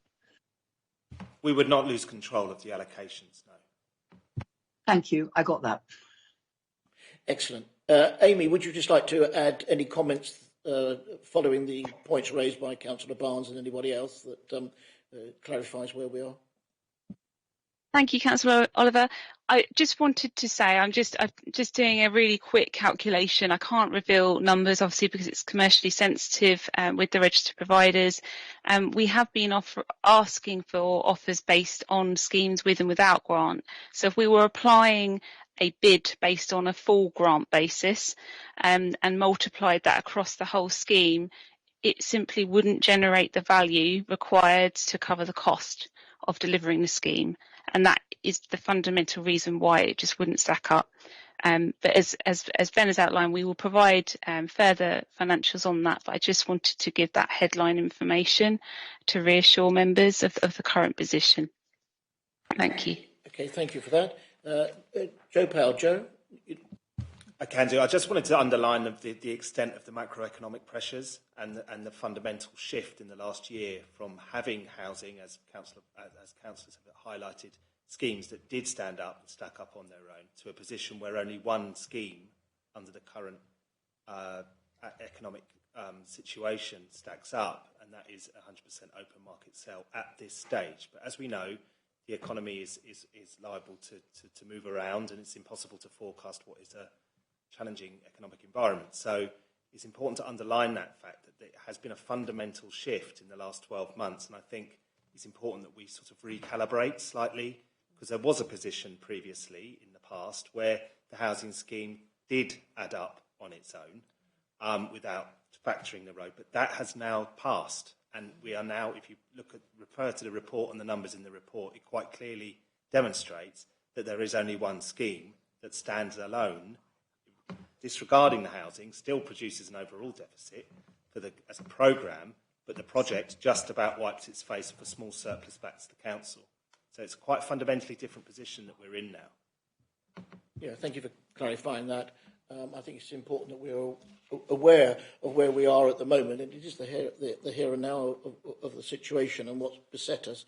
[SPEAKER 17] We would not lose control of the allocations, no.
[SPEAKER 6] Thank you. I got that.
[SPEAKER 1] Excellent. Amy, would you just like to add any comments following the points raised by Councillor Barnes and anybody else that clarifies where we are?
[SPEAKER 21] Thank you, Councillor Oliver. I just wanted to say I'm just doing a really quick calculation. I can't reveal numbers, obviously, because it's commercially sensitive with the registered providers. We have been asking for offers based on schemes with and without grant. So if we were applying a bid based on a full grant basis and multiplied that across the whole scheme, it simply wouldn't generate the value required to cover the cost of delivering the scheme. And that is the fundamental reason why it just wouldn't stack up. But as Ben has outlined, we will provide further financials on that. But I just wanted to give that headline information to reassure members of the current position. Thank you.
[SPEAKER 1] Okay, thank you for that. Joe Powell. Joe?
[SPEAKER 17] I can do. I just wanted to underline the extent of the macroeconomic pressures and the fundamental shift in the last year from having housing, as councillors have highlighted, schemes that did stand up and stack up on their own, to a position where only one scheme under the current economic situation stacks up, and that is 100% open market sale at this stage. But as we know, the economy is liable to move around, and it's impossible to forecast what is a challenging economic environment. So it's important to underline that fact that there has been a fundamental shift in the last 12 months, and I think it's important that we sort of recalibrate slightly, because there was a position previously in the past where the housing scheme did add up on its own without factoring the road, but that has now passed, and we are now, if you refer to the report and the numbers in the report, it quite clearly demonstrates that there is only one scheme that stands alone, disregarding the housing, still produces an overall deficit as a programme, but the project just about wipes its face with a small surplus back to the council. So it's quite a fundamentally different position that we're in now.
[SPEAKER 1] Yeah, thank you for clarifying that. I think it's important that we're aware of where we are at the moment, and it is the here and now of the situation and what's beset us.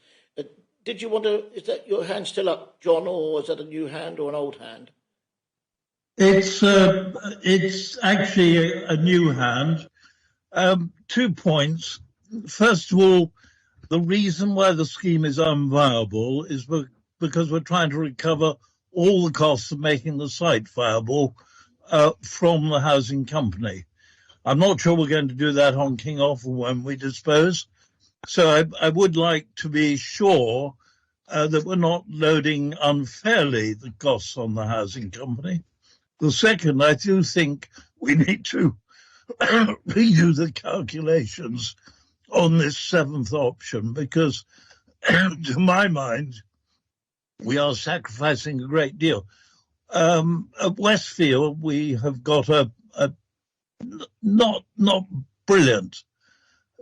[SPEAKER 1] Did you want to, is that your hand still up, John, or is that a new hand or an old hand?
[SPEAKER 11] It's actually a new hand. 2 points. First of all, the reason why the scheme is unviable is because we're trying to recover all the costs of making the site viable from the housing company. I'm not sure we're going to do that on King Offa when we dispose. So I would like to be sure that we're not loading unfairly the costs on the housing company. The second, I do think we need to redo the calculations on this seventh option, because to my mind, we are sacrificing a great deal. At Westfield, we have got a not brilliant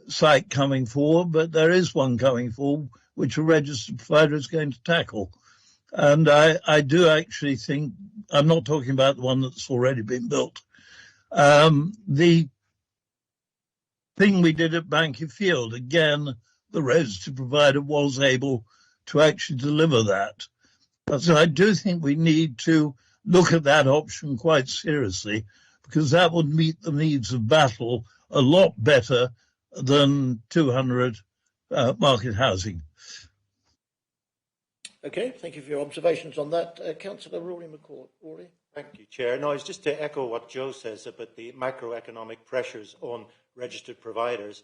[SPEAKER 11] site coming forward, but there is one coming forward which a registered provider is going to tackle. And I do actually think, I'm not talking about the one that's already been built. The thing we did at Banky Field, again, the registered provider was able to actually deliver that. So I do think we need to look at that option quite seriously, because that would meet the needs of Battle a lot better than 200 market housing.
[SPEAKER 1] Okay, thank you for your observations on that. Councillor Rory McCord. Rory?
[SPEAKER 16] Thank you, Chair. No, it's just to echo what Joe says about the macroeconomic pressures on registered providers.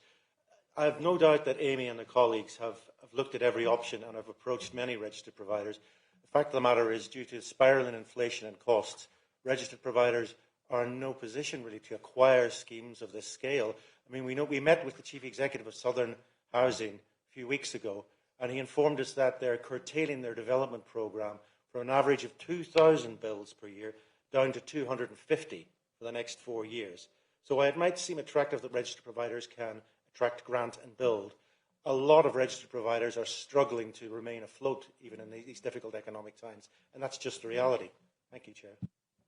[SPEAKER 16] I have no doubt that Amy and her colleagues have looked at every option and have approached many registered providers. The fact of the matter is, due to spiralling inflation and costs, registered providers are in no position really to acquire schemes of this scale. I mean, we met with the Chief Executive of Southern Housing a few weeks ago, and he informed us that they're curtailing their development programme from an average of 2,000 builds per year down to 250 for the next 4 years. So while it might seem attractive that registered providers can attract, grant and build, a lot of registered providers are struggling to remain afloat even in these difficult economic times, and that's just the reality. Thank you, Chair.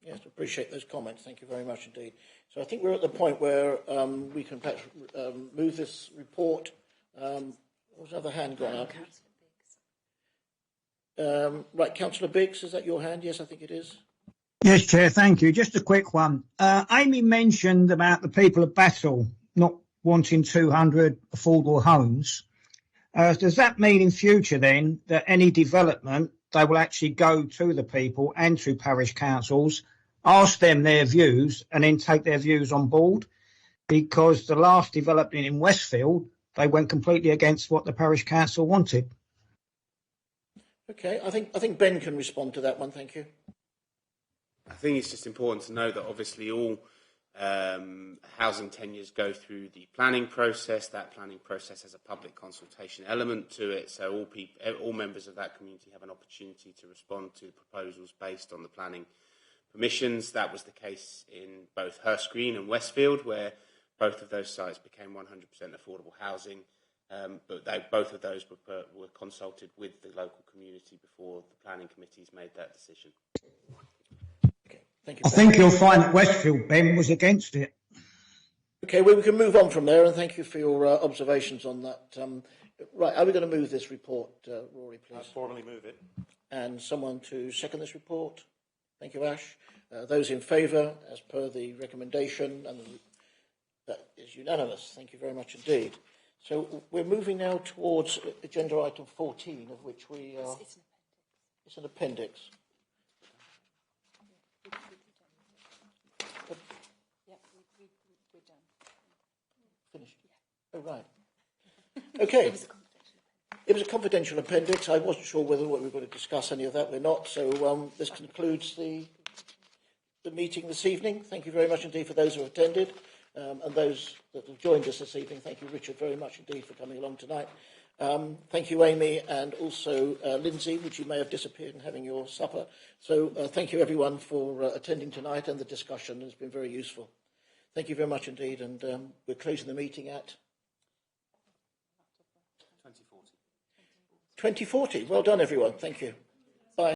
[SPEAKER 1] Yes, appreciate those comments. Thank you very much indeed. So I think we're at the point where we can perhaps move this report. What's another hand gone up? Right, Councillor Biggs, is that your hand? Yes, I think it is.
[SPEAKER 12] Yes, Chair, thank you. Just a quick one. Amy mentioned about the people of Battle not wanting 200 affordable homes. Does that mean in future then that any development, they will actually go to the people and to parish councils, ask them their views and then take their views on board? Because the last development in Westfield, they went completely against what the parish council wanted.
[SPEAKER 1] Okay, I think Ben can respond to that one. Thank you.
[SPEAKER 14] I think it's just important to know that obviously all housing tenures go through the planning process. That planning process has a public consultation element to it, so all members of that community have an opportunity to respond to proposals based on the planning permissions. That was the case in both Hurst Green and Westfield, where both of those sites became 100% affordable housing, but both of those were consulted with the local community before the planning committees made that decision.
[SPEAKER 1] Thank you.
[SPEAKER 12] I think you'll find that Westfield, Ben, was against it.
[SPEAKER 1] Okay, well, we can move on from there, and thank you for your observations on that. Right, are we going to move this report, Rory, please?
[SPEAKER 16] I formally move it.
[SPEAKER 1] And someone to second this report? Thank you, Ash. Those in favour, as per the recommendation, and that is unanimous. Thank you very much indeed. So we're moving now towards agenda item 14, of which we are... It's an appendix. Finished. Oh, right. Okay. It was a confidential appendix. I wasn't sure whether we were going to discuss any of that. We're not. So this concludes the meeting this evening. Thank you very much indeed for those who have attended and those that have joined us this evening. Thank you, Richard, very much indeed for coming along tonight. Thank you, Amy, and also Lindsay, which you may have disappeared and having your supper. So thank you, everyone, for attending tonight, and the discussion has been very useful. Thank you very much indeed, and we're closing the meeting at 2040. 2040. Well done, everyone. Thank you.